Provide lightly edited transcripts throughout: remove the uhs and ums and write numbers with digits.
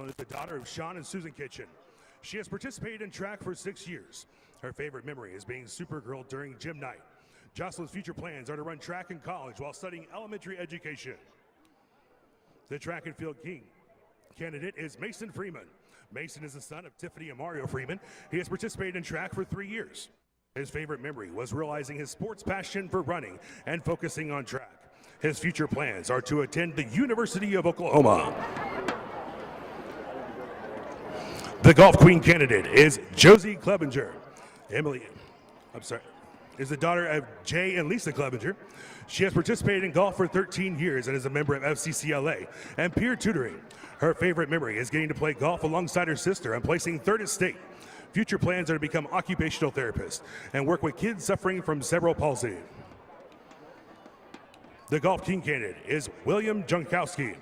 is the daughter of Sean and Susan Kitchen. She has participated in track for 6 years. Her favorite memory is being Supergirl during gym night. Jocelyn's future plans are to run track in college while studying elementary education. The track and field king candidate is Mason Freeman. Mason is the son of Tiffany and Mario Freeman. He has participated in track for 3 years. His favorite memory was realizing his sports passion for running and focusing on track. His future plans are to attend the University of Oklahoma. The golf queen candidate is Josie Clevenger. Emily, is the daughter of Jay and Lisa Clevenger. She has participated in golf for 13 years and is a member of FCCLA and peer tutoring. Her favorite memory is getting to play golf alongside her sister and placing third at state. Future plans are to become occupational therapist and work with kids suffering from cerebral palsy. The golf king candidate is William Jankowski.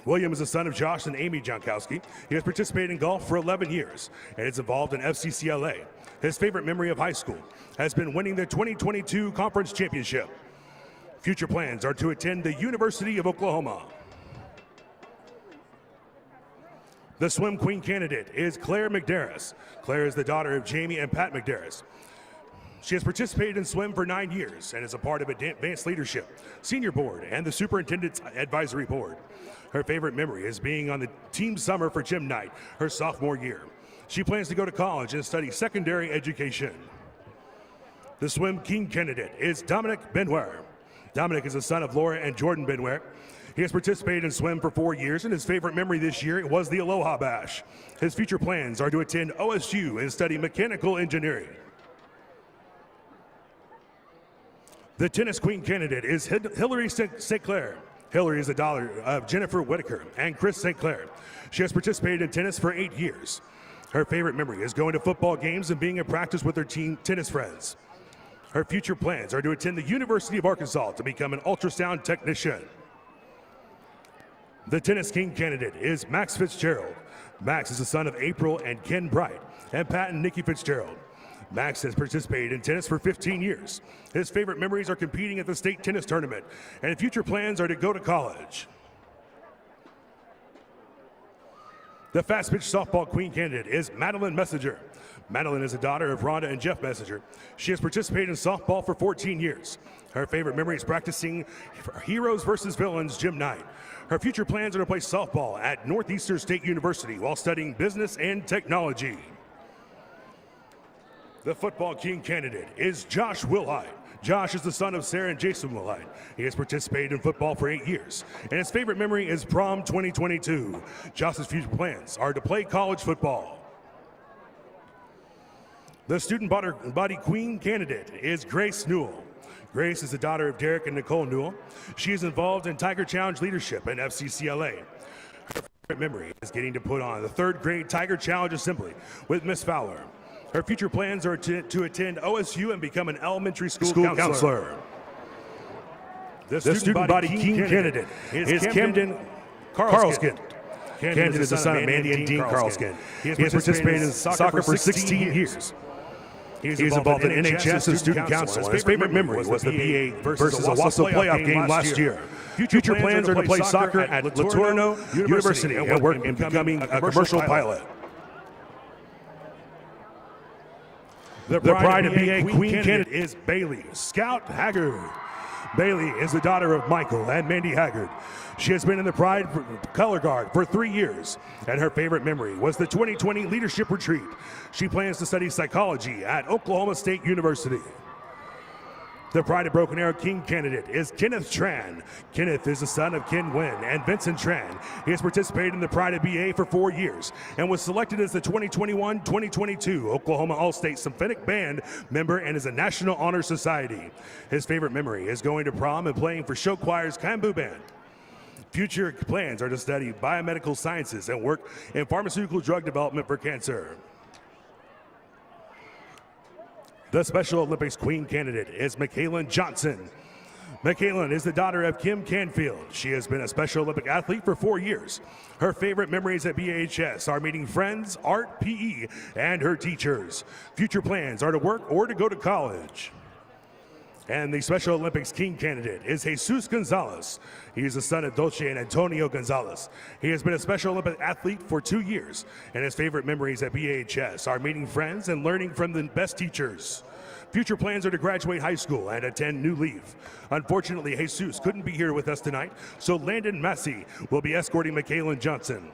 William is the son of Josh and Amy Jankowski. He has participated in golf for 11 years and is involved in FCCLA. His favorite memory of high school has been winning the 2022 conference championship. Future plans are to attend the University of Oklahoma. The swim queen candidate is Claire McDarris. Claire is the daughter of Jamie and Pat McDarris. She has participated in swim for 9 years and is a part of Advanced Leadership, Senior Board, and the Superintendent's Advisory Board. Her favorite memory is being on the team summer for gym night her sophomore year. She plans to go to college and study secondary education. The swim king candidate is Dominic Benware. Dominic is the son of Laura and Jordan Benware. He has participated in swim for 4 years, and his favorite memory this year was the Aloha Bash. His future plans are to attend OSU and study mechanical engineering. The tennis queen candidate is Hillary St. Clair. Hillary is the daughter of Jennifer Whitaker and Chris St. Clair. She has participated in tennis for 8 years. Her favorite memory is going to football games and being in practice with her team tennis friends. Her future plans are to attend the University of Arkansas to become an ultrasound technician. The tennis king candidate is Max Fitzgerald. Max is the son of April and Ken Bright and Pat and Nikki Fitzgerald. Max has participated in tennis for 15 years. His favorite memories are competing at the state tennis tournament, and future plans are to go to college. The fast pitch softball queen candidate is Madeline Messenger. Madeline is the daughter of Rhonda and Jeff Messenger. She has participated in softball for 14 years. Her favorite memory is practicing Heroes versus Villains gym night. Her future plans are to play softball at Northeastern State University while studying business and technology. The football king candidate is Josh Wilhite. Josh is the son of Sarah and Jason Wilhite. He has participated in football for 8 years, and his favorite memory is prom 2022. Josh's future plans are to play college football. The student body queen candidate is Grace Newell. Grace is the daughter of Derek and Nicole Newell. She is involved in Tiger Challenge leadership and FCCLA. Her favorite memory is getting to put on the 3rd grade Tiger Challenge assembly with Miss Fowler. Her future plans are to attend OSU and become an elementary school counselor. The student body king candidate is Camden Carlskin. Camden is the son of Mandy and Dean Carlskin. He has participated in soccer for 16 years. He is involved in NHS and student council. His favorite memory was the BA versus Owasso playoff game last year. Future plans are to play soccer at Latorno University and work in becoming a commercial pilot. The bride of BA queen candidate is Bailey Scout Haggard. Bailey is the daughter of Michael and Mandy Haggard. She has been in the Pride color guard for 3 years, and her favorite memory was the 2020 leadership retreat. She plans to study psychology at Oklahoma State University. The Pride of Broken Arrow king candidate is Kenneth Tran. Kenneth is the son of Ken Wynn and Vincent Tran. He has participated in the Pride of BA for 4 years and was selected as the 2021-2022 Oklahoma All-State Symphonic Band member and is a National Honor Society. His favorite memory is going to prom and playing for Show Choir's Kambu Band. Future plans are to study biomedical sciences and work in pharmaceutical drug development for cancer. The Special Olympics queen candidate is Michaelan Johnson. Michaelan is the daughter of Kim Canfield. She has been a Special Olympic athlete for 4 years. Her favorite memories at BHS are meeting friends, art, PE, and her teachers. Future plans are to work or to go to college. And the Special Olympics King candidate is Jesus Gonzalez. He is the son of Dolce and Antonio Gonzalez. He has been a Special Olympic athlete for 2 years, and his favorite memories at BHS are meeting friends and learning from the best teachers. Future plans are to graduate high school and attend New Leaf. Unfortunately, Jesus couldn't be here with us tonight, so Landon Massey will be escorting Michaelan Johnson.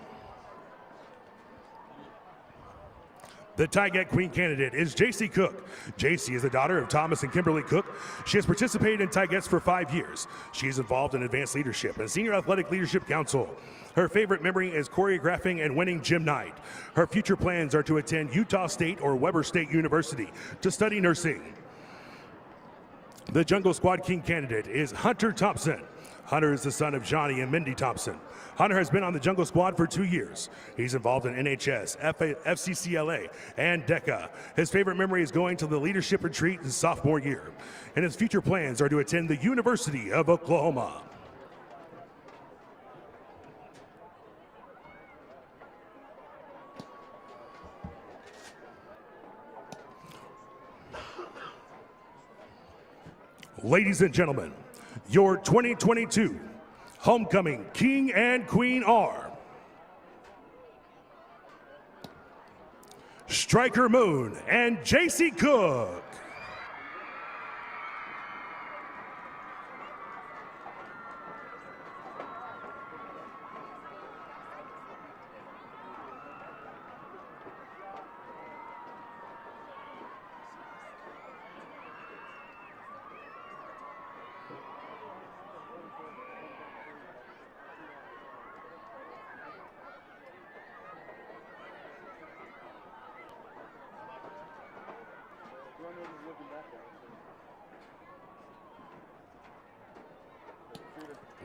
The Tyget Queen candidate is JC Cook. JC is the daughter of Thomas and Kimberly Cook. She has participated in Tygets for 5 years. She is involved in advanced leadership and Senior Athletic Leadership Council. Her favorite memory is choreographing and winning gym night. Her future plans are to attend Utah State or Weber State University to study nursing. The Jungle Squad King candidate is Hunter Thompson. Hunter is the son of Johnny and Mindy Thompson. Hunter has been on the Jungle Squad for 2 years. He's involved in NHS, FCCLA, and DECA. His favorite memory is going to the leadership retreat in sophomore year. And his future plans are to attend the University of Oklahoma. Ladies and gentlemen, your 2022 Homecoming King and Queen are Striker Moon and JC Cook.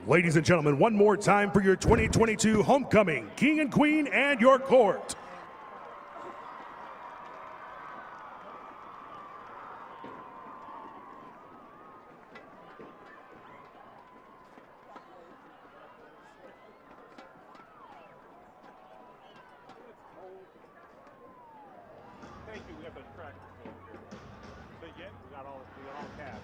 Ladies and gentlemen, one more time for your 2022 Homecoming King and Queen and your court. Thank you. We have a tractor over here. So yeah, we got all cabs.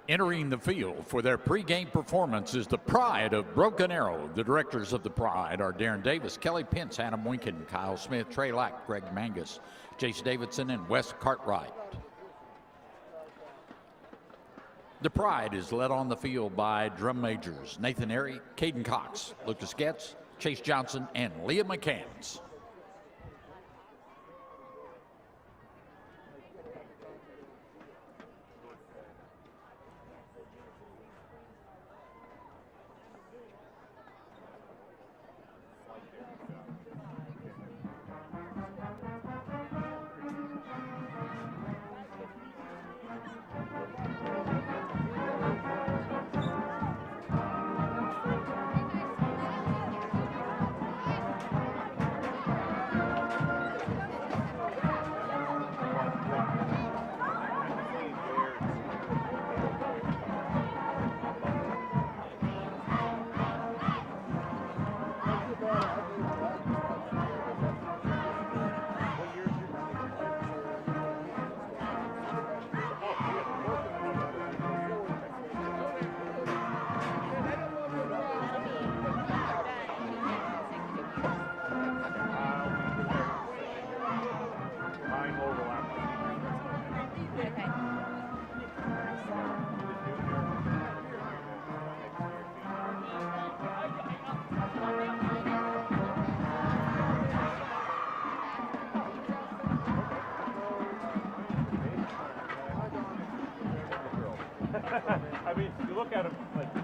Entering the field for their pregame performance is the Pride of Broken Arrow. The directors of the Pride are Darren Davis, Kelly Pence, Hannah Winkin, Kyle Smith, Trey Lack, Greg Mangus, Jace Davidson, and Wes Cartwright. The Pride is led on the field by drum majors Nathan Airy, Caden Cox, Lucas Getz, Chase Johnson, and Leah McCants. them like. They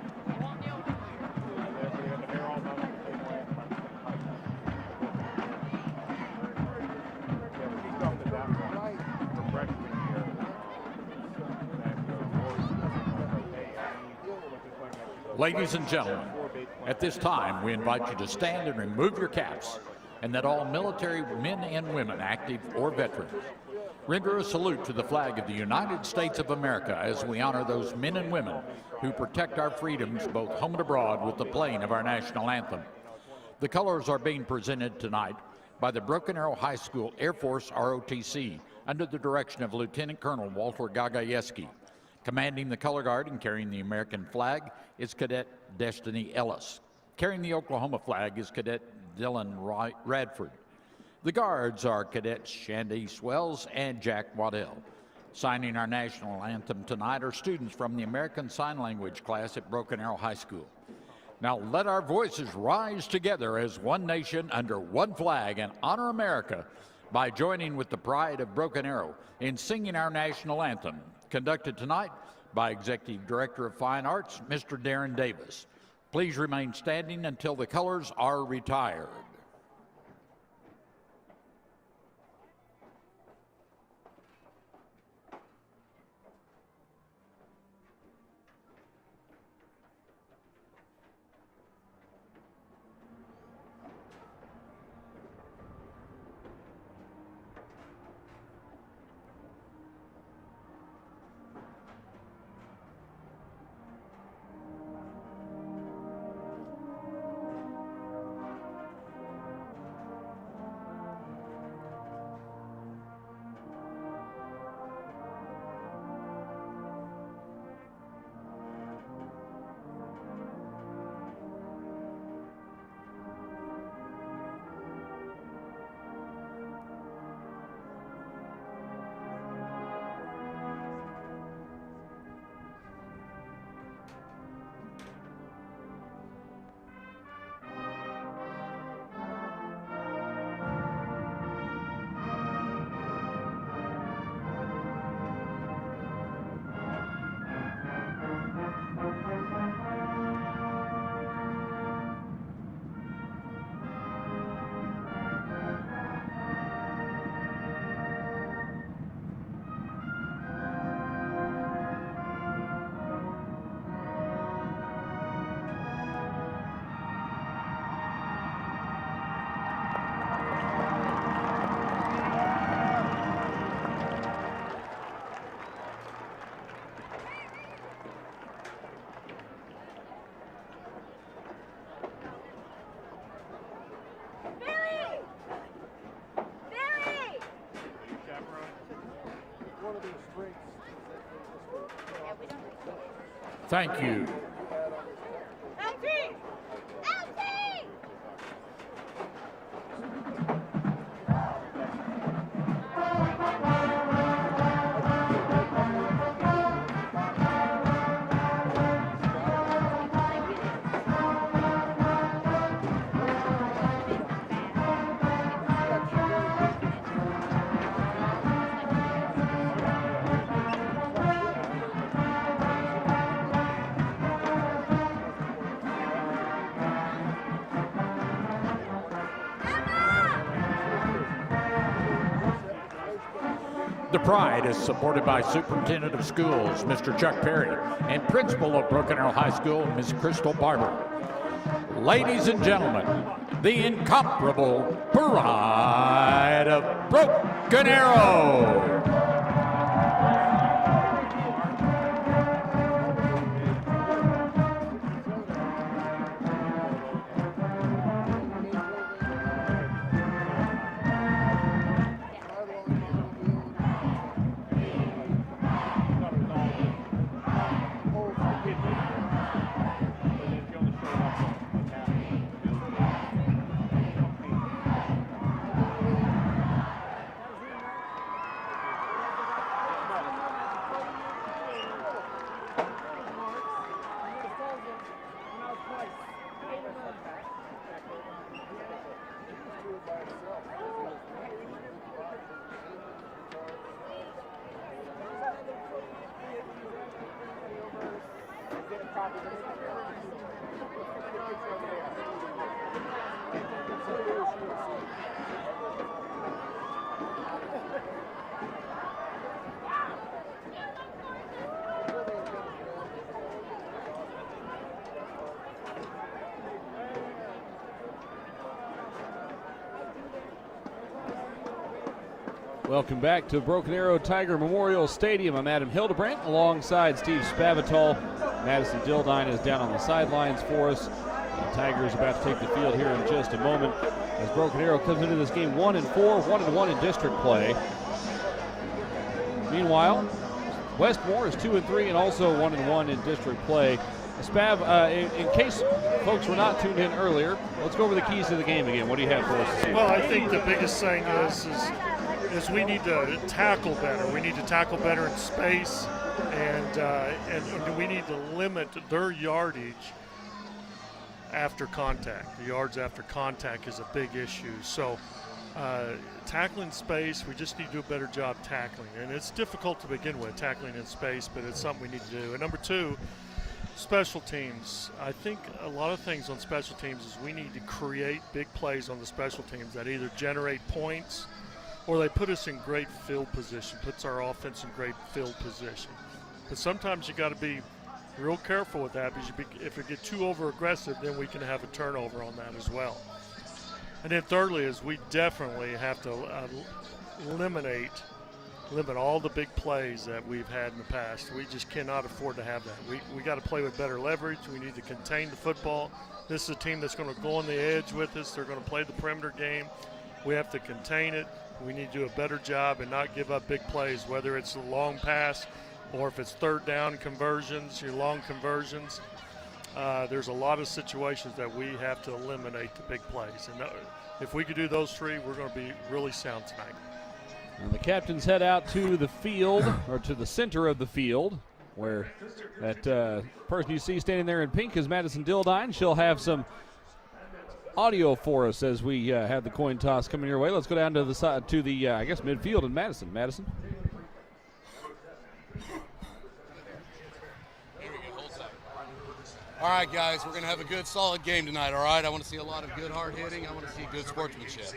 got the hair all done the same way. He dropped it down for freshman year. Ladies and gentlemen, at this time, we invite you to stand and remove your caps, and that all military men and women, active or veterans, render a salute to the flag of the United States of America as we honor those men and women who protect our freedoms both home and abroad with the playing of our national anthem. The colors are being presented tonight by the Broken Arrow High School Air Force ROTC under the direction of Lieutenant Colonel Walter Gagayeski. Commanding the color guard and carrying the American flag is Cadet Destiny Ellis. Carrying the Oklahoma flag is Cadet Dylan Radford. The guards are Cadets Shandy Swells and Jack Waddell. Signing our national anthem tonight are students from the American Sign Language class at Broken Arrow High School. Now let our voices rise together as one nation under one flag and honor America by joining with the pride of Broken Arrow in singing our national anthem, conducted tonight by Executive Director of Fine Arts, Mr. Darren Davis. Please remain standing until the colors are retired. Thank you. The Pride is supported by Superintendent of Schools, Mr. Chuck Perry, and Principal of Broken Arrow High School, Ms. Crystal Barber. Ladies and gentlemen, the incomparable Pride of Broken Arrow. Welcome back to Broken Arrow Tiger Memorial Stadium. I'm Adam Hildebrandt alongside Steve Spavital. Madison Dildine is down on the sidelines for us. The Tigers about to take the field here in just a moment as Broken Arrow comes into this game 1-4, 1-1 in district play. Meanwhile, Westmoore is 2-3 and also 1-1 in district play. Spav, in case folks were not tuned in earlier, let's go over the keys to the game again. What do you have for us this evening? Well, I think the biggest thing is we need to tackle better. We need to tackle better in space, and we need to limit their yardage after contact. The yards after contact is a big issue. So tackling space, we just need to do a better job tackling. And it's difficult to begin with, tackling in space, but it's something we need to do. And number two, special teams. I think a lot of things on special teams is we need to create big plays on the special teams that either generate points or they put us in great field position, puts our offense in great field position. But sometimes you got to be real careful with that because if you get too over-aggressive, then we can have a turnover on that as well. And then thirdly is we definitely have to limit all the big plays that we've had in the past. We just cannot afford to have that. We got to play with better leverage. We need to contain the football. This is a team that's going to go on the edge with us. They're going to play the perimeter game. We have to contain it. We need to do a better job and not give up big plays, whether it's a long pass or if it's third down conversions, your long conversions. There's a lot of situations that we have to eliminate the big plays. And if we could do those three, we're going to be really sound tonight. And the captains head out to the field, or to the center of the field, where that person you see standing there in pink is Madison Dildine. She'll have some audio for us as we have the coin toss coming your way. Let's go down to the side, to the I guess midfield in Madison. Madison. All right, guys, we're going to have a good, solid game tonight, all right? I want to see a lot of good hard hitting. I want to see good sportsmanship.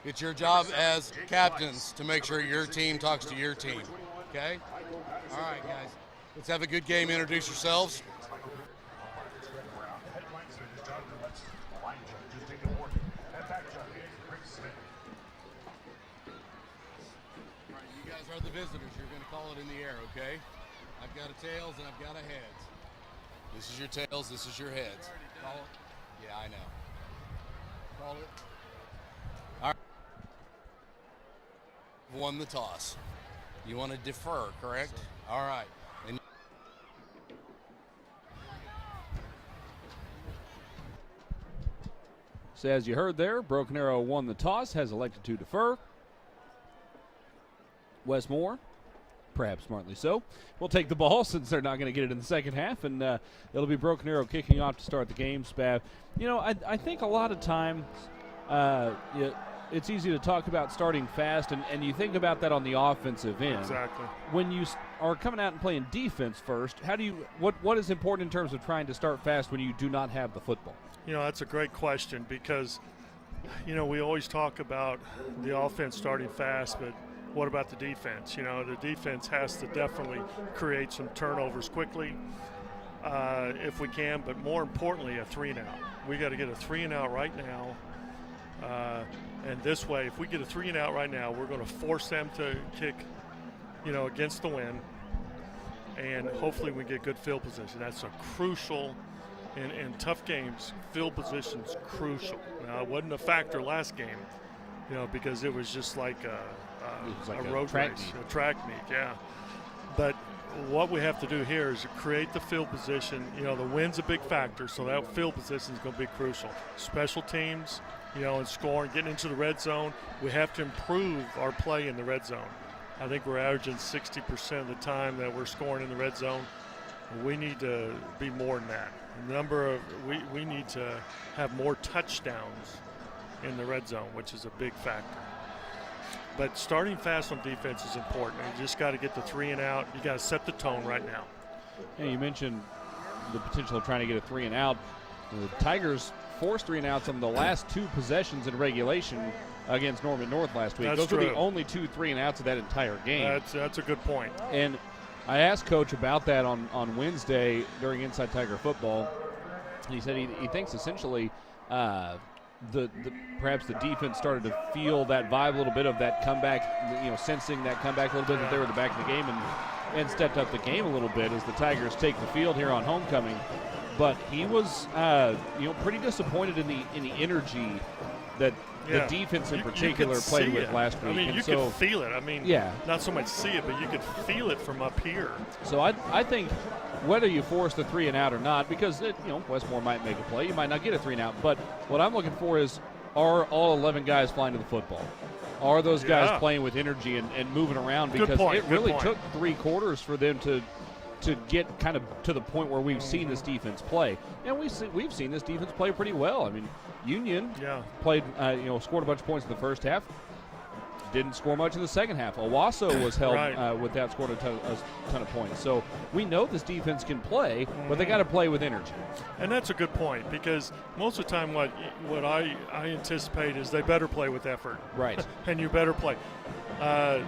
It's your job as captains to make sure your team talks to your team, okay? All right, guys, let's have a good game. Introduce yourselves. All right, you guys are the visitors. You're going to call it in the air, okay? I've got a tails and I've got a heads. This is your tails, this is your heads. Call it? Yeah, I know. Call it. All right. Won the toss. You want to defer, correct? All right. And So as you heard there, Broken Arrow won the toss, has elected to defer. Westmoore, perhaps smartly so, will take the ball since they're not going to get it in the second half, and it'll be Broken Arrow kicking off to start the game. Spav, you know, I think a lot of times it's easy to talk about starting fast, and you think about that on the offensive end. Exactly. When you are coming out and playing defense first, how do you what is important in terms of trying to start fast when you do not have the football? You know, that's a great question because, you know, we always talk about the offense starting fast, but what about the defense? You know, the defense has to definitely create some turnovers quickly if we can, but more importantly, a 3-and-out. We got to get a 3-and-out right now. And this way, if we get a 3-and-out right now, we're going to force them to kick, you know, against the wind, and hopefully we get good field position. That's a crucial, in tough games, field position's crucial. Now, it wasn't a factor last game, you know, because it was just like a road race, a track meet, yeah. But what we have to do here is create the field position. You know, the wind's a big factor, so that field position is going to be crucial. Special teams, you know, and scoring, getting into the red zone. We have to improve our play in the red zone. I think we're averaging 60% of the time that we're scoring in the red zone. We need to be more than that. We need to have more touchdowns in the red zone, which is a big factor. But starting fast on defense is important. You just got to get the 3-and-out. You got to set the tone right now. Yeah, you mentioned the potential of trying to get a 3 and out. The Tigers forced 3 and outs on the last 2 possessions in regulation against Norman North last week. That's Those true. were the only 2 3 and outs of that entire game. That's a good point. And I asked Coach about that on Wednesday during Inside Tiger Football. He said he thinks essentially perhaps the defense started to feel that vibe a little bit of that comeback, sensing that comeback a little bit, that they were at the back of the game and stepped up the game a little bit as the Tigers take the field here on homecoming. But he was pretty disappointed in the energy that the defense in particular played with last week. I mean, and you could feel it. I mean, yeah, not so much see it, but you could feel it from up here. So I think whether you force the 3 and out or not, because Westmoore might make a play, you might not get a 3 and out. But what I'm looking for is, are all 11 guys flying to the football? Are those guys playing with energy and moving around? Because it really took 3 quarters for them to get kind of to the point where we've seen this defense play. And we've seen this defense play pretty well. I mean, Union played, scored a bunch of points in the first half. Didn't score much in the second half. Owasso was held without scoring a ton of points. So we know this defense can play, but they got to play with energy. And that's a good point, because most of the time what I anticipate is they better play with effort. Right. And you better play.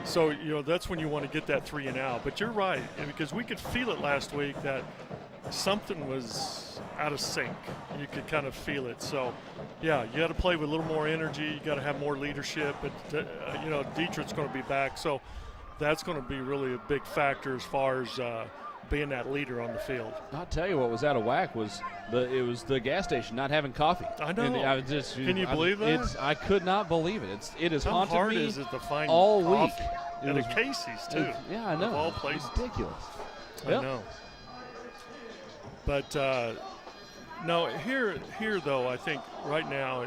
So that's when you want to get that 3 and out. But you're right, because we could feel it last week that something was out of sync. You could kind of feel it. So, yeah, you got to play with a little more energy. You got to have more leadership. But Dietrich's going to be back, so that's going to be really a big factor as far as being that leader on the field. I'll tell you what was out of whack was the gas station not having coffee. I know. Can you believe that? I could not believe it. It has haunted me. How hard is it to find all coffee? week? And a Casey's too. Yeah, I know. Of all places. Ridiculous. I know. But no, here though, I think right now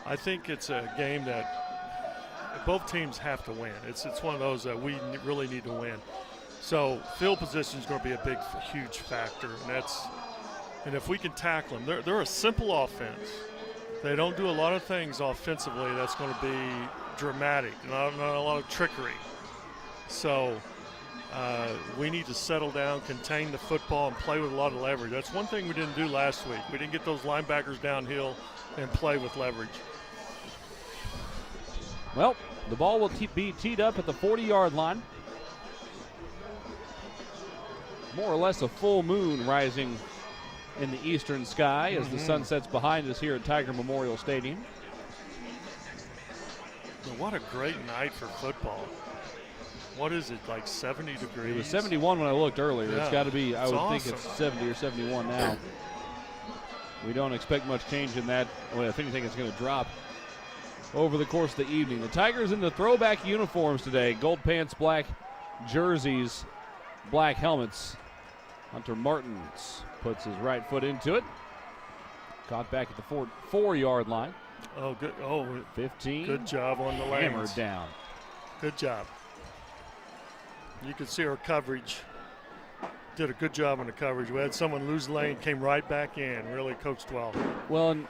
I think it's a game that both teams have to win. It's one of those that we really need to win. So field position is going to be a huge factor, and if we can tackle them, they're a simple offense. They don't do a lot of things offensively that's going to be dramatic, not a lot of trickery. So we need to settle down, contain the football, and play with a lot of leverage. That's one thing we didn't do last week. We didn't get those linebackers downhill and play with leverage. Well, the ball will be teed up at the 40-yard line. More or less a full moon rising in the eastern sky as the sun sets behind us here at Tiger Memorial Stadium. What a great night for football. What is it, like 70 degrees? It was 71 when I looked earlier. Yeah, it's got to be, I would awesome. think it's 70 or 71 now. We don't expect much change in that. Well, if anything, it's going to drop over the course of the evening. The Tigers in the throwback uniforms today. Gold pants, black jerseys, black helmets. Hunter Martins puts his right foot into it. Caught back at the 4-yard line. Oh, good. Oh, 15. Good job on the lanes. Hammered down. Good job. You can see our coverage. Did a good job on the coverage. We had someone lose lane, came right back in. Really coached well. Well, and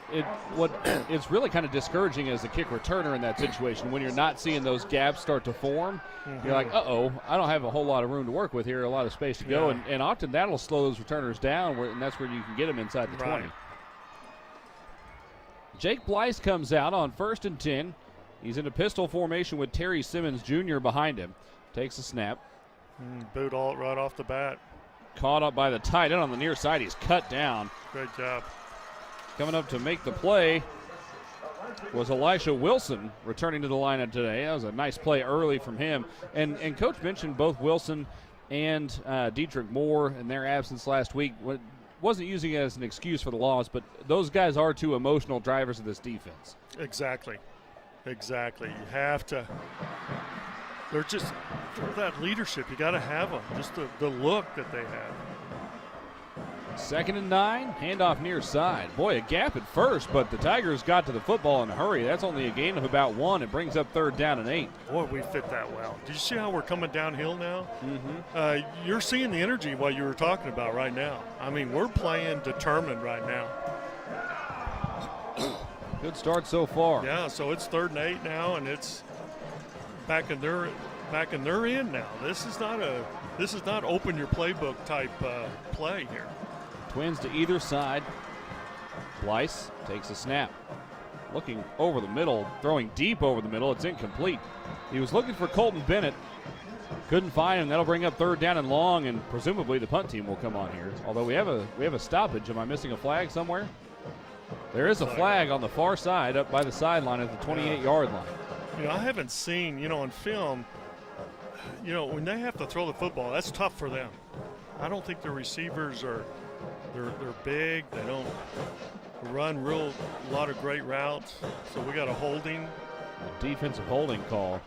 it's really kind of discouraging as a kick returner in that situation when you're not seeing those gaps start to form. You're like, uh-oh, I don't have a whole lot of room to work with here, a lot of space to go, and often that'll slow those returners down, and that's where you can get them inside the 20. Jake Blyce comes out on 1st and 10. He's in a pistol formation with Terry Simmons Jr. behind him. Takes a snap. Boot all right off the bat. Caught up by the tight end on the near side. He's cut down. Great job. Coming up to make the play was Elisha Wilson returning to the lineup today. That was a nice play early from him. And Coach mentioned both Wilson and Dietrich Moore in their absence last week. Wasn't using it as an excuse for the loss, but those guys are 2 emotional drivers of this defense. Exactly. You have to. They're just that leadership. You got to have them. Just the look that they have. 2nd and 9, handoff near side. Boy, a gap at first, but the Tigers got to the football in a hurry. That's only a gain of about 1. It brings up 3rd down and 8. Boy, we fit that well. Did you see how we're coming downhill now? You're seeing the energy what you were talking about right now. I mean, we're playing determined right now. Good start so far. Yeah, so it's 3rd and 8 now, and it's back in their end now. This is not open your playbook type play here. Twins to either side. Blyce takes a snap. Looking over the middle, throwing deep over the middle. It's incomplete. He was looking for Colton Bennett. Couldn't find him. That'll bring up 3rd down and long, and presumably the punt team will come on here. Although we have a stoppage. Am I missing a flag somewhere? There is a flag on the far side up by the sideline at the 28-yard line. You know, I haven't seen, you know, on film, you know, when they have to throw the football, that's tough for them. I don't think the receivers are, they're big. They don't run a lot of great routes. So we got a holding. A defensive holding call.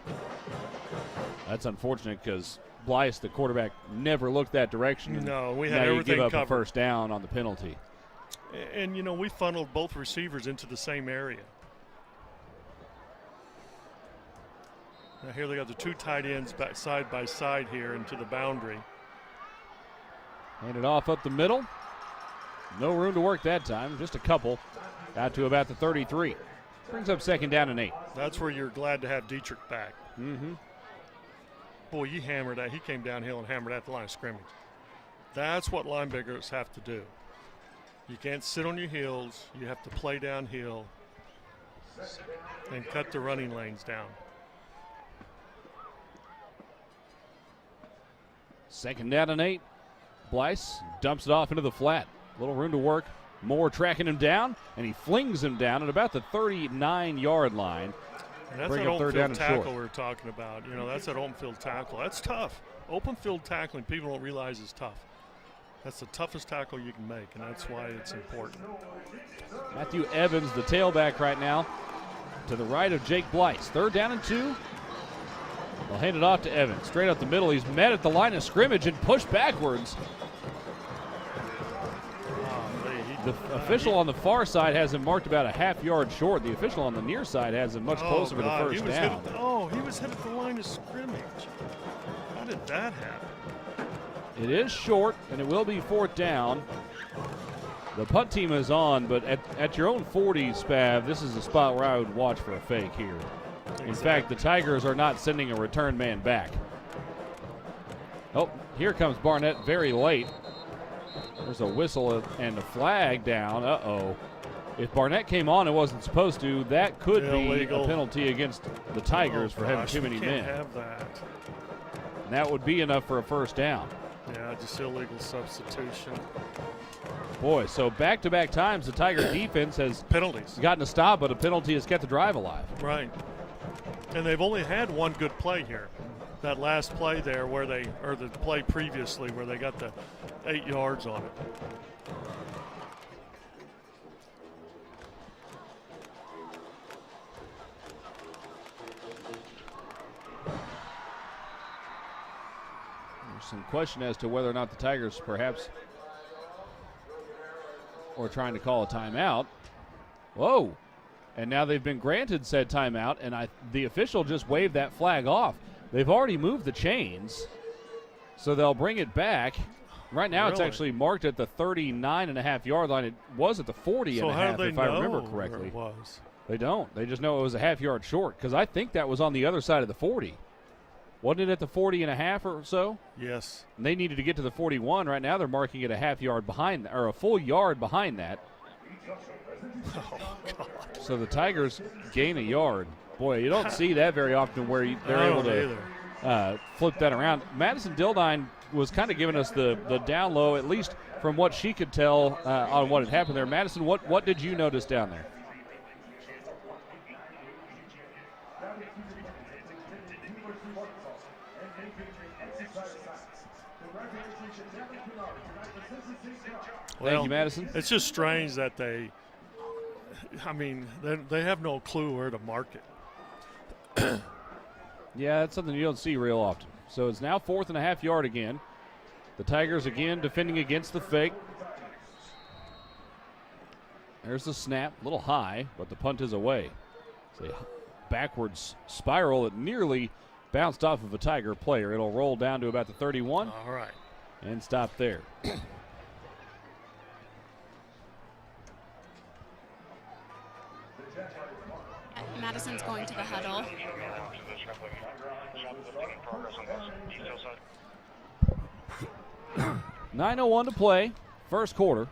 That's unfortunate because Blyce, the quarterback, never looked that direction. No, we had now everything you give up covered. a first down on the penalty. And, you know, we funneled both receivers into the same area. Now here they got the 2 tight ends back side by side here into the boundary. Hand it off up the middle. No room to work that time, just a couple. Out to about the 33. Brings up 2nd down and 8. That's where you're glad to have Dietrich back. Mm-hmm. Boy, he hammered that. He came downhill and hammered at the line of scrimmage. That's what linebackers have to do. You can't sit on your heels. You have to play downhill and cut the running lanes down. 2nd down and 8. Blyce dumps it off into the flat. Little room to work. Moore tracking him down, and he flings him down at about the 39-yard line. And that's Bring that up 3rd open down field and tackle short. we were talking about. You know, that's that open field tackle. That's tough. Open field tackling, people don't realize is tough. That's the toughest tackle you can make, and that's why it's important. Matthew Evans, the tailback right now, to the right of Jake Blyce. 3rd down and 2. They'll hand it off to Evans. Straight up the middle. He's met at the line of scrimmage and pushed backwards. The official on the far side has him marked about a half-yard short. The official on the near side has him much closer to the God, first he was down. he was hit at the line of scrimmage. How did that happen? It is short, and it will be 4th down. The punt team is on, but at your own 40, Spav, this is a spot where I would watch for a fake here. In fact, the Tigers are not sending a return man back. Oh, here comes Barnett very late. There's a whistle and a flag down. Uh-oh. If Barnett came on and wasn't supposed to, that could be a penalty against the Tigers for having too many men. Can't have that. And that would be enough for a first down. Yeah, just illegal substitution. Boy, so back-to-back times the Tiger defense has Penalties. gotten a stop, but a penalty has kept the drive alive. Right. And they've only had one good play here. That last play there where or the play previously where they got the 8 yards on it. There's some question as to whether or not the Tigers perhaps are trying to call a timeout. Whoa. And now they've been granted said timeout, and the official just waved that flag off. They've already moved the chains, so they'll bring it back. Right now it's actually marked at the 39.5-yard line. It was at the 40.5 if I remember correctly. It was? They don't. They just know it was a half-yard short because I think that was on the other side of the 40. Wasn't it at the 40.5 or so? Yes. And they needed to get to the 41. Right now they're marking it a half yard behind, or a full yard behind that. Oh, God. So the Tigers gain a yard. Boy, you don't see that very often where they're able to flip that around. Madison Dildine was kind of giving us the down low, at least from what she could tell on what had happened there. Madison, what did you notice down there? Thank you, Madison. It's just strange that they have no clue where to mark it. Yeah, that's something you don't see real often. So it's now 4.5 yard again. The Tigers again defending against the fake. There's the snap, a little high, but the punt is away. It's a backwards spiral that nearly bounced off of a Tiger player. It'll roll down to about the 31. All right. And stop there. Madison's going to the huddle. 9:01 to play, first quarter.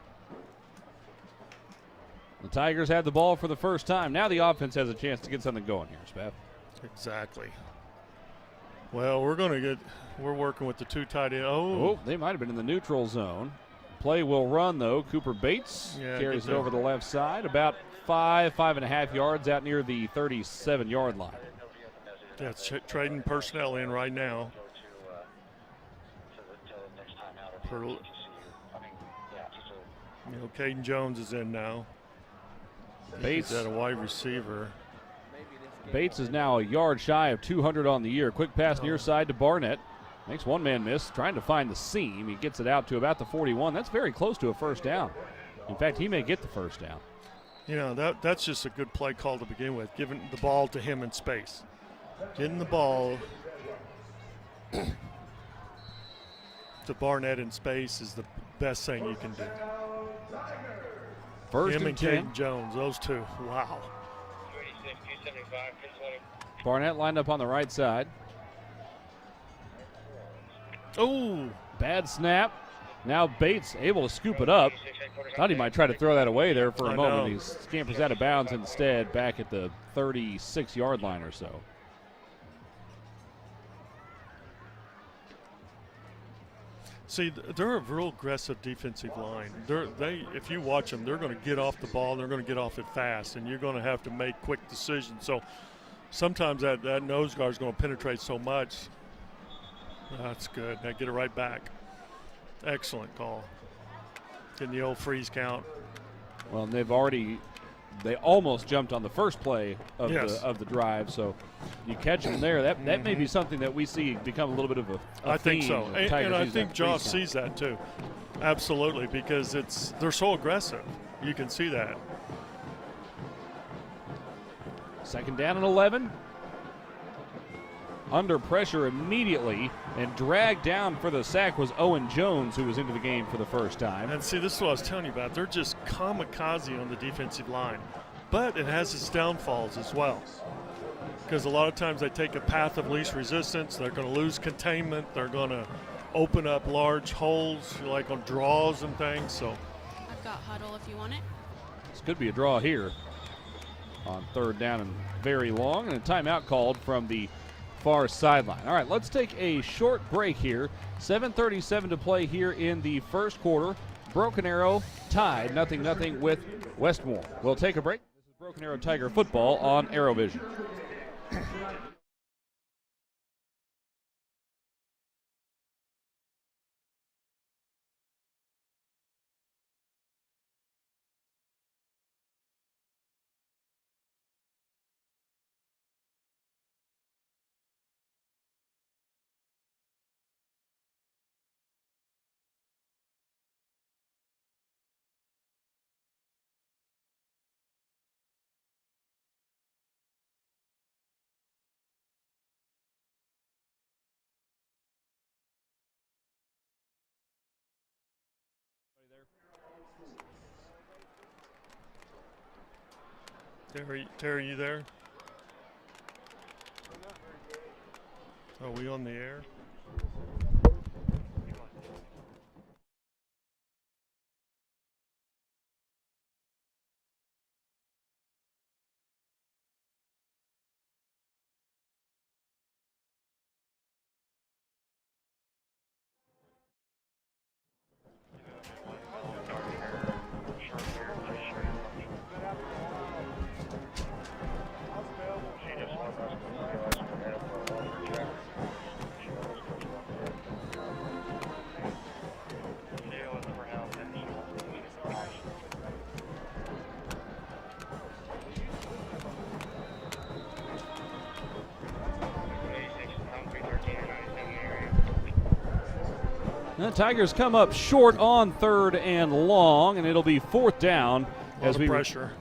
The Tigers had the ball for the first time. Now the offense has a chance to get something going here, Spav. Exactly. Well, we're working with the two tight ends. Oh, they might have been in the neutral zone. Play will run, though. Cooper Bates carries it over the left side, about 5.5 yards out near the 37-yard line. Yeah, it's trading personnel in right now. Caden Jones is in now. Bates at a wide receiver. Bates is now a yard shy of 200 on the year. Quick pass near side to Barnett. Makes one man miss, trying to find the seam. He gets it out to about the 41. That's very close to a first down. In fact, he may get the first down. You know, that's just a good play call to begin with, giving the ball to him in space. Getting the ball to Barnett in space is the best thing you can do. First him and 10. 10. Jones, those two. Wow. Barnett lined up on the right side. Oh, bad snap. Now Bates able to scoop it up. Thought he might try to throw that away there for a moment. He scampers out of bounds instead, back at the 36-yard line or so. See, they're a real aggressive defensive line. If you watch them, they're going to get off the ball, and they're going to get off it fast, and you're going to have to make quick decisions. So sometimes that nose guard is going to penetrate so much. That's good. Now get it right back. Excellent call. Getting the old freeze count. Well, and they almost jumped on the first play of the drive, so you catch them there. That may be something that we see become a little bit of a I think theme. so, and I think Josh sees that too. Absolutely, because they're so aggressive. You can see that. Second down and 11. Under pressure immediately and dragged down for the sack was Owen Jones, who was into the game for the first time. And see, this is what I was telling you about. They're just kamikaze on the defensive line. But it has its downfalls as well. Because a lot of times they take a path of least resistance. They're going to lose containment. They're going to open up large holes, like on draws and things. So I've got huddle if you want it. This could be a draw here on third down and very long. And a timeout called from the far sideline. All right, let's take a short break here. 7:37 to play here in the first quarter. Broken Arrow tied 0-0 with Westmoore. We'll take a break. This is Broken Arrow Tiger football on Arrowvision. Terry, you there? Are we on the air? The Tigers come up short on third and long, and it'll be fourth down as we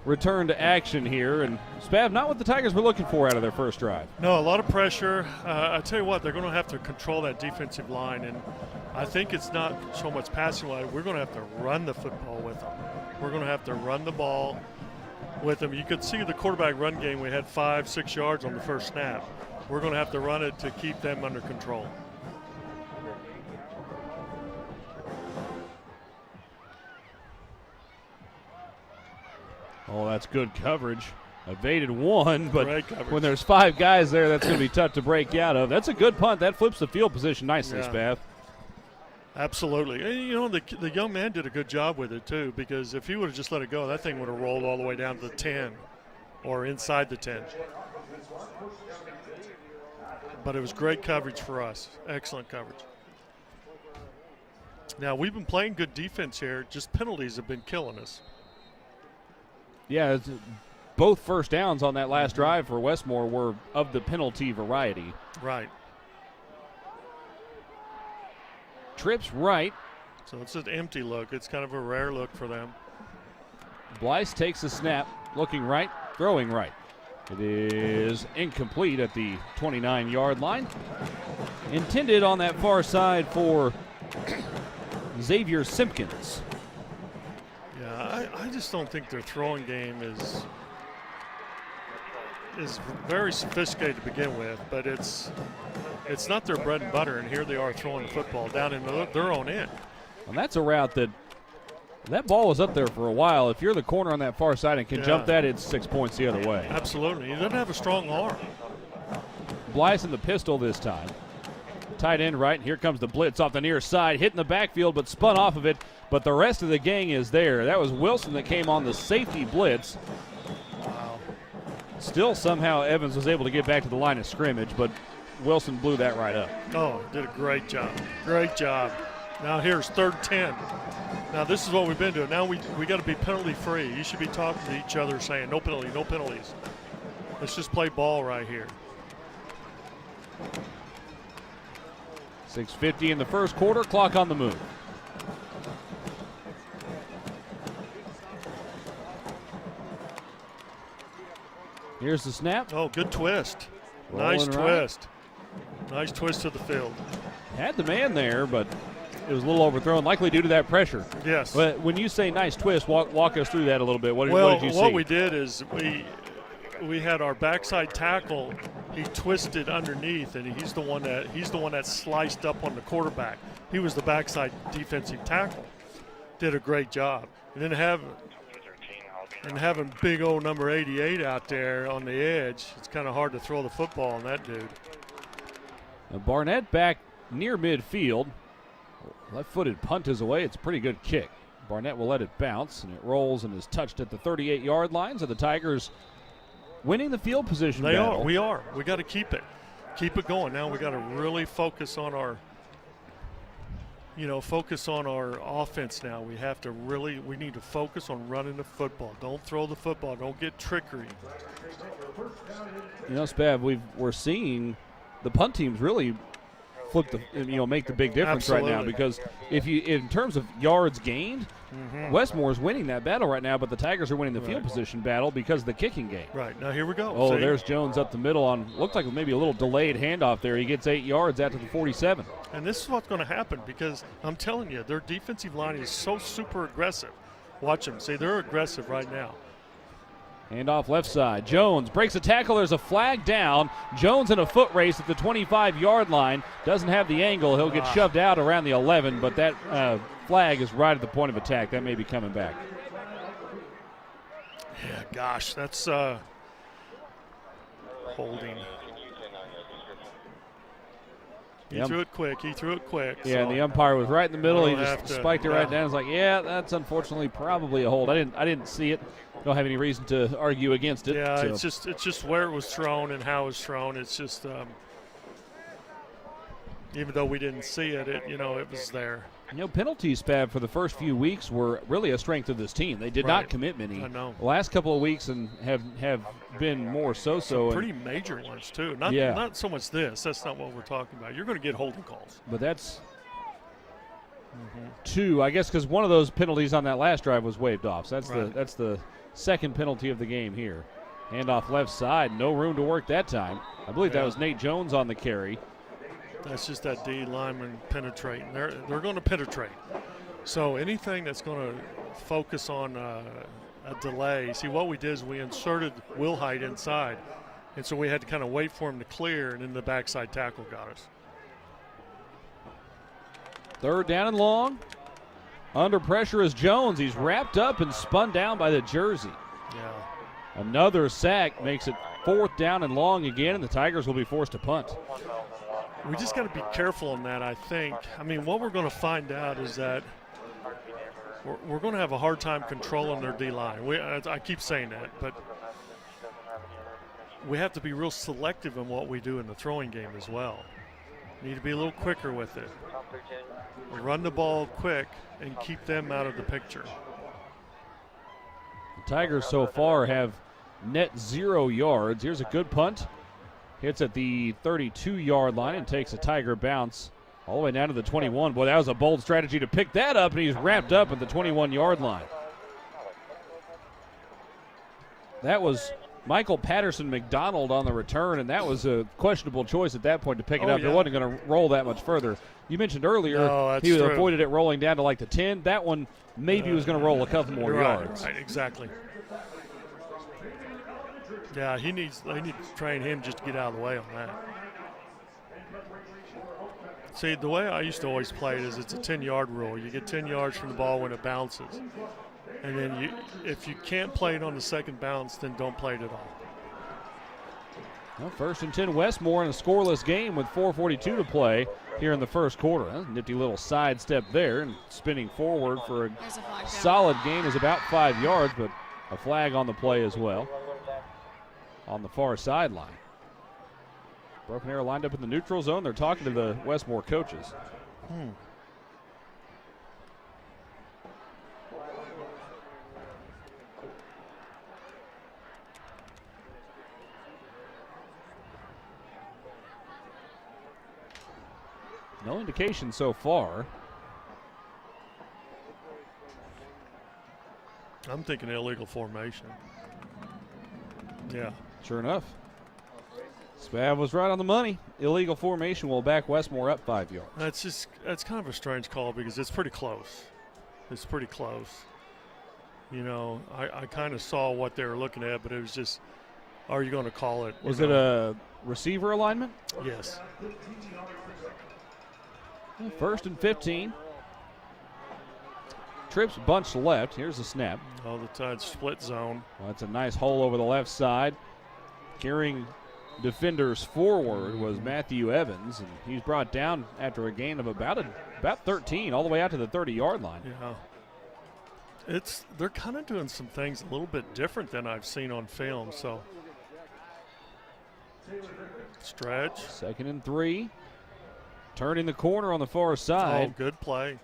return to action here. And Spav, not what the Tigers were looking for out of their first drive. No, a lot of pressure. I tell you what, they're going to have to control that defensive line, and I think it's not so much passing line. We're going to have to run the football with them. We're going to have to run the ball with them. You could see the quarterback run game. We had 5-6 yards on the first snap. We're going to have to run it to keep them under control. Oh, that's good coverage. Evaded one, but Great coverage. when there's 5 guys there, that's going to be tough to break out of. That's a good punt. That flips the field position nicely, Yeah. Spav. Absolutely. And, you know, the young man did a good job with it, too, because if he would have just let it go, that thing would have rolled all the way down to the 10 or inside the 10. But it was great coverage for us. Excellent coverage. Now, we've been playing good defense here. Just penalties have been killing us. Yeah, both first downs on that last drive for Westmoore were of the penalty variety. Right. Trips right. So it's an empty look. It's kind of a rare look for them. Blyce takes a snap, looking right, throwing right. It is incomplete at the 29-yard line. Intended on that far side for Xavier Simpkins. Yeah, I just don't think their throwing game is very sophisticated to begin with, but it's not their bread and butter, and here they are throwing the football down in their own end. And that's a route that ball was up there for a while. If you're the corner on that far side and can jump that, it's 6 points the other way. Absolutely. He doesn't have a strong arm. Blyce in the pistol this time. Tight end right, and here comes the blitz off the near side, hitting the backfield but spun off of it, but the rest of the gang is there. That was Wilson that came on the safety blitz. Wow. Still somehow Evans was able to get back to the line of scrimmage, but Wilson blew that right up. Oh, did a great job. Great job. Now here's 3rd 10. Now this is what we've been doing. Now we got to be penalty free. You should be talking to each other saying no penalty, no penalties. Let's just play ball right here. 6:50 in the first quarter, clock on the move. Here's the snap. Oh, good twist. Rolling Nice right. twist. Nice twist to the field. Had the man there, but it was a little overthrown, likely due to that pressure. Yes. But when you say nice twist, walk us through that a little bit. What Well, did you see? what we did is we had our backside tackle. He twisted underneath, and he's the one that sliced up on the quarterback. He was the backside defensive tackle. Did a great job. And then having big old number 88 out there on the edge, it's kind of hard to throw the football on that dude. Now Barnett back near midfield. Left-footed punt is away. It's a pretty good kick. Barnett will let it bounce, and it rolls and is touched at the 38-yard line. So the Tigers winning the field position battle. We are. We got to keep it going. Now we got to really focus on our offense now. We need to focus on running the football. Don't throw the football. Don't get trickery. You know, Spav, we're seeing the punt teams really make the big difference right now, Absolutely. because in terms of yards gained, Westmore's winning that battle right now, but the Tigers are winning the field position battle because of the kicking game. Right. Now here we go. Oh, See? there's Jones up the middle on, looked like maybe a little delayed handoff there. He gets 8 yards out to the 47. And this is what's going to happen, because I'm telling you, their defensive line is so super aggressive. Watch them. See, they're aggressive right now. Handoff left side. Jones breaks a tackle. There's a flag down. Jones in a foot race at the 25-yard line. Doesn't have the angle. He'll get shoved out around the 11, but that flag is right at the point of attack. That may be coming back. Yeah, gosh, that's holding. He threw it quick. Yeah, so and the umpire was right in the middle. He We'll just have to- spiked it right yeah. down. It's like, yeah, that's unfortunately probably a hold. I didn't see it. Don't have any reason to argue against it. Yeah, so. it's just where it was thrown and how it was thrown. It's just even though we didn't see it, it was there. Penalties, Spav, for the first few weeks were really a strength of this team. They did not Right. commit many. I know. The last couple of weeks and have been more so. Pretty major ones too. Not so much this. That's not what we're talking about. You're going to get holding calls. But that's two, I guess, because one of those penalties on that last drive was waved off. So that's the second penalty of the game here. Handoff left side, no room to work that time. I believe that was Nate Jones on the carry. That's just that D lineman penetrating. They're going to penetrate. So anything that's going to focus on a delay. See, what we did is we inserted Wilhite inside, and so we had to kind of wait for him to clear, and then the backside tackle got us. Third down and long. Under pressure is Jones. He's wrapped up and spun down by the jersey. Yeah. Another sack makes it 4th down and long again, and the Tigers will be forced to punt. We just got to be careful on that, I think. I mean, what we're going to find out is that we're going to have a hard time controlling their D-line. I keep saying that, but we have to be real selective in what we do in the throwing game as well. Need to be a little quicker with it. Run the ball quick and keep them out of the picture. The Tigers so far have net 0 yards. Here's a good punt. Hits at the 32-yard line and takes a Tiger bounce all the way down to the 21. Boy, that was a bold strategy to pick that up, and he's wrapped up at the 21-yard line. That was Michael Patterson McDonald on the return, and that was a questionable choice at that point to pick it up. Yeah. It wasn't going to roll that much further. You mentioned earlier he avoided it rolling down to like the 10. That one maybe was going to roll a couple more yards. Right, exactly. Yeah, they need to train him just to get out of the way on that. See, the way I used to always play it is it's a 10-yard rule. You get 10 yards from the ball when it bounces. And then if you can't play it on the second bounce, then don't play it at all. Well, 1st and 10 Westmoore in a scoreless game with 4:42 to play here in the first quarter. That's a nifty little sidestep there, and spinning forward for a solid gain is about 5 yards, but a flag on the play as well on the far sideline. Broken Arrow lined up in the neutral zone. They're talking to the Westmoore coaches. No indication so far. I'm thinking illegal formation. Yeah. Sure enough. Spav was right on the money. Illegal formation will back Westmoore up 5 yards. That's kind of a strange call because it's pretty close. It's pretty close. You know, I kind of saw what they were looking at, but it was just, are you going to call it? Was it a receiver alignment? Yes. 1st and 15. Trips bunch left. Here's the snap. Oh, the Tide split zone. Well, that's a nice hole over the left side. Carrying defenders forward was Matthew Evans, and he's brought down after a gain of about 13, all the way out to the 30-yard line. Yeah. They're kind of doing some things a little bit different than I've seen on film. So stretch. 2nd and 3. Turning the corner on the far side. Oh, good play.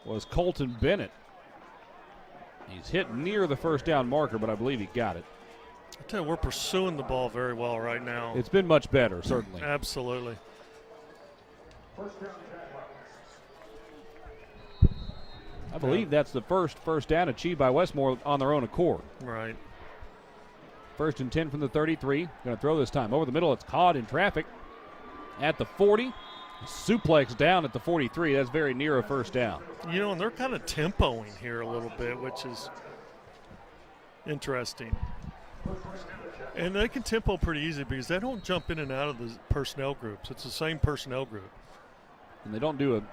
Was Colton Bennett. He's hit near the first down marker, but I believe he got it. I tell you, we're pursuing the ball very well right now. It's been much better, certainly. Absolutely. I believe that's the first down achieved by Westmoore on their own accord. Right. 1st and 10 from the 33. Going to throw this time over the middle. It's caught in traffic at the 40. Suplex down at the 43. That's very near a first down. You know, and they're kind of tempoing here a little bit, which is interesting. And they can tempo pretty easy because they don't jump in and out of the personnel groups. It's the same personnel group. And they don't do a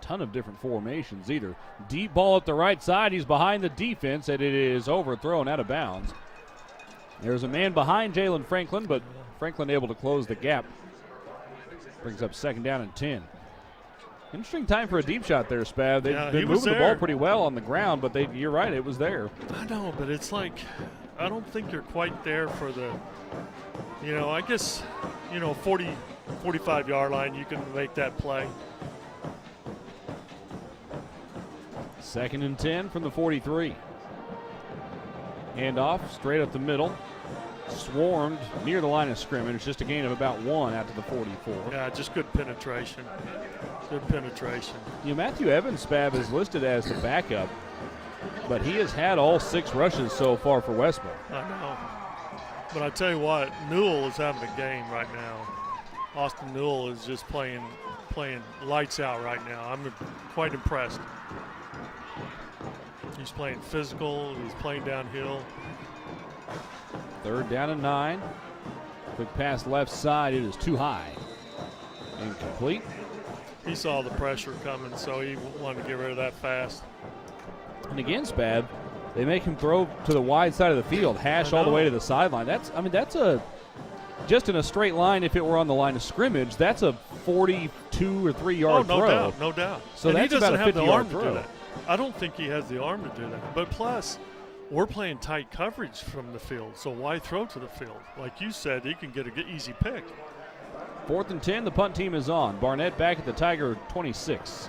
ton of different formations either. Deep ball at the right side. He's behind the defense, and it is overthrown out of bounds. There's a man behind Jalen Franklin, but Franklin able to close the gap. Brings up 2nd down and 10. Interesting time for a deep shot there, Spav. They've been moving the ball pretty well on the ground, but you're right, it was there. I know, but it's like, I don't think you're quite there for the, I guess, 40, 45-yard line, you can make that play. 2nd and 10 from the 43. Handoff straight up the middle. Swarmed near the line of scrimmage. Just a gain of about 1 out to the 44. Yeah, just good penetration. Good penetration. Matthew Evans, Spav, is listed as the backup, but he has had all 6 rushes so far for Westmoore. I know. But I tell you what, Newell is having a game right now. Austin Newell is just playing lights out right now. I'm quite impressed. He's playing physical. He's playing downhill. 3rd down and 9. Quick pass left side. It is too high. Incomplete. He saw the pressure coming, so he wanted to get rid of that fast. And again, Spav, They make him throw to the wide side of the field, hash all the way to the sideline. That's just in a straight line. If it were on the line of scrimmage, that's a 42 or 3 yard throw. No doubt. So and that's he doesn't about a have the 50 yard arm to throw. do that. I don't think he has the arm to do that. But plus, we're playing tight coverage from the field, so why throw to the field? Like you said, he can get an easy pick. 4th and 10, the punt team is on. Barnett back at the Tiger 26.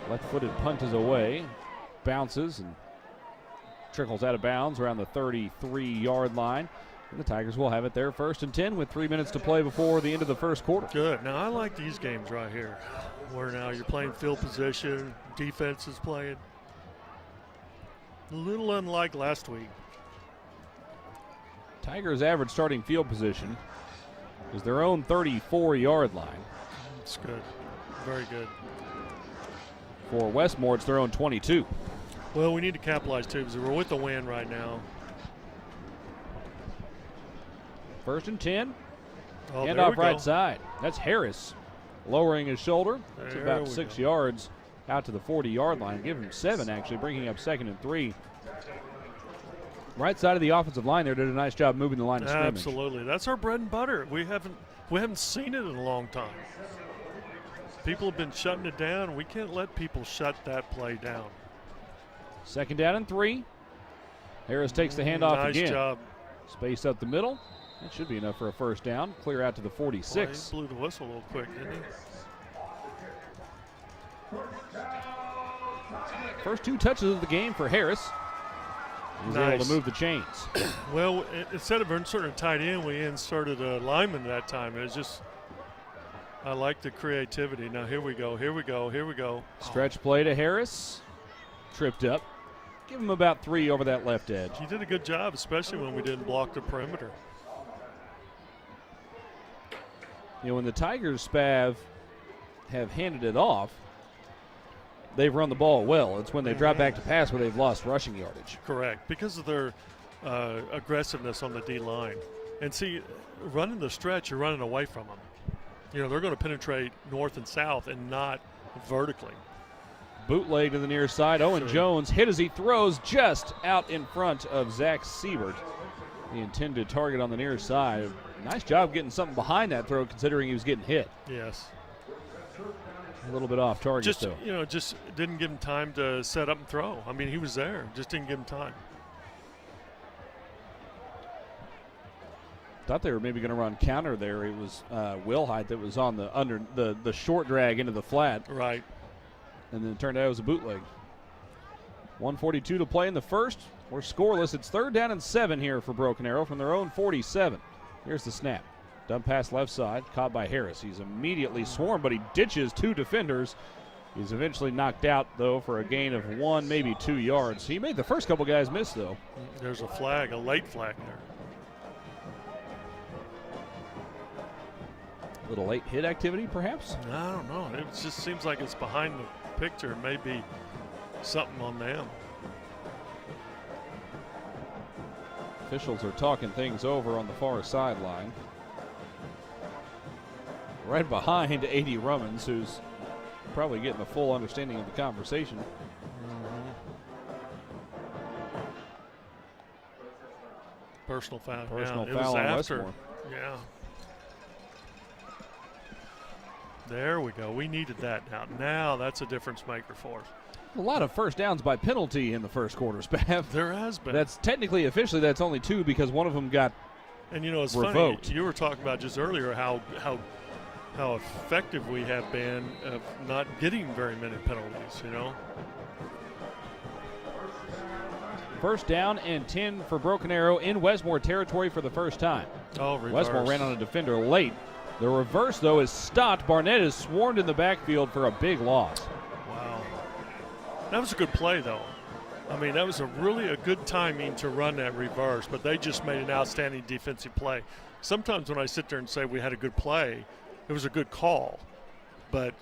Left-footed punt is away. Bounces and trickles out of bounds around the 33-yard line. And the Tigers will have it there 1st and 10 with 3 minutes to play before the end of the first quarter. Good. Now, I like these games right here where now you're playing field position, defense is playing. A little unlike last week. Tigers' average starting field position is their own 34-yard line. It's good. Very good. For Westmoore, it's their own 22. Well, we need to capitalize, too, because we're with the win right now. 1st and 10. Oh, Hand there off we right go. side. That's Harris lowering his shoulder. That's There about we 6 go. yards out to the 40-yard line. Give him 7, actually, bringing up 2nd and 3. Right side of the offensive line there did a nice job moving the line of scrimmage. Absolutely. That's our bread and butter. We haven't seen it in a long time. People have been shutting it down. We can't let people shut that play down. 2nd down and 3. Harris takes the handoff nice again. Nice job. Space up the middle. That should be enough for a 1st down. Clear out to the 46. Boy, he blew the whistle a little quick, didn't he? First 2 touches of the game for Harris. He was able Nice. to move the chains. Well, instead of inserting a tight end, we inserted a lineman that time. It's just, I like the creativity. Now here we go, here we go, here we go. Stretch play to Harris. Tripped up. Give him about 3 over that left edge. He did a good job, especially when we didn't block the perimeter. You know, when the Tigers have handed it off, they've run the ball well. It's when they drop back to pass where they've lost rushing yardage. Correct, because of their aggressiveness on the D-line. And see, running the stretch, you're running away from them. You know, they're going to penetrate north and south and not vertically. Bootleg to the near side. Owen Jones hit as he throws just out in front of Zach Siebert, the intended target on the near side. Nice job getting something behind that throw considering he was getting hit. Yes. A little bit off target, though. Just didn't give him time to set up and throw. I mean, he was there, just didn't give him time. Thought they were maybe going to run counter there. It was Wilhite that was on the short drag into the flat. Right. And then it turned out it was a bootleg. 1:42 to play in the first. We're scoreless. It's 3rd down and 7 here for Broken Arrow from their own 47. Here's the snap. Dump pass left side, caught by Harris. He's immediately swarmed, but he ditches 2 defenders. He's eventually knocked out, though, for a gain of 1, maybe 2 yards. He made the first couple guys miss, though. There's a flag, a late flag there. A little late hit activity, perhaps? I don't know. It just seems like it's behind the picture. Maybe something on them. Officials are talking things over on the far sideline. Right behind A.D. Rummins, who's probably getting a full understanding of the conversation. Personal foul. Personal yeah, foul it on was after. Westmoore. Yeah. There we go. We needed that now. Now that's a difference maker for us. A lot of first downs by penalty in the first quarter, Spav. There has been. That's technically, officially, that's only 2 because one of them got and it's revoked. Funny. You were talking about just earlier how effective we have been of not getting very many penalties. First down and 10 for Broken Arrow in Westmoore territory for the first time. Oh, reverse. Westmoore ran on a defender late. The reverse, though, is stopped. Barnett is swarmed in the backfield for a big loss. Wow. That was a good play, though. I mean, that was a good timing to run that reverse, but they just made an outstanding defensive play. Sometimes when I sit there and say we had a good play, it was a good call. But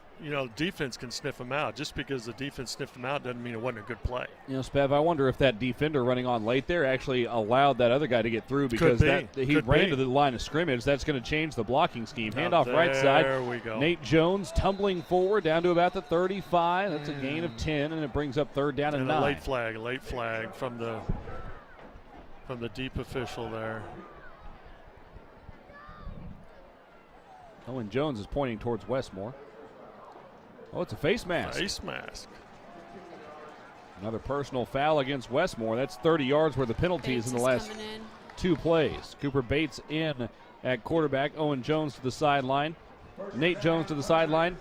defense can sniff them out. Just because the defense sniffed them out doesn't mean it wasn't a good play. Spav, I wonder if that defender running on late there actually allowed that other guy to get through because he ran to the line of scrimmage. That's going to change the blocking scheme. Handoff right side. There we go. Nate Jones tumbling forward down to about the 35. That's a gain of 10, and it brings up third down and 9. A late flag from the deep official there. Owen Jones is pointing towards Westmoore. Oh, it's a face mask. Face mask. Another personal foul against Westmoore. That's 30 yards worth of penalties in the last 2 plays. Cooper Bates in at quarterback. Owen Jones to the sideline. Nate Jones to the sideline.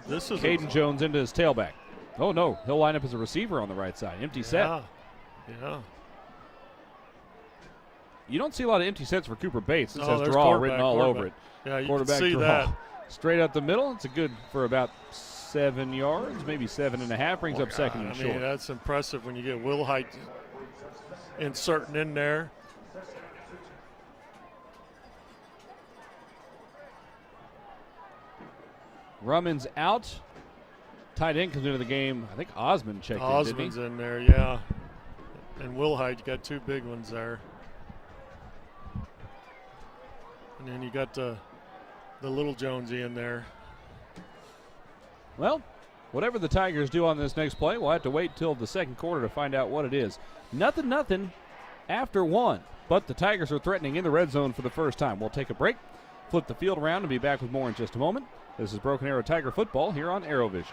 This is Caden Jones into his tailback. Oh, no. He'll line up as a receiver on the right side. Empty set. Yeah. You don't see a lot of empty sets for Cooper Bates. It says there's draw written all over it. Yeah, you Quarterback can see draw. that. Straight up the middle. It's a good for about 7 yards, maybe 7.5. Brings up second and short. That's impressive when you get Will Height inserting in there. Rumman's out. Tight end comes into the game. I think Osmond checked Osmond's in, in there, yeah. And Will Height, you got 2 big ones there. And then you got the little Jonesy in there. Well, whatever the Tigers do on this next play, we'll have to wait till the second quarter to find out what it is. Nothing after 1, but the Tigers are threatening in the red zone for the first time. We'll take a break, flip the field around, and be back with more in just a moment. This is Broken Arrow Tiger football here on ArrowVision.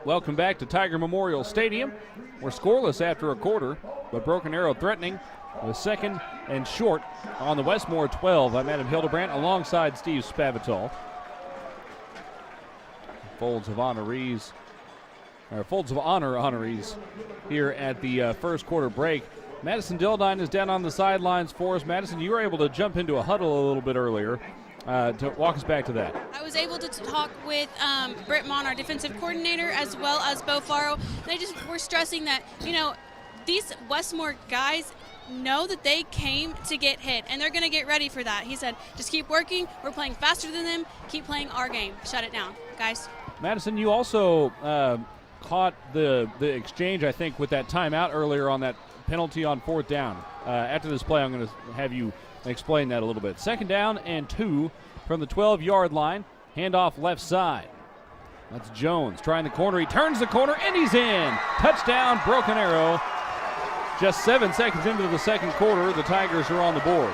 Welcome back to Tiger Memorial Stadium. We're scoreless after a quarter, but Broken Arrow threatening with second and short on the Westmoore 12. I'm Adam Hildebrandt alongside Steve Spavital. Folds of honor honorees here at the first quarter break. Madison Dildine is down on the sidelines for us. Madison, you were able to jump into a huddle a little bit earlier. To walk us back to that. I was able to talk with Britt Mon, our defensive coordinator, as well as Bo Faro. They just were stressing that, these Westmoore guys know that they came to get hit, and they're going to get ready for that. He said, just keep working. We're playing faster than them. Keep playing our game. Shut it down, guys. Madison, you also caught the exchange, I think, with that timeout earlier on that penalty on 4th down. After this play, I'm going to have you explain that a little bit. 2nd down and 2 from the 12-yard line. Handoff left side. That's Jones trying the corner. He turns the corner, and he's in. Touchdown, Broken Arrow. Just 7 seconds into the second quarter, the Tigers are on the board.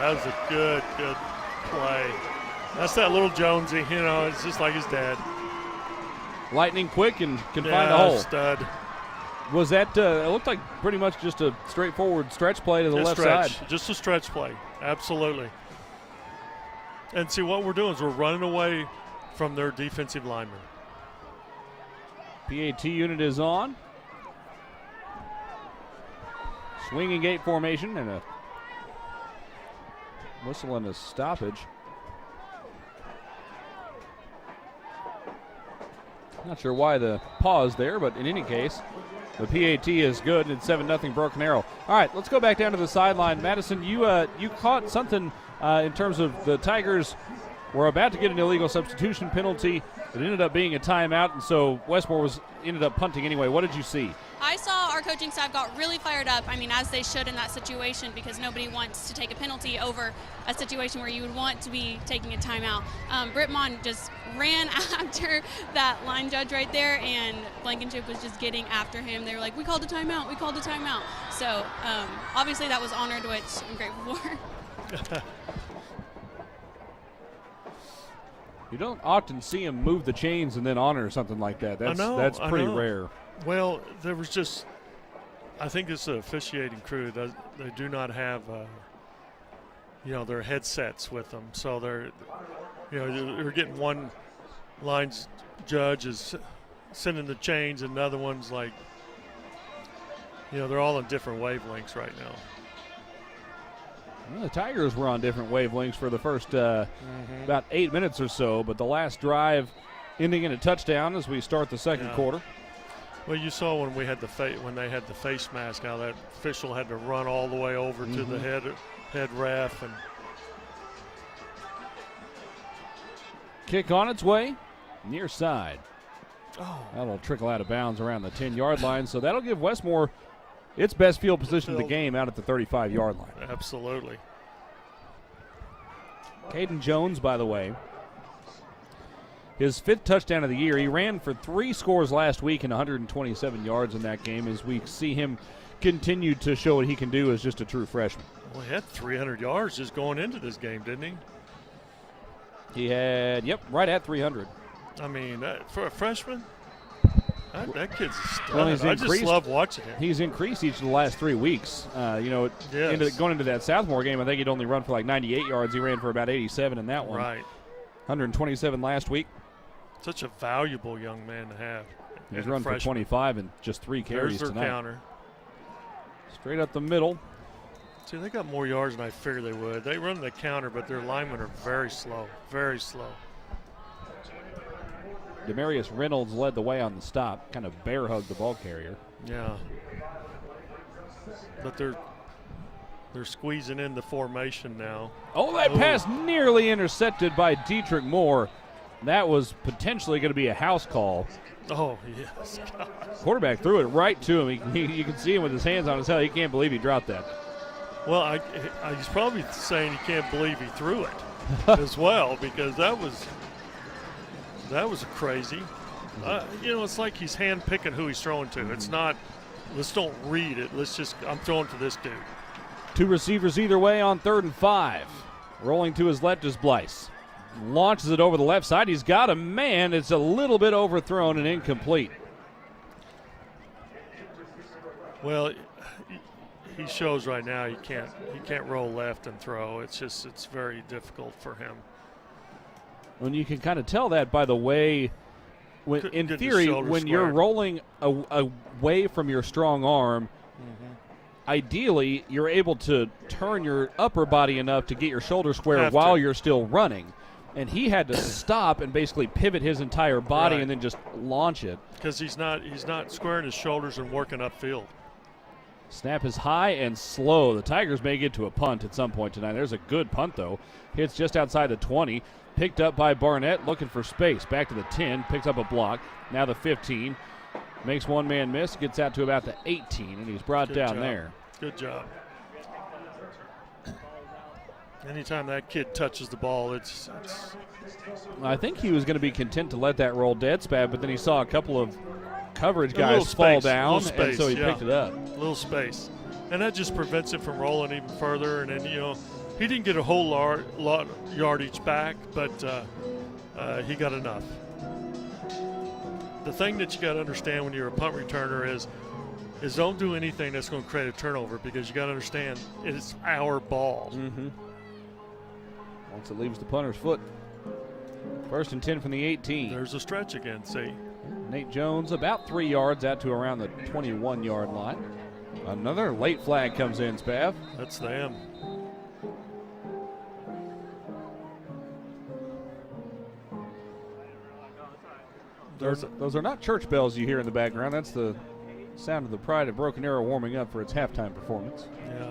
That was a good play. That's that little Jonesy, it's just like his dad. Lightning quick and can find a hole. Stud. Was that, it looked like pretty much just a straightforward stretch play to the left side. Just a stretch play, absolutely. And see, what we're doing is we're running away from their defensive linemen. PAT unit is on. Swinging gate formation and a whistle and a stoppage. Not sure why the pause there, but in any case, the PAT is good, and it's 7-0 Broken Arrow. All right, let's go back down to the sideline. Madison, you caught something in terms of the Tigers were about to get an illegal substitution penalty. It ended up being a timeout, and so Westmoore ended up punting anyway. What did you see? I saw our our coaching staff got really fired up. I mean, as they should in that situation, because nobody wants to take a penalty over a situation where you would want to be taking a timeout. Britt Mon just ran after that line judge right there, and Blankenship was just getting after him. They were like, we called a timeout, we called a timeout. So obviously that was honored, which I'm grateful for. You don't often see him move the chains and then honor something like that. That's pretty rare. Well, there was just, I think it's the officiating crew that they do not have, their headsets with them. So they're getting one line's judge is sending the chains, and another one's like, they're all on different wavelengths right now. Well, the Tigers were on different wavelengths for the first about 8 minutes or so, but the last drive ending in a touchdown as we start the second quarter. Well, you saw when we had when they had the face mask, how that official had to run all the way over to the head ref. And kick on its way, near side. Oh, that'll trickle out of bounds around the 10-yard line, so that'll give Westmoore its best field position of the game out at the 35-yard line. Absolutely. Caden Jones, by the way, his 5th touchdown of the year. He ran for 3 scores last week and 127 yards in that game as we see him continue to show what he can do as just a true freshman. Well, he had 300 yards just going into this game, didn't he? He had, right at 300. I mean, for a freshman, that kid's a stud. Well, I just love watching him. He's increased each of the last 3 weeks. Going into that Southmore game, I think he'd only run for like 98 yards. He ran for about 87 in that one. Right. 127 last week. Such a valuable young man to have. He's run for 25 and just 3 carries There's their tonight. Counter. Straight up the middle. See, they got more yards than I figured they would. They run the counter, but their linemen are very slow, very slow. Demarius Reynolds led the way on the stop, kind of bear hugged the ball carrier. Yeah. But they're squeezing in the formation now. Oh, that pass nearly intercepted by Dietrich Moore. That was potentially going to be a house call. Oh, yes. God. Quarterback threw it right to him. You can see him with his hands on his head. He can't believe he dropped that. Well, he's probably saying he can't believe he threw it as well, because that was crazy. It's like he's hand-picking who he's throwing to. It's not, let's don't read it. I'm throwing to this dude. 2 receivers either way on 3rd and 5. Rolling to his left is Blyce. Launches it over the left side. He's got a man. It's a little bit overthrown and incomplete. Well, he shows right now he can't roll left and throw. It's very difficult for him. And you can kind of tell that by the way, in theory, when you're rolling away from your strong arm, ideally you're able to turn your upper body enough to get your shoulder square while you're still running. And he had to stop and basically pivot his entire body and then just launch it. Because he's not squaring his shoulders and working upfield. Snap is high and slow. The Tigers may get to a punt at some point tonight. There's a good punt, though. Hits just outside the 20. Picked up by Barnett, looking for space. Back to the 10, picks up a block. Now the 15. Makes one man miss, gets out to about the 18, and he's brought down there. Good job. Anytime that kid touches the ball, it's I think he was going to be content to let that roll dead spad, but then he saw a couple of coverage guys fall down, and so he picked it up. A little space. And that just prevents him from rolling even further. And then, he didn't get a whole lot yardage back, but he got enough. The thing that you got to understand when you're a punt returner is don't do anything that's going to create a turnover, because you got to understand it's our ball. Once it leaves the punter's foot. 1st and 10 from the 18. There's a stretch again, see? Nate Jones about 3 yards out to around the 21-yard line. Another late flag comes in, Spav. That's them. Those are not church bells you hear in the background. That's the sound of the Pride of Broken Arrow warming up for its halftime performance. Yeah.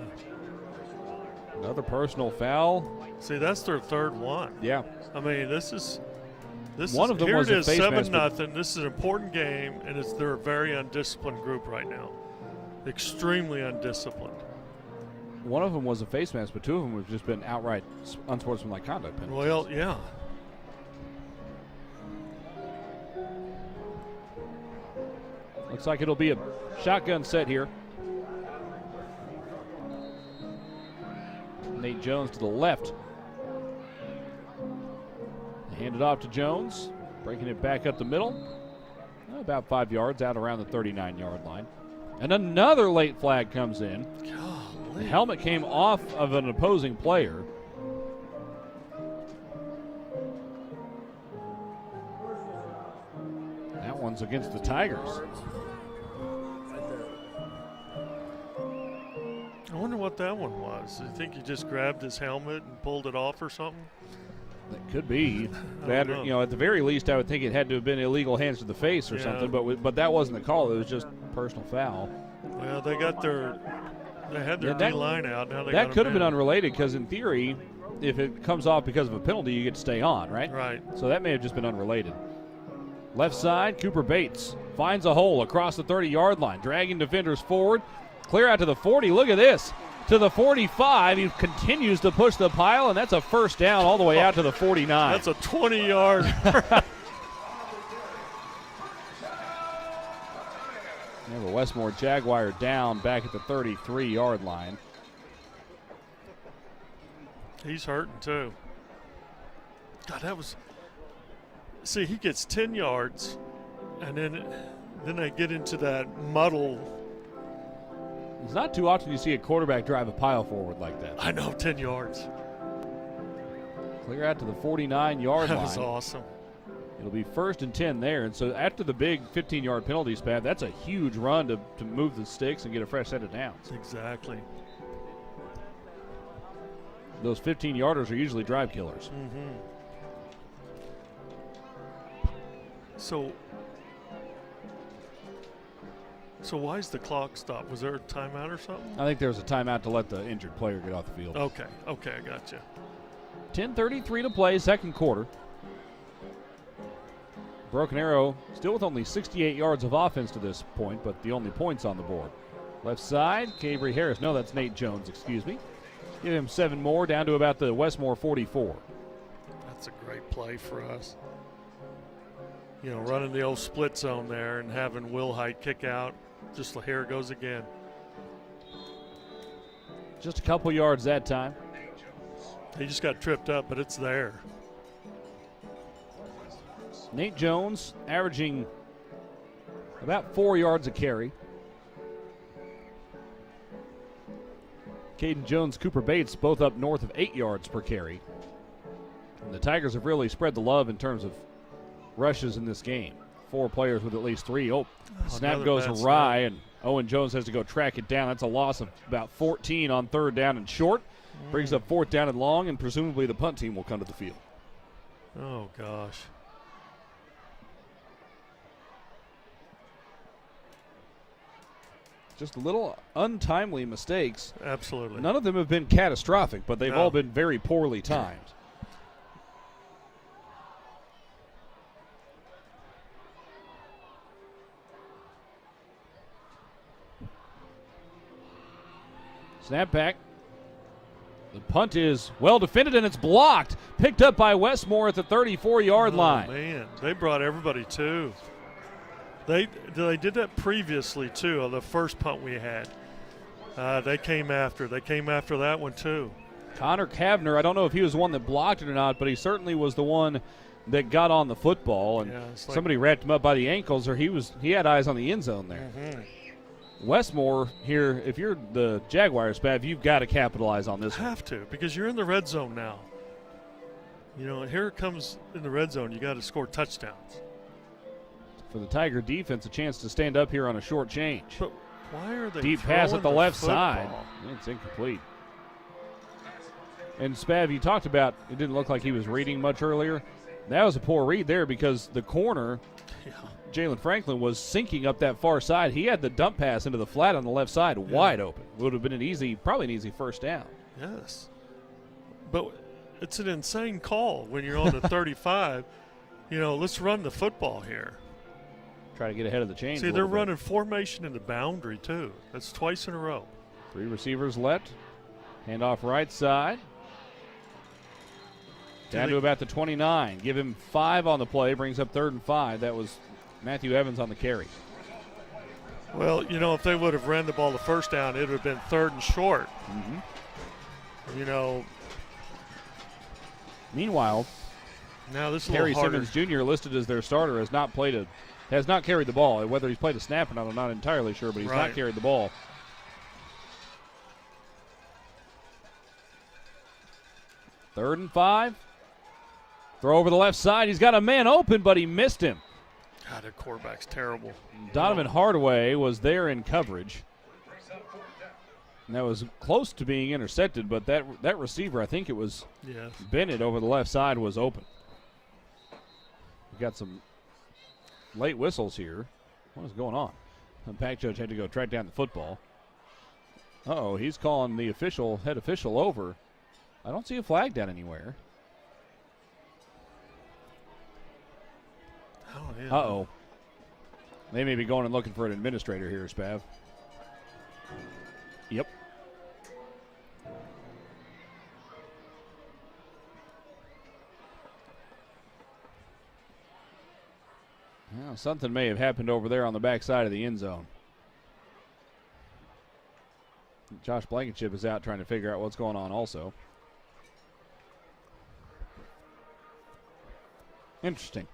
Another personal foul. See, that's their 3rd one. Yeah. I mean, this one of them here was it is, a face 7-0. This is an important game, and they're a very undisciplined group right now. Extremely undisciplined. One of them was a face mask, but two of them have just been outright unsportsmanlike conduct penalties. Well, yeah. Looks like it'll be a shotgun set here. Nate Jones to the left. Hand it off to Jones, breaking it back up the middle. About 5 yards out around the 39-yard line. And another late flag comes in. Golly. The helmet came off of an opposing player. That one's against the Tigers. I wonder what that one was. I think he just grabbed his helmet and pulled it off or something. That could be. I don't know. At the very least, I would think it had to have been illegal hands to the face or Yeah. something, but that wasn't the call. It was just personal foul. Well, they had their Yeah, that- D-line out. Now they That got could have them been in. unrelated because, in theory, if it comes off because of a penalty, you get to stay on, right? Right. So that may have just been unrelated. Left side, Cooper Bates finds a hole across the 30-yard line, dragging defenders forward. Clear out to the 40. Look at this. To the 45. He continues to push the pile, and that's a first down all the way out to the 49. That's a 20-yard. We have a Westmoore Jaguar down back at the 33-yard line. He's hurting too. God, that was. See, he gets 10 yards, and then they get into that muddle. It's not too often you see a quarterback drive a pile forward like that. I know, 10 yards. Clear out to the 49-yard line. That was awesome. It'll be 1st and 10 there. And so after the big 15-yard penalty, Spav, that's a huge run to move the sticks and get a fresh set of downs. Exactly. Those 15-yarders are usually drive killers. Mm-hmm. So why is the clock stopped? Was there a timeout or something? I think there was a timeout to let the injured player get off the field. Okay, I got you. 10:33 to play, second quarter. Broken Arrow still with only 68 yards of offense to this point, but the only points on the board. Left side, Cabry Harris. No, that's Nate Jones, excuse me. Give him 7 more, down to about the Westmoore 44. That's a great play for us. Running the old split zone there and having Will Height kick out. Just here it goes again. Just a couple yards that time. He just got tripped up, but it's there. Nate Jones averaging about 4 yards a carry. Caden Jones, Cooper Bates, both up north of 8 yards per carry. And the Tigers have really spread the love in terms of rushes in this game. 4 players with at least 3. Snap another goes bad awry, snap. and Owen Jones has to go track it down. That's a loss of about 14 on 3rd down and short. Brings up 4th down and long, and presumably the punt team will come to the field. Oh, gosh. Just little untimely mistakes. Absolutely. None of them have been catastrophic, but they've No. all been very poorly timed. Snap back. The punt is well defended, and it's blocked. Picked up by Westmoore at the 34-yard line. Man, they brought everybody too. They did that previously too. On the first punt we had, they came after. They came after that one too. Connor Kavner, I don't know if he was the one that blocked it or not, but he certainly was the one that got on the football, and Yeah, it's like- somebody wrapped him up by the ankles, or he had eyes on the end zone there. Mm-hmm. Westmoore here, if you're the Jaguars, Spav, you've got to capitalize on this one. Have to, because you're in the red zone now. Here it comes in the red zone. You got to score touchdowns. For the Tiger defense, a chance to stand up here on a short change. But why are they Deep pass at throwing the left football? side. It's incomplete. And Spav, you talked about it didn't look like he was reading much earlier. That was a poor read there because the corner, Yeah. Jalen Franklin, was sinking up that far side. He had the dump pass into the flat on the left side wide open. Would have been probably an easy first down. Yes. But it's an insane call when you're on the 35. Let's run the football here. try to get ahead of the chains. See, they're running formation in the boundary, too. That's twice in a row. 3 receivers left. Handoff right side. Down to about the 29. Give him 5 on the play. Brings up 3rd and 5. That was Matthew Evans on the carry. Well, you know, if they would have ran the ball the first down, it would have been 3rd and short. You know. Meanwhile, now this is Harry a little harder. Simmons Jr. listed as their starter has not carried the ball. Whether he's played a snap or not, I'm not entirely sure, but he's not carried the ball. Third and 5. Throw over the left side. He's got a man open, but he missed him. God, their quarterback's terrible. Donovan Hardaway was there in coverage. And that was close to being intercepted, but that receiver, I think it was Bennett over the left side, was open. We got some late whistles here. What is going on? The pack judge had to go track down the football. Uh-oh, he's calling the head official over. I don't see a flag down anywhere. Oh, yeah. Uh-oh. They may be going and looking for an administrator here, Spav. Yep. Well, something may have happened over there on the backside of the end zone. Josh Blankenship is out trying to figure out what's going on also. Interesting.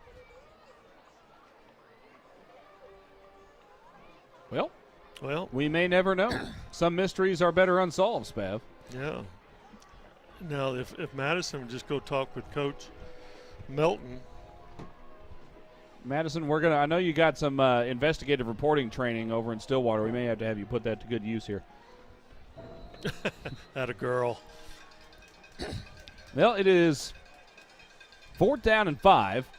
Well, we may never know. Some mysteries are better unsolved, Spav. Yeah. Now, if Madison would just go talk with Coach Melton. Madison, I know you got some investigative reporting training over in Stillwater. We may have to have you put that to good use here. That a girl. Well, it is 4th down and 5.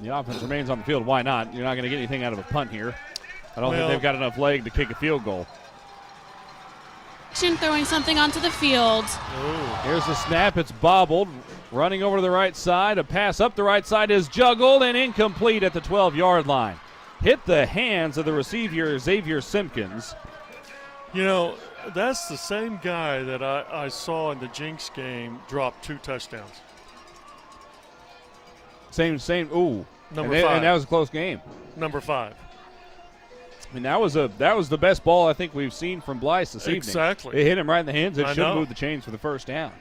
The offense remains on the field. Why not? You're not going to get anything out of a punt here. I don't think they've got enough leg to kick a field goal. Throwing something onto the field. Here's the snap. It's bobbled. Running over to the right side. A pass up the right side is juggled and incomplete at the 12-yard line. Hit the hands of the receiver, Xavier Simpkins. You know, that's the same guy that I saw in the Jinx game drop 2 touchdowns. Same. Ooh. Number 5. And that was a close game. Number 5. I mean, that was the best ball I think we've seen from Blyce this evening. Exactly. It hit him right in the hands. It I should have know. moved the chains for the first down.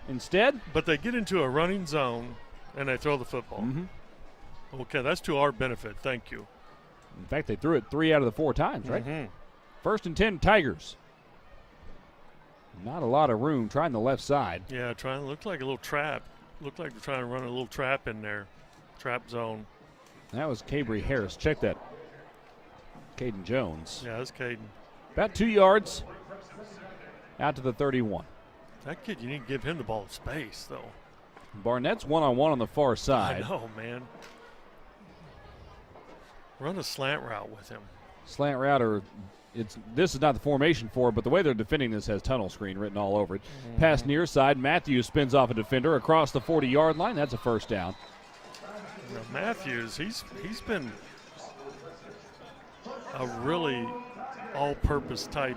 Instead. But they get into a running zone, and they throw the football. Mm-hmm. Okay, that's to our benefit. Thank you. In fact, they threw it 3 out of the 4 times, right? First and 10, Tigers. Not a lot of room. Trying the left side. Yeah, looked like a little trap. Looked like they're trying to run a little trap in there. Trap zone. That was Cabry Harris. Check that. Caden Jones. Yeah, that's Caden. About 2 yards out to the 31. That kid, you need to give him the ball in space, though. Barnett's one-on-one on the far side. I know, man. Run a slant route with him. Slant route, or this is not the formation for it, but the way they're defending this has tunnel screen written all over it. Pass near side. Matthews spins off a defender across the 40-yard line. That's a first down. Now, Matthews, he's been a really all-purpose type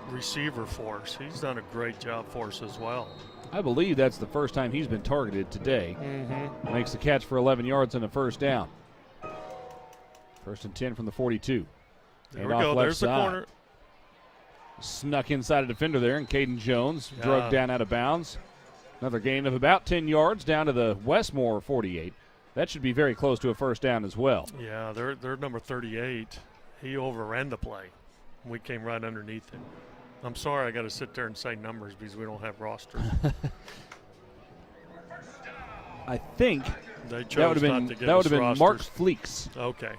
receiver for us. He's done a great job for us as well. I believe that's the first time he's been targeted today. Makes the catch for 11 yards and a first down. First and 10 from the 42. There we go. There's the corner. Snuck inside a defender there, and Caden Jones drug down out of bounds. Another gain of about 10 yards down to the Westmoore 48. That should be very close to a first down as well. Yeah, they're number 38. He overran the play. We came right underneath him. I'm sorry I got to sit there and say numbers because we don't have rosters. I think they chose that would have been Mark Fleeks. Okay.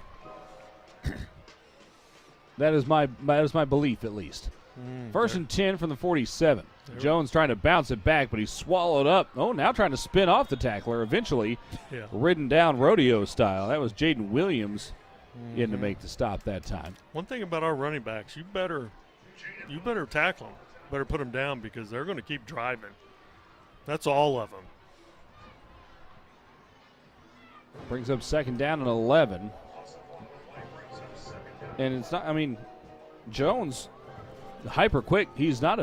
That is my belief, at least. First and 10 from the 47. Jones trying to bounce it back, but he's swallowed up. Oh, now trying to spin off the tackler. Eventually ridden down rodeo style. That was Jaden Williams in to make the stop that time. One thing about our running backs, you better tackle them. Better put them down because they're going to keep driving. That's all of them. Brings up second down and 11. And it's not, I mean, Jones, hyper quick. He's not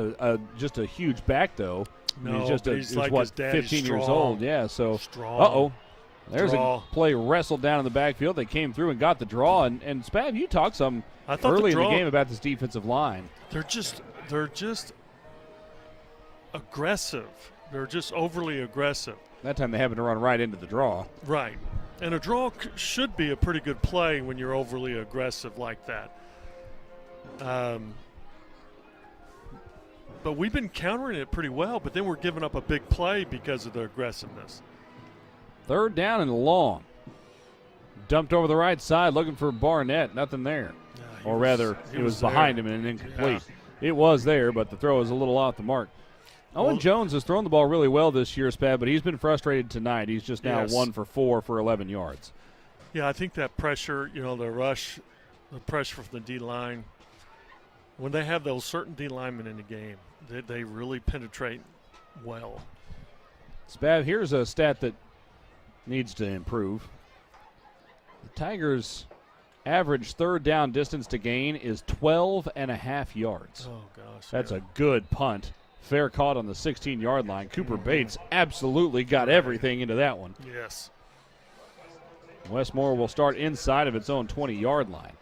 just a huge back, though. No, he's just he's like his daddy, 15 years strong. old. Yeah, so. Strong. Uh-oh. There's Draw. a play wrestled down in the backfield. They came through and got the draw. And Spav, you talked some early in the game about this defensive line. They're just aggressive. They're just overly aggressive. That time they happened to run right into the draw. Right. And a draw should be a pretty good play when you're overly aggressive like that. But we've been countering it pretty well, but then we're giving up a big play because of the aggressiveness. Third down and long. Dumped over the right side looking for Barnett. Nothing there. Or rather, it was behind him and incomplete. Yeah. It was there, but the throw was a little off the mark. Owen Jones has thrown the ball really well this year, Spad, but he's been frustrated tonight. He's just now 1 for 4 for 11 yards. Yeah, I think that pressure, the rush, the pressure from the D-line, when they have those certain D-linemen in the game, they really penetrate well. Spad, here's a stat that needs to improve. The Tigers' average third down distance to gain is 12.5 yards. Oh, gosh. That's a good punt. Fair caught on the 16-yard line. Cooper Bates absolutely got everything into that one. Yes. Westmoore will start inside of its own 20-yard line.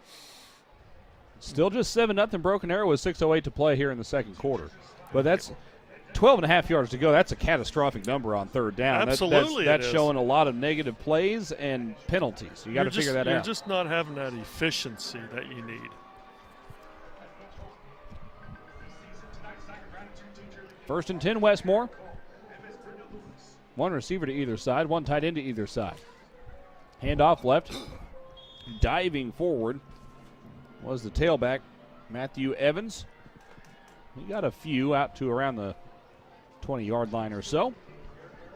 Still just 7-0 Broken Arrow with 6:08 to play here in the second quarter. But that's 12.5 yards to go. That's a catastrophic number on third down. Absolutely, that's showing a lot of negative plays and penalties. You got to figure that out. You're just not having that efficiency that you need. First and 10, Westmoore. One receiver to either side, one tight end to either side. Handoff left. Diving forward was the tailback, Matthew Evans. He got a few out to around the 20-yard line or so.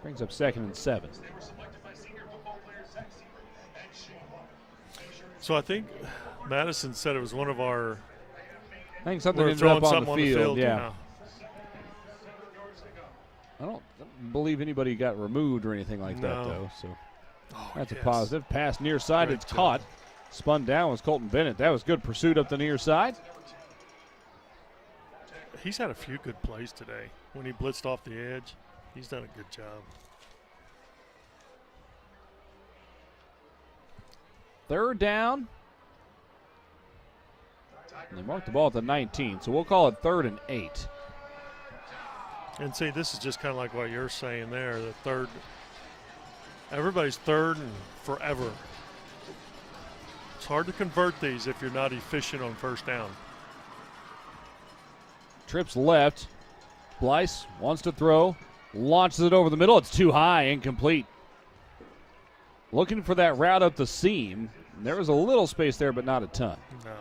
Brings up second and 7. So I think Madison said it was one of our. I think something ended up on the field. Yeah. I don't believe anybody got removed or anything like that, though. So that's a positive. Pass near side. It's caught. Spun down was Colton Bennett. That was good pursuit up the near side. He's had a few good plays today. When he blitzed off the edge, he's done a good job. Third down. And they marked the ball at the 19, so we'll call it 3rd and 8. And see, this is just kind of like what you're saying there. The third, everybody's third and forever. It's hard to convert these if you're not efficient on first down. Trips left. Blyce wants to throw. Launches it over the middle. It's too high. Incomplete. Looking for that route up the seam. There was a little space there, but not a ton. No.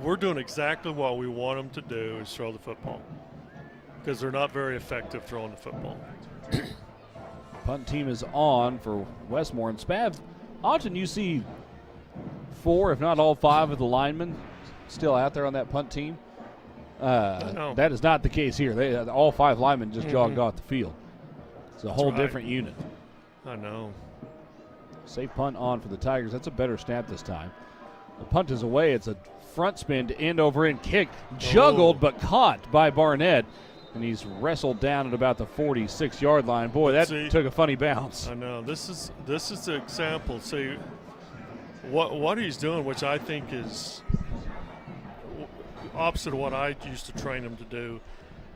We're doing exactly what we want them to do is throw the football. Because they're not very effective throwing the football. Punt team is on for Westmoore. And Spav, often you see 4, if not all 5 of the linemen still out there on that punt team. That is not the case here. All 5 linemen just jogged off the field. It's a whole different unit. I know. Safe punt on for the Tigers. That's a better snap this time. The punt is away. It's a front spin to end over end kick. Juggled but caught by Barnett. And he's wrestled down at about the 46-yard line. Boy, that took a funny bounce. I know. This is the example. See, what he's doing, which I think is opposite of what I used to train him to do,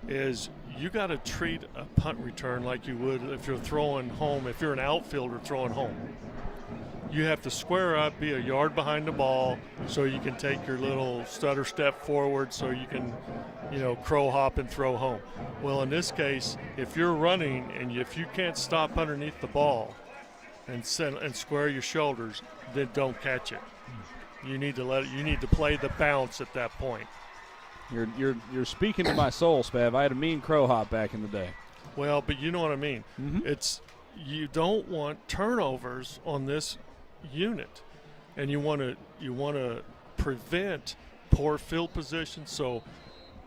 is you got to treat a punt return like you would if you're throwing home. If you're an outfielder throwing home, you have to square up, be a yard behind the ball, so you can take your little stutter step forward, so you can, crow hop and throw home. Well, in this case, if you're running and if you can't stop underneath the ball and square your shoulders, then don't catch it. You need to play the bounce at that point. You're speaking to my soul, Spav. I had a mean crow hop back in the day. Well, but you know what I mean. Mm-hmm. You don't want turnovers on this unit, and you want to prevent poor field position. So,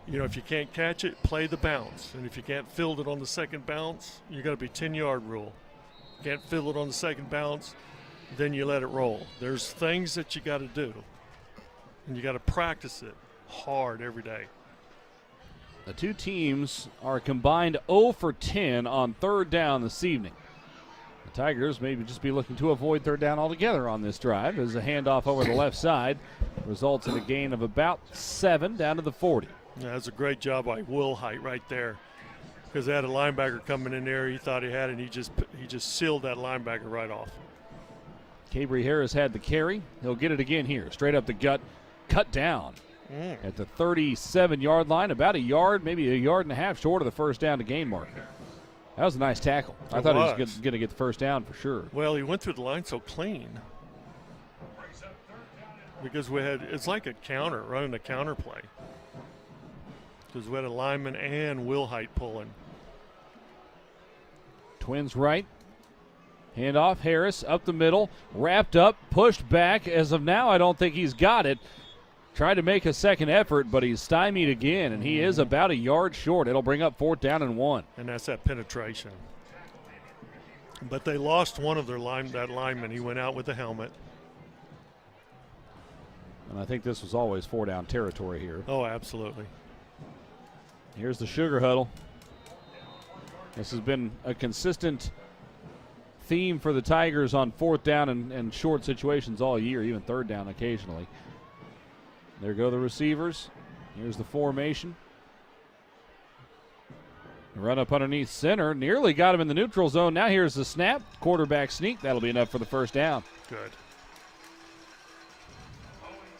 if you can't catch it, play the bounce, and if you can't field it on the second bounce, you got to be 10-yard rule. can't feel it on the second bounce, then you let it roll. There's things that you got to do, and you got to practice it hard every day. The two teams are combined 0 for 10 on third down this evening. The Tigers maybe just be looking to avoid third down altogether on this drive as a handoff over the left side results in a gain of about 7 down to the 40. Yeah, that's a great job by Will Height right there, because they had a linebacker coming in there. He thought he had it, and he just sealed that linebacker right off. Cabry Harris had the carry. He'll get it again here. Straight up the gut, cut down at the 37-yard line, about a yard, maybe a yard and a half short of the first down to gain marker. That was a nice tackle. I thought he was going to get the first down for sure. Well, he went through the line so clean because it's like a counter, running a counter play, because we had a lineman and Will Height pulling. Twins right. Handoff, Harris up the middle, wrapped up, pushed back. As of now, I don't think he's got it. Tried to make a second effort, but he's stymied again, and he is about a yard short. It'll bring up 4th down and 1. And that's that penetration. But they lost one of their lineman. He went out with the helmet. And I think this was always 4-down territory here. Oh, absolutely. Here's the sugar huddle. This has been a consistent theme for the Tigers on 4th down and short situations all year, even 3rd down occasionally. There go the receivers. Here's the formation. Run up underneath center. Nearly got him in the neutral zone. Now here's the snap. Quarterback sneak. That'll be enough for the first down. Good.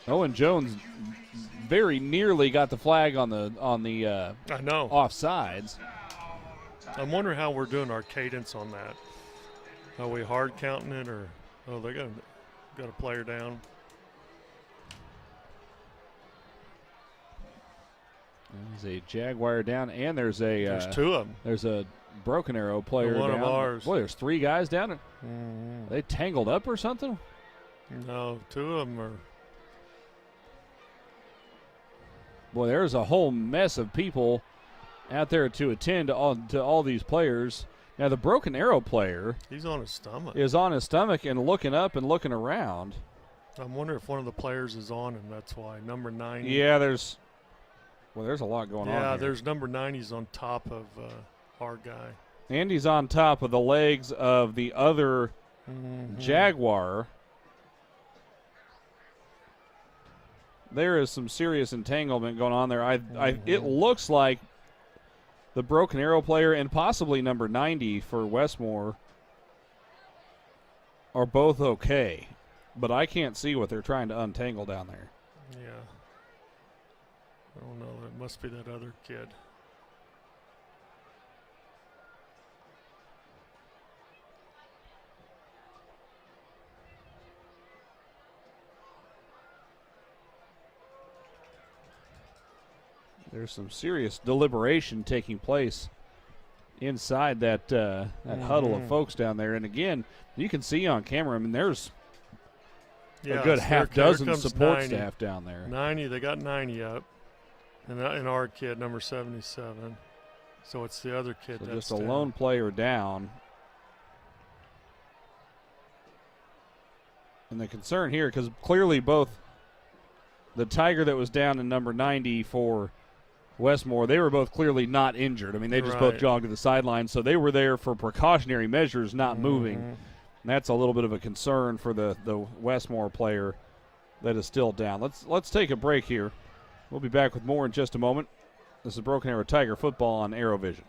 Owen Jones very nearly got the flag on the I know. offsides. I'm wondering how we're doing our cadence on that. Are we hard counting it, or they got a player down? There's a Jaguar down, and there's There's 2 of them. There's a Broken Arrow player One down. of ours. Boy, there's 3 guys down. They tangled up or something? No, 2 of them are. Boy, there's a whole mess of people out there to attend to all these players. Now, the Broken Arrow player He's on his stomach. is on his stomach and looking up and looking around. I'm wondering if one of the players is on him. That's why. Number 9. Yeah, there's a lot going on Yeah, here. there's number 9. He's on top of our guy. Andy's on top of the legs of the other Jaguar. There is some serious entanglement going on there. It looks like the Broken Arrow player and possibly number 90 for Westmoore are both okay, but I can't see what they're trying to untangle down there. Yeah. I don't know. It must be that other kid. There's some serious deliberation taking place inside that huddle of folks down there. And again, you can see on camera, I mean, there's a good half dozen support 90. staff down there. 90, they got 90 up. And our kid, number 77. So it's the other kid So that's just a down. lone player down. And the concern here, because clearly both the Tiger that was down in number 90 for Westmoore, they were both clearly not injured. I mean, they just both jogged to the sideline, so they were there for precautionary measures, not moving. And that's a little bit of a concern for the Westmoore player that is still down. Let's take a break here. We'll be back with more in just a moment. This is Broken Arrow Tiger football on Arrow Vision.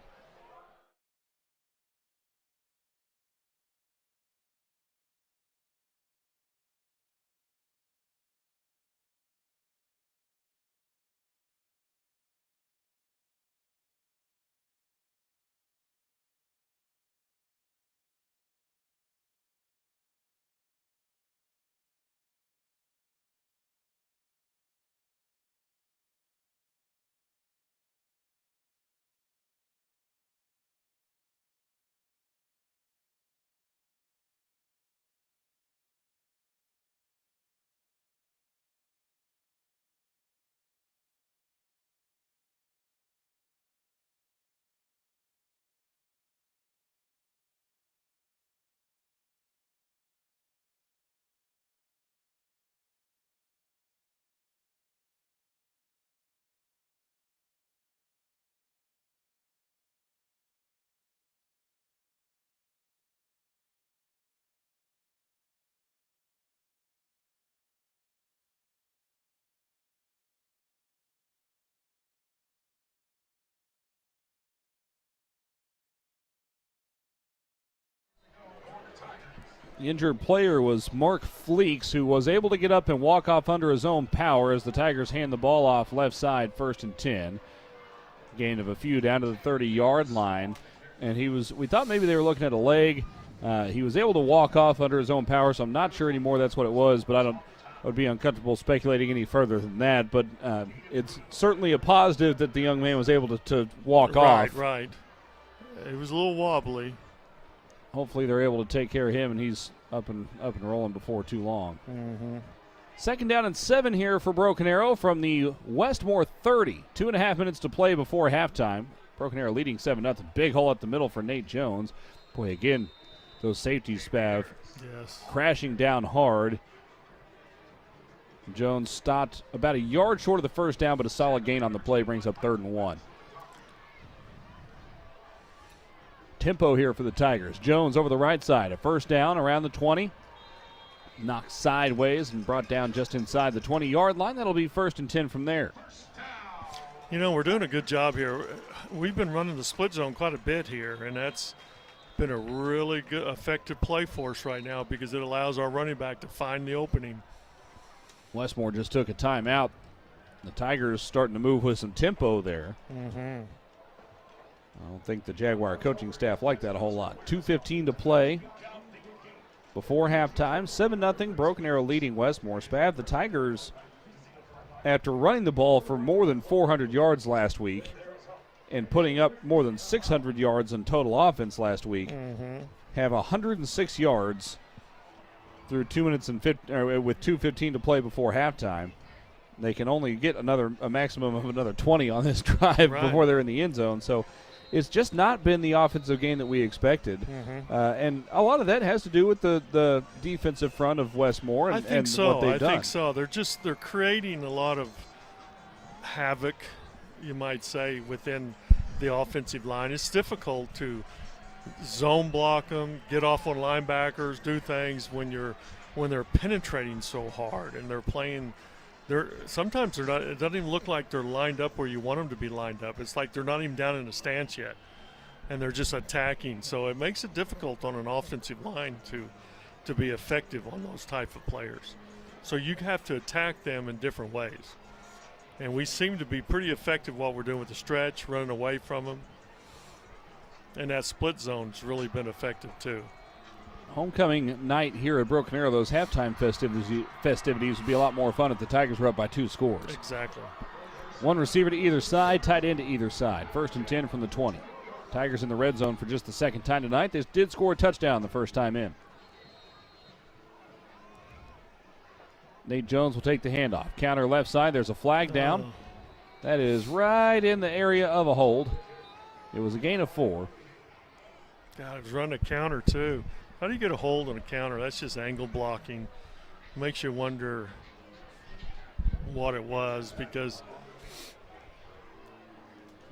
The injured player was Mark Fleeks, who was able to get up and walk off under his own power as the Tigers hand the ball off left side, 1st and 10. Gain of a few down to the 30-yard line. And we thought maybe they were looking at a leg. He was able to walk off under his own power, so I'm not sure anymore that's what it was, but I would be uncomfortable speculating any further than that. But it's certainly a positive that the young man was able to walk off. Right. It was a little wobbly. Hopefully they're able to take care of him, and he's up and rolling before too long. Mm-hmm. 2nd down and 7 here for Broken Arrow from the Westmoore 30. 2.5 minutes to play before halftime. Broken Arrow leading 7-0. Big hole up the middle for Nate Jones. Boy, again, those safeties, Spav, crashing down hard. Jones stopped about a yard short of the first down, but a solid gain on the play brings up 3rd and 1. Tempo here for the Tigers. Jones over the right side. A first down around the 20. Knocked sideways and brought down just inside the 20-yard line. That'll be 1st and 10 from there. You know, we're doing a good job here. We've been running the split zone quite a bit here, and that's been a really good, effective play for us right now because it allows our running back to find the opening. Westmoore just took a timeout. The Tigers starting to move with some tempo there. Mm-hmm. I don't think the Jaguar coaching staff liked that a whole lot. 2:15 to play before halftime. 7-0, Broken Arrow leading Westmoore. Spav, the Tigers, after running the ball for more than 400 yards last week and putting up more than 600 yards in total offense last week, have 106 yards through 2 minutes and with 2:15 to play before halftime. They can only get a maximum of another 20 on this drive before they're in the end zone. So it's just not been the offensive game that we expected. And a lot of that has to do with the defensive front of Westmoore and, what they've done. I think so. They're creating a lot of havoc, you might say, within the offensive line. It's difficult to zone block them, get off on linebackers, do things when they're penetrating so hard and they're playing. Sometimes they're not. It doesn't even look like they're lined up where you want them to be lined up. It's like they're not even down in a stance yet, and they're just attacking. So it makes it difficult on an offensive line to be effective on those type of players. So you have to attack them in different ways, and we seem to be pretty effective what we're doing with the stretch, running away from them, and that split zone's really been effective too. Homecoming night here at Broken Arrow, those halftime festivities would be a lot more fun if the Tigers were up by 2 scores. Exactly. One receiver to either side, tight end to either side. 1st and 10 from the 20. Tigers in the red zone for just the 2nd time tonight. They did score a touchdown the first time in. Nate Jones will take the handoff. Counter left side. There's a flag down. That is right in the area of a hold. It was a gain of 4. God, it was running a counter too. How do you get a hold on a counter? That's just angle blocking. Makes you wonder what it was because.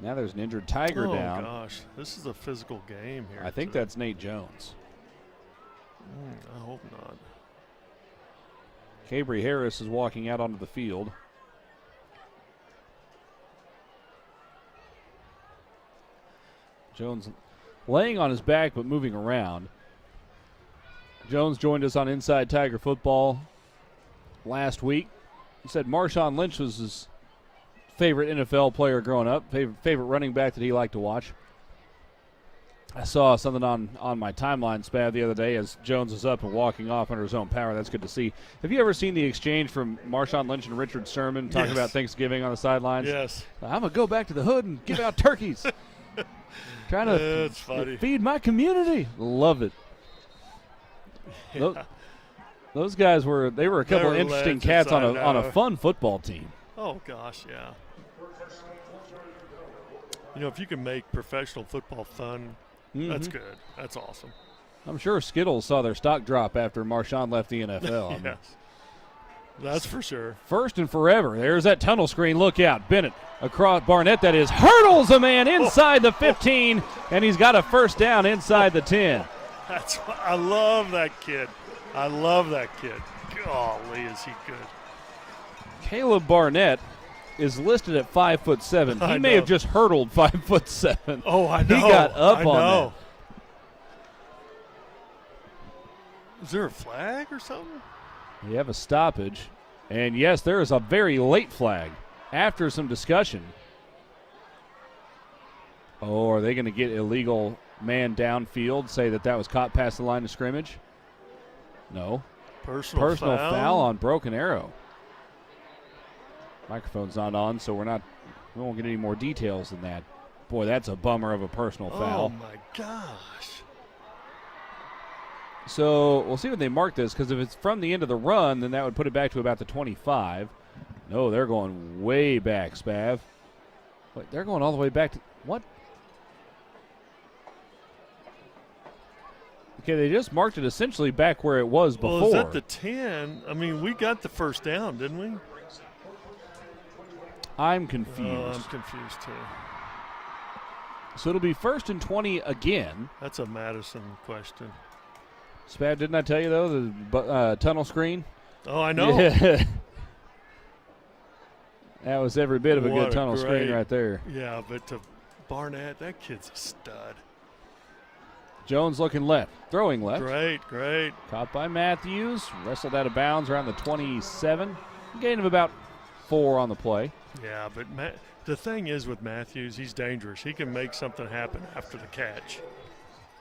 Now there's an injured Tiger down. Oh, gosh. This is a physical game here. I think that's Nate Jones. I hope not. Cabry Harris is walking out onto the field. Jones laying on his back but moving around. Jones joined us on Inside Tiger Football last week. He said Marshawn Lynch was his favorite NFL player growing up, favorite running back that he liked to watch. I saw something on my timeline, Spav, the other day as Jones was up and walking off under his own power. That's good to see. Have you ever seen the exchange from Marshawn Lynch and Richard Sherman talking about Thanksgiving on the sidelines? Yes. I'm going to go back to the hood and give out turkeys. Trying to feed my community. Love it. Yeah. Those guys were a couple of interesting cats on a fun football team. Oh, gosh, yeah. You know, if you can make professional football fun, that's good. That's awesome. I'm sure Skittles saw their stock drop after Marshawn left the NFL. Yes. That's for sure. First and forever. There's that tunnel screen. Look out. Bennett across Barnett, that is, hurdles a man inside the 15, and he's got a first down inside the 10. I love that kid. I love that kid. Golly, is he good. Caleb Barnett is listed at 5'7". He may have just hurdled 5'7". Oh, I know. He got up on that. Is there a flag or something? We have a stoppage. And yes, there is a very late flag after some discussion. Oh, are they going to get illegal man downfield, say that was caught past the line of scrimmage? No. Personal foul on Broken Arrow. Microphone's not on, so we won't get any more details than that. Boy, that's a bummer of a personal foul. Oh, my gosh. So we'll see when they mark this, because if it's from the end of the run, then that would put it back to about the 25. No, they're going way back, Spav. Wait, they're going all the way back to what? Okay, they just marked it essentially back where it was before. Well, is that the 10? I mean, we got the first down, didn't we? I'm confused. Oh, I'm confused too. So it'll be 1st and 20 again. That's a Madison question. Spav, didn't I tell you, though, the tunnel screen? Oh, I know. Yeah. That was every bit of a What good tunnel screen right there. Yeah, but to Barnett, that kid's a stud. Jones looking left, throwing left. Great. Caught by Matthews, wrestled out of bounds around the 27. Gain of about 4 on the play. Yeah, but the thing is with Matthews, he's dangerous. He can make something happen after the catch.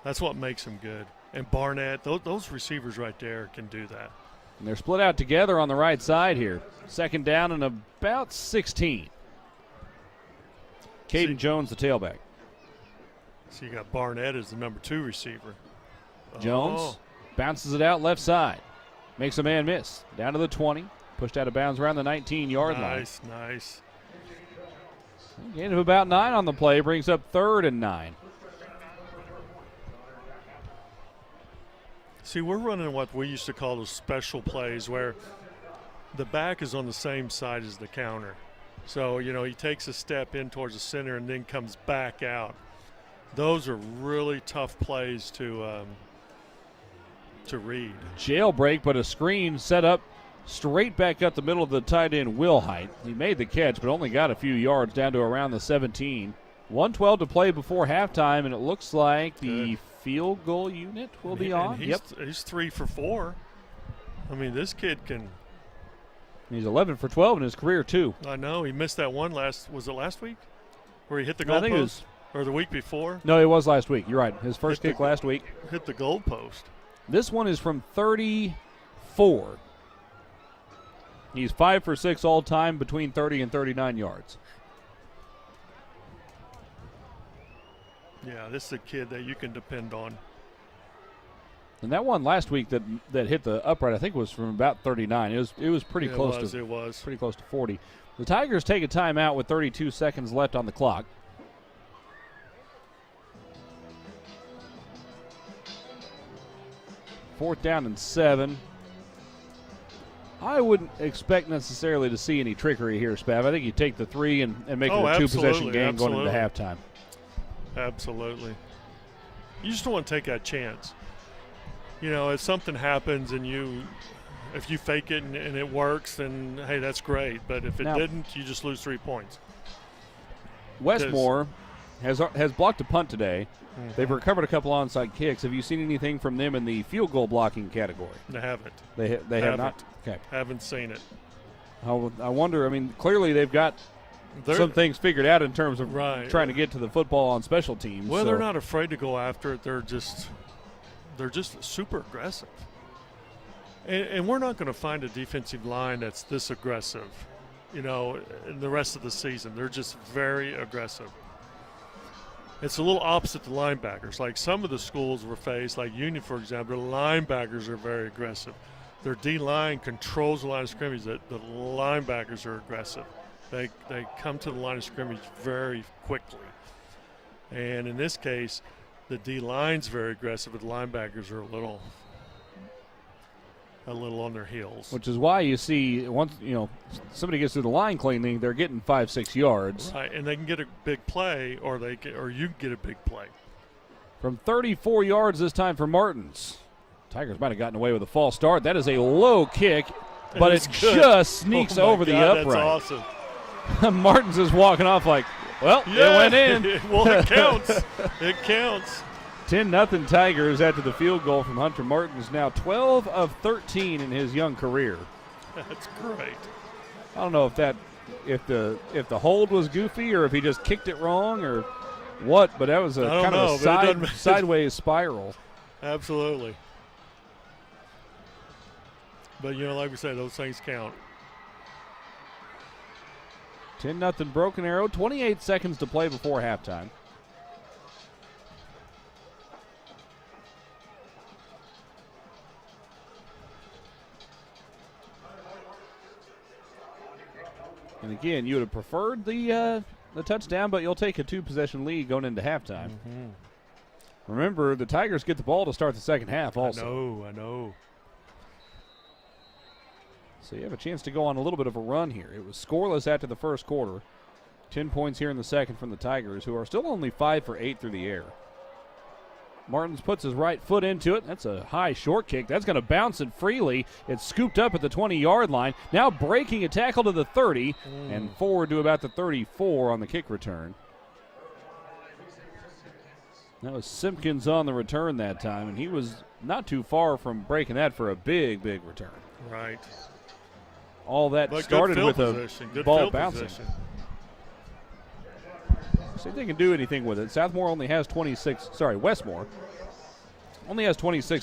That's what makes him good. And Barnett, those receivers right there can do that. And they're split out together on the right side here. 2nd down and about 16. Caden Jones, the tailback. So you got Barnett as the number 2 receiver. Jones bounces it out left side. Makes a man miss. Down to the 20. Pushed out of bounds around the 19-yard line. Nice. Gain of about 9 on the play. Brings up 3rd and 9. See, we're running what we used to call those special plays where the back is on the same side as the counter. So, he takes a step in towards the center and then comes back out. Those are really tough plays to read. Jailbreak, but a screen set up straight back up the middle of the tight end, Will Height. He made the catch, but only got a few yards down to around the 17. 1:12 to play before halftime, and it looks like the field goal unit will be on. He's 3 for 4. I mean, this kid can. He's 11 for 12 in his career, too. I know. He missed that one was it last week? Where he hit the goal post? Or the week before? No, it was last week. You're right. His first kick last week. Hit the goal post. This one is from 34. He's 5 for 6 all time between 30 and 39 yards. Yeah, this is a kid that you can depend on. And that one last week that hit the upright, I think, was from about 39. It was pretty close to. It was pretty close to 40. The Tigers take a timeout with 32 seconds left on the clock. Fourth down and 7. I wouldn't expect necessarily to see any trickery here, Spav. I think you take the 3 and make it a 2-possession game going into halftime. Absolutely. You just don't want to take that chance. If something happens and if you fake it and it works, then, hey, that's great. But if it didn't, you just lose 3 points. Westmoore has blocked a punt today. Mm-hmm. They've recovered a couple onside kicks. Have you seen anything from them in the field goal blocking category? They haven't. They have not? Okay. Haven't seen it. I wonder, clearly they've got some things figured out in terms of trying to get to the football on special teams. Well, they're not afraid to go after it. They're just super aggressive. And we're not going to find a defensive line that's this aggressive, in the rest of the season. They're just very aggressive. It's a little opposite to linebackers. Like some of the schools we're faced, like Union, for example, the linebackers are very aggressive. Their D-line controls the line of scrimmage. The linebackers are aggressive. They come to the line of scrimmage very quickly. And in this case, the D-line's very aggressive, but the linebackers are a little on their heels. Which is why you see once somebody gets through the line cleaning, they're getting 5-6 yards. Right, and they can get a big play, or you can get a big play. From 34 yards this time for Martins. Tigers might have gotten away with a false start. That is a low kick, but it just sneaks over the upright. That's awesome. Martins is walking off like, well, it went in. Well, it counts. It counts. 10-0 Tigers after the field goal from Hunter Martins. Now 12 of 13 in his young career. That's great. I don't know if the hold was goofy or if he just kicked it wrong or what, but that was a kind of a sideways spiral. Absolutely. But, like we said, those things count. 10-0 Broken Arrow, 28 seconds to play before halftime. And again, you would have preferred the touchdown, but you'll take a 2-possession lead going into halftime. Mm-hmm. Remember, the Tigers get the ball to start the second half also. I know. So you have a chance to go on a little bit of a run here. It was scoreless after the first quarter. 10 points here in the second from the Tigers, who are still only 5 for 8 through the air. Martins puts his right foot into it. That's a high short kick. That's going to bounce it freely. It's scooped up at the 20-yard line. Now breaking a tackle to the 30 and forward to about the 34 on the kick return. That was Simpkins on the return that time, and he was not too far from breaking that for a big, big return. Right. All that But started with position. a ball bouncing. See if they can do anything with it. Westmoore only has 26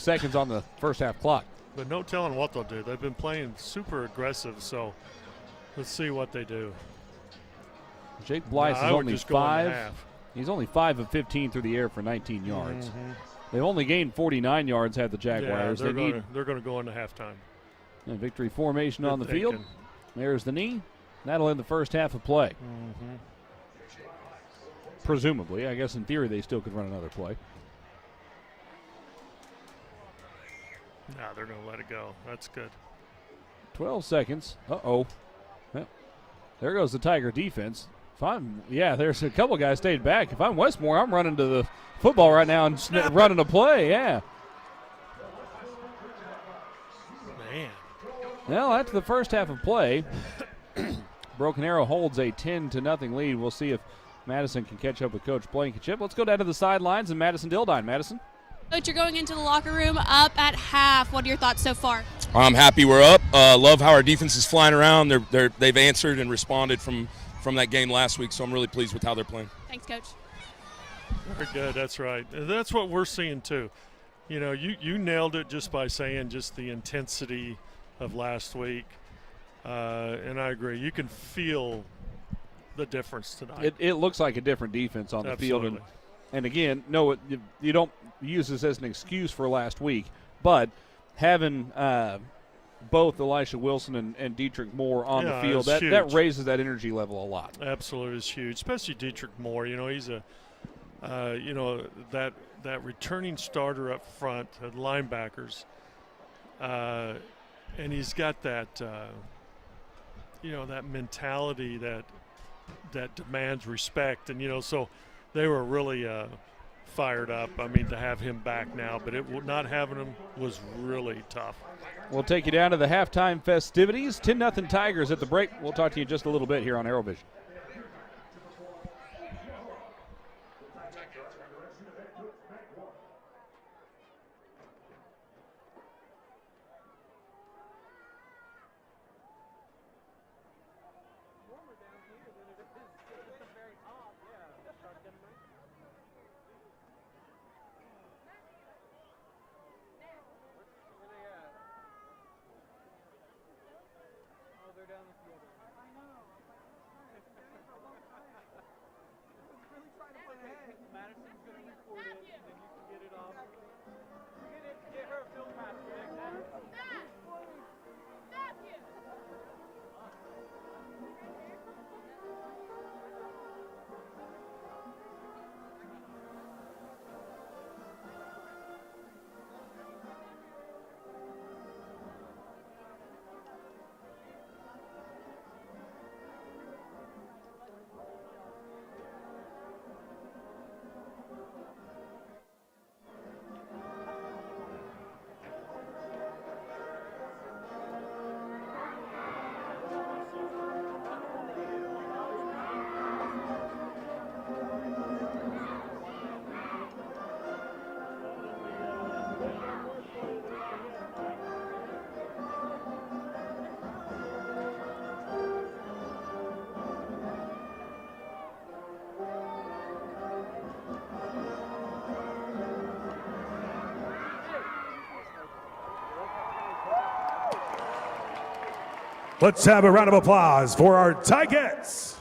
seconds on the first half clock. But no telling what they'll do. They've been playing super aggressive, so let's see what they do. Jake Blythe is only 5. He's only 5 of 15 through the air for 19 yards. Mm-hmm. They've only gained 49 yards, had the Jaguars. Yeah, they're going to go into halftime. Victory formation on the field. There's the knee. That'll end the first half of play. Mm-hmm. Presumably. I guess in theory they still could run another play. No, they're going to let it go. That's good. 12 seconds. Uh-oh. Well, there goes the Tiger defense. There's a couple guys stayed back. If I'm Westmoore, I'm running to the football right now and running a play, yeah. Man. Well, after the first half of play, Broken Arrow holds a 10-0 lead. We'll see if Madison can catch up with Coach Blankenship. Let's go down to the sidelines and Madison Dildine. Madison? Coach, you're going into the locker room up at half. What are your thoughts so far? I'm happy we're up. Love how our defense is flying around. They've answered and responded from that game last week, so I'm really pleased with how they're playing. Thanks, Coach. Very good. That's right. That's what we're seeing too. You nailed it just by saying just the intensity of last week, and I agree. You can feel the difference tonight. It looks like a different defense on the field, and again, no, you don't use this as an excuse for last week, but having both Elisha Wilson and Dietrich Moore on the field, that raises that energy level a lot. Absolutely, it's huge, especially Dietrich Moore. He's a that returning starter up front at linebackers, and he's got that that mentality that demands respect, and so they were really fired up. I mean, to have him back now, but not having him was really tough. We'll take you down to the halftime festivities. 10-0 Tigers at the break. We'll talk to you just a little bit here on AeroVision. Let's have a round of applause for our Ticats.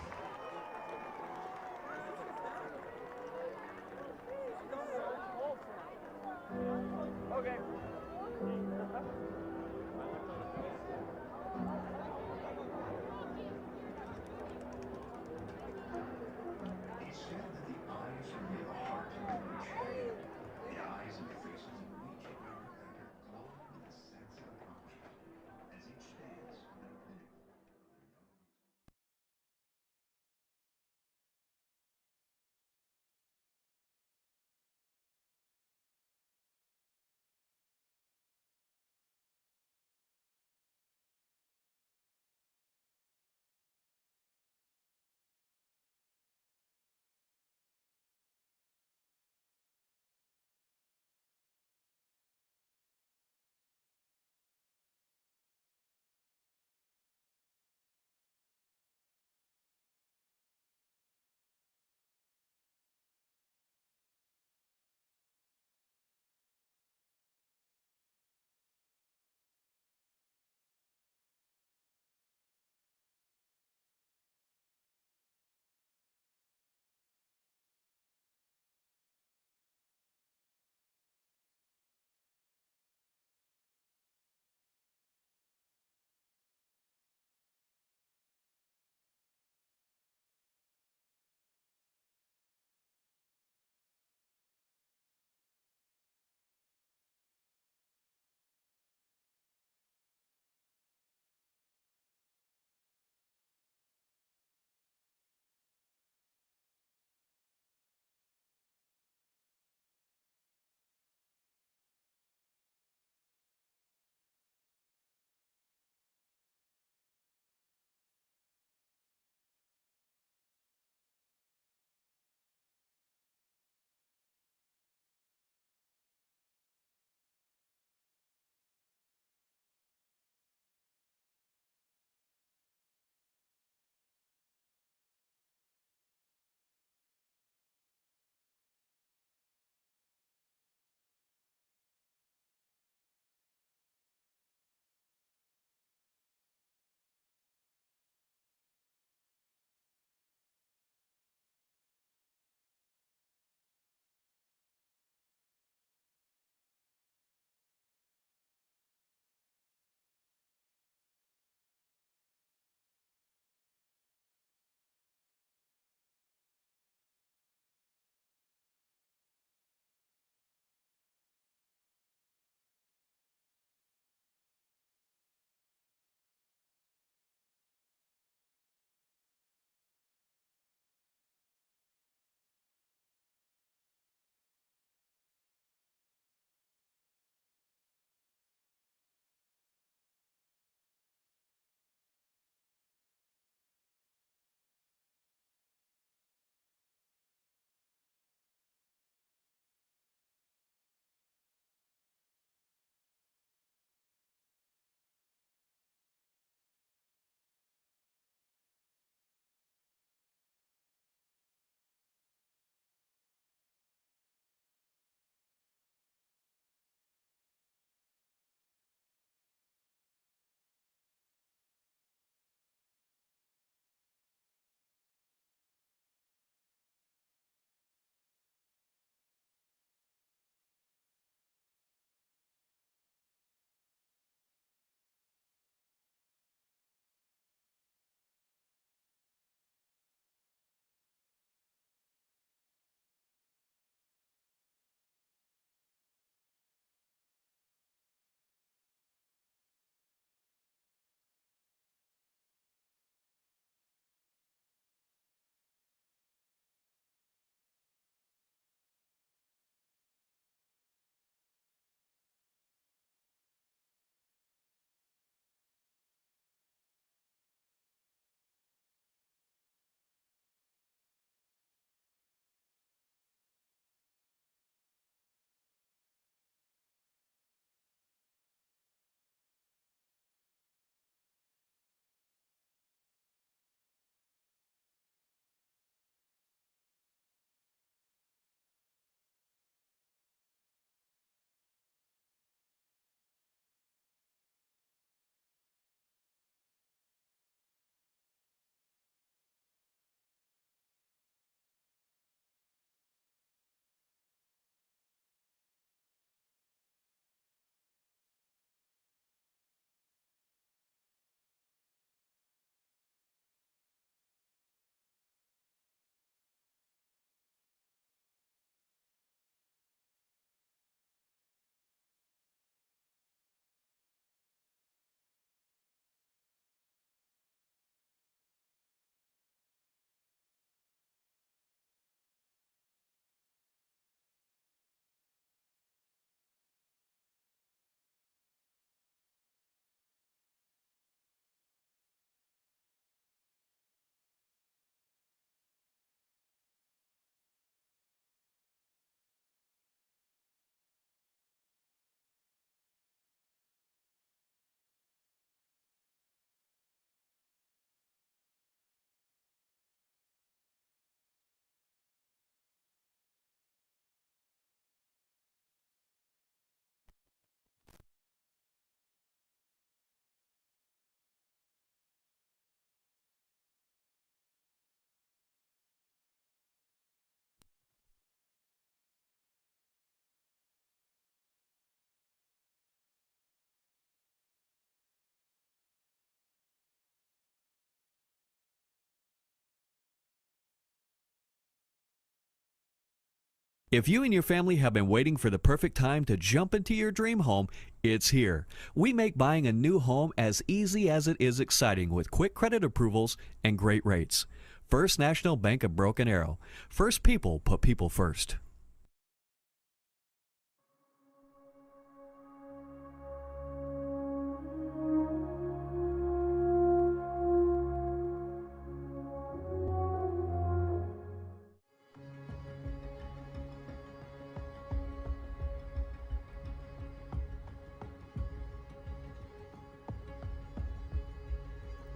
If you and your family have been waiting for the perfect time to jump into your dream home, it's here. We make buying a new home as easy as it is exciting with quick credit approvals and great rates. First National Bank of Broken Arrow. First people put people first.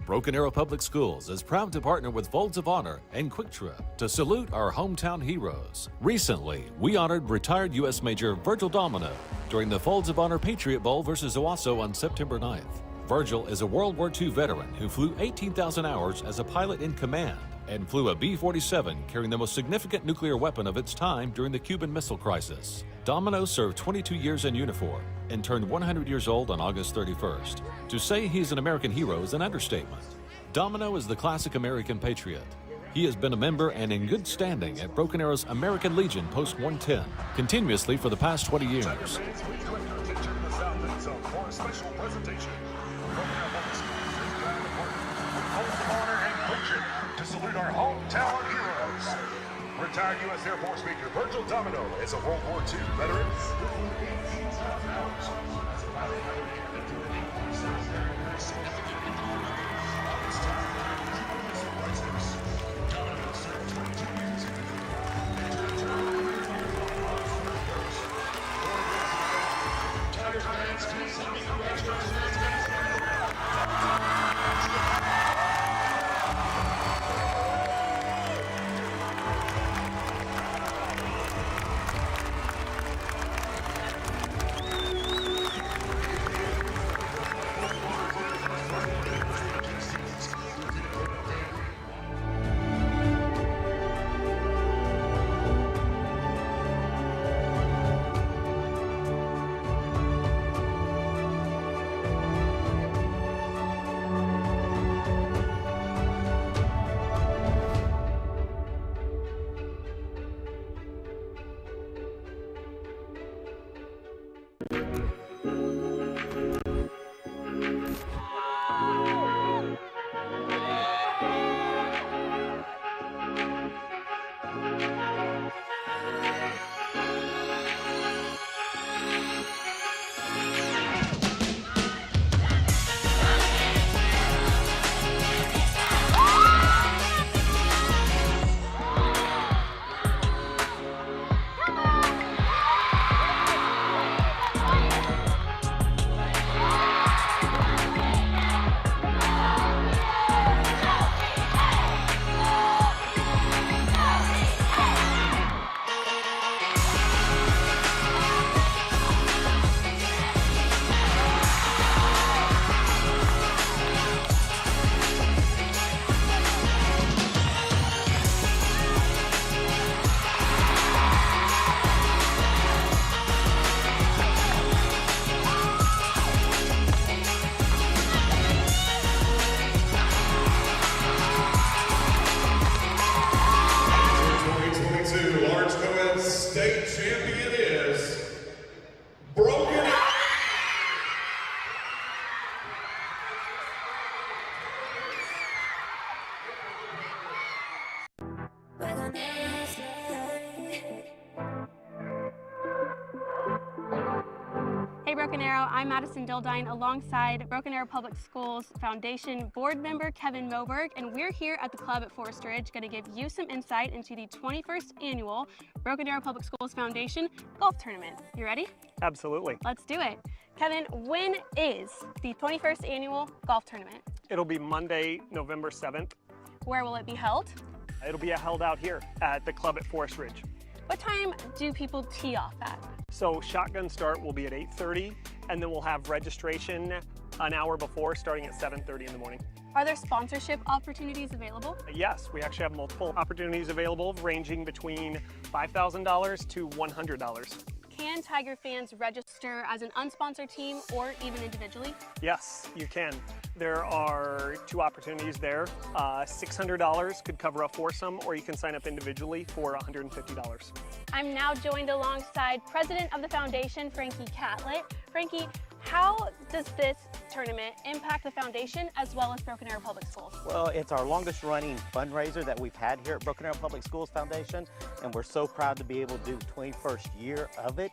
Broken Arrow Public Schools is proud to partner with Folds of Honor and Quick Trip to salute our hometown heroes. Recently, we honored retired U.S. Major Virgil Domino during the Folds of Honor Patriot Bowl versus Owasso on September 9th. Virgil is a World War II veteran who flew 18,000 hours as a pilot in command and flew a B-47 carrying the most significant nuclear weapon of its time during the Cuban Missile Crisis. Domino served 22 years in uniform and turned 100 years old on August 31st. To say he's an American hero is an understatement. Domino is the classic American patriot. He has been a member and in good standing at Broken Arrow's American Legion Post 110 continuously for the past 20 years. To salute our hometown heroes. Retired U.S. Air Force Major Virgil Domino is a World War II veteran. Hey Broken Arrow, I'm Madison Dildine alongside Broken Arrow Public Schools Foundation board member Kevin Moberg, and we're here at the club at Forest Ridge going to give you some insight into the 21st annual Broken Arrow Public Schools Foundation golf tournament. You ready? Absolutely. Let's do it. Kevin, when is the 21st annual golf tournament? It'll be Monday, November 7th. Where will it be held? It'll be held out here at the club at Forest Ridge. What time do people tee off at? So shotgun start will be at 8:30, and then we'll have registration an hour before, starting at 7:30 in the morning. Are there sponsorship opportunities available? Yes, we actually have multiple opportunities available, ranging between $5,000 to $100. can Tiger fans register as an unsponsored team or even individually? Yes, you can. There are 2 opportunities there. $600 could cover a foursome, or you can sign up individually for $150. I'm now joined alongside President of the Foundation, Frankie Catlett. Frankie, how does this tournament impact the foundation as well as Broken Arrow Public Schools? Well, it's our longest running fundraiser that we've had here at Broken Arrow Public Schools Foundation, and we're so proud to be able to do the 21st year of it.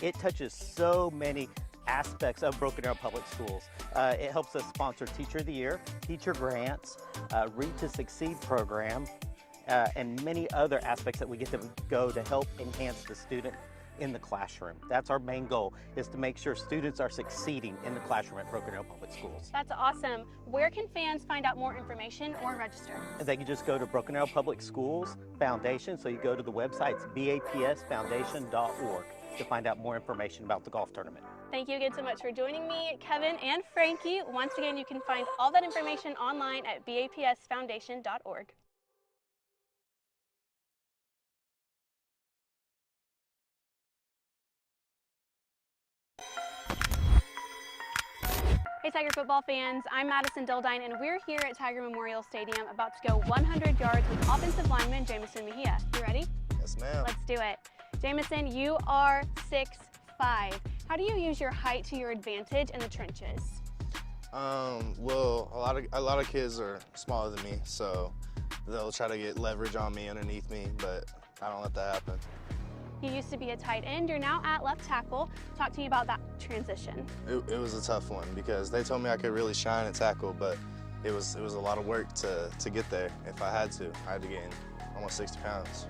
It touches so many aspects of Broken Arrow Public Schools. It helps us sponsor Teacher of the Year, teacher grants, Read to Succeed program, and many other aspects that we get to go to help enhance the student in the classroom. That's our main goal, is to make sure students are succeeding in the classroom at Broken Arrow Public Schools. That's awesome. Where can fans find out more information or register? They can just go to Broken Arrow Public Schools Foundation, so you go to the website, it's bapsfoundation.org, to find out more information about the golf tournament. Thank you again so much for joining me, Kevin and Frankie. Once again, you can find all that information online at bapsfoundation.org. Hey Tiger football fans, I'm Madison Dildine and we're here at Tiger Memorial Stadium about to go 100 yards with offensive lineman Jamison Mejia. You ready? Yes, ma'am. Let's do it. Jamison, you are 6'5". How do you use your height to your advantage in the trenches? Well, a lot of kids are smaller than me, so they'll try to get leverage on me underneath me, but I don't let that happen. You used to be a tight end, you're now at left tackle. Talk to me about that transition. It was a tough one because they told me I could really shine at tackle, but it was a lot of work to get there. If I had to gain almost 60 pounds.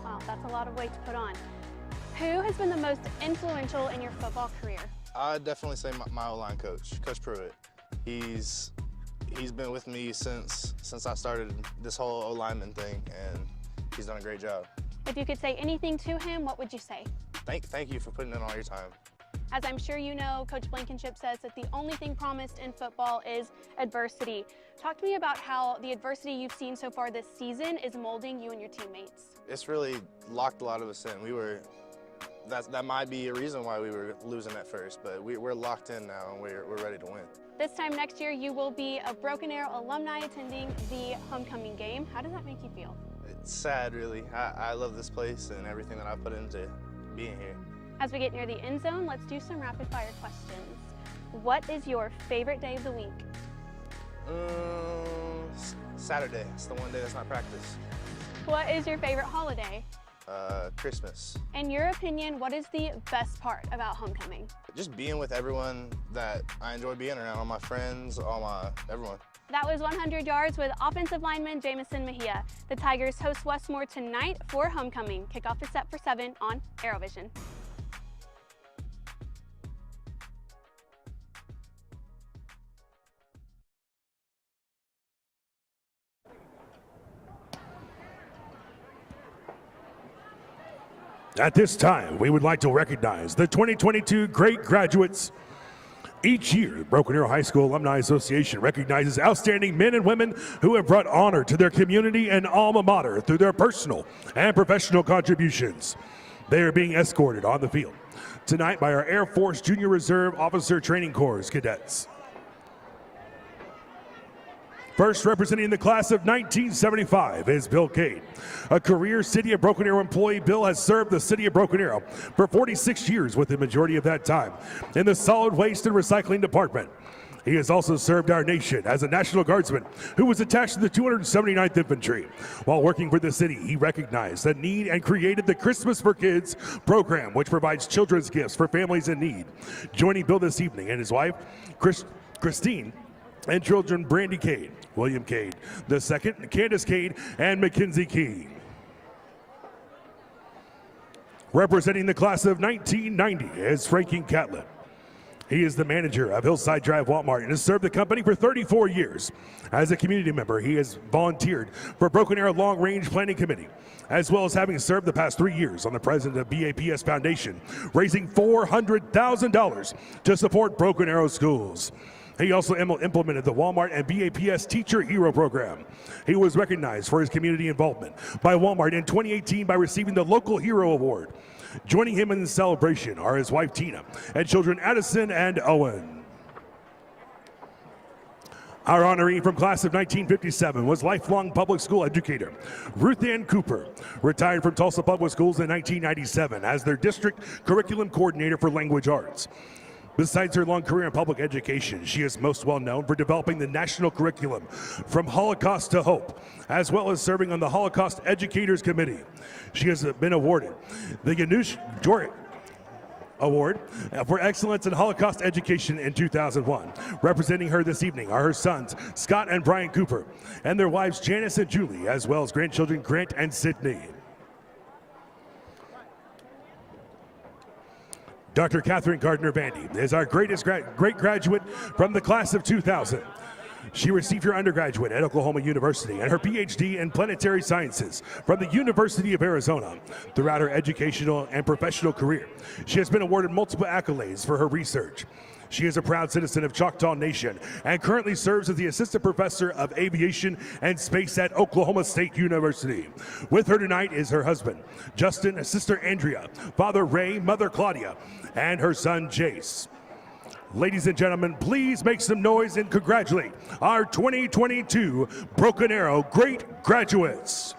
Wow, that's a lot of weight to put on. Who has been the most influential in your football career? I'd definitely say my O-line coach, Coach Pruitt. He's been with me since I started this whole O-lineman thing, and he's done a great job. If you could say anything to him, what would you say? Thank you for putting in all your time. As I'm sure you know, Coach Blankenship says that the only thing promised in football is adversity. Talk to me about how the adversity you've seen so far this season is molding you and your teammates. It's really locked a lot of us in. That might be a reason why we were losing at first, but we're locked in now and we're ready to win. This time next year, you will be a Broken Arrow alumni attending the homecoming game. How does that make you feel? It's sad, really. I love this place and everything that I put into being here. As we get near the end zone, let's do some rapid fire questions. What is your favorite day of the week? Saturday. It's the one day that's not practice. What is your favorite holiday? Christmas. In your opinion, what is the best part about homecoming? Just being with everyone that I enjoy being around, all my friends, everyone. That was 100 yards with offensive lineman Jamison Mejia. The Tigers host Westmoore tonight for homecoming. Kickoff is set for 7 on ArrowVision. At this time, we would like to recognize the 2022 great graduates. Each year, the Broken Arrow High School Alumni Association recognizes outstanding men and women who have brought honor to their community and alma mater through their personal and professional contributions. They are being escorted on the field tonight by our Air Force Junior Reserve Officer Training Corps cadets. First, representing the class of 1975 is Bill Cade. A career City of Broken Arrow employee, Bill has served the City of Broken Arrow for 46 years, with the majority of that time in the solid waste and recycling department. He has also served our nation as a National Guardsman who was attached to the 279th Infantry. While working for the city, he recognized the need and created the Christmas for Kids program, which provides children's gifts for families in need. Joining Bill this evening and his wife, Christine, and children Brandy Cade, William Cade II, Candace Cade, and Mackenzie Key. Representing the class of 1990 is Frankie Catlett. He is the manager of Hillside Drive Walmart and has served the company for 34 years. As a community member, he has volunteered for Broken Arrow Long Range Planning Committee, as well as having served the past 3 years on the president of BAPS Foundation, raising $400,000 to support Broken Arrow schools. He also implemented the Walmart and BAPS Teacher Hero Program. He was recognized for his community involvement by Walmart in 2018 by receiving the Local Hero Award. Joining him in the celebration are his wife Tina and children Addison and Owen. Our honoree from class of 1957 was lifelong public school educator Ruth Ann Cooper, retired from Tulsa Public Schools in 1997 as their district curriculum coordinator for language arts. Besides her long career in public education, she is most well known for developing the national curriculum From Holocaust to Hope, as well as serving on the Holocaust Educators Committee. She has been awarded the Yanush Jory Award for Excellence in Holocaust Education in 2001. Representing her this evening are her sons, Scott and Brian Cooper, and their wives, Janice and Julie, as well as grandchildren, Grant and Sydney. Dr. Catherine Gardner Vandy is our great graduate from the class of 2000. She received her undergraduate at Oklahoma University and her PhD in planetary sciences from the University of Arizona. Throughout her educational and professional career, she has been awarded multiple accolades for her research. She is a proud citizen of Choctaw Nation and currently serves as the Assistant Professor of Aviation and Space at Oklahoma State University. With her tonight is her husband, Justin, sister Andrea, father Ray, mother Claudia, and her son Jace. Ladies and gentlemen, please make some noise and congratulate our 2022 Broken Arrow great graduates.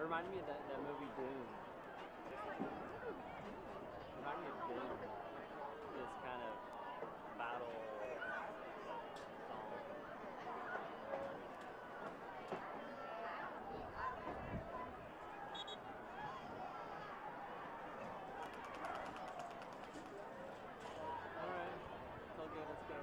It reminded me of that movie Doom. Reminded me of Doom. This kind of battle song. Alright. It's all good, let's go.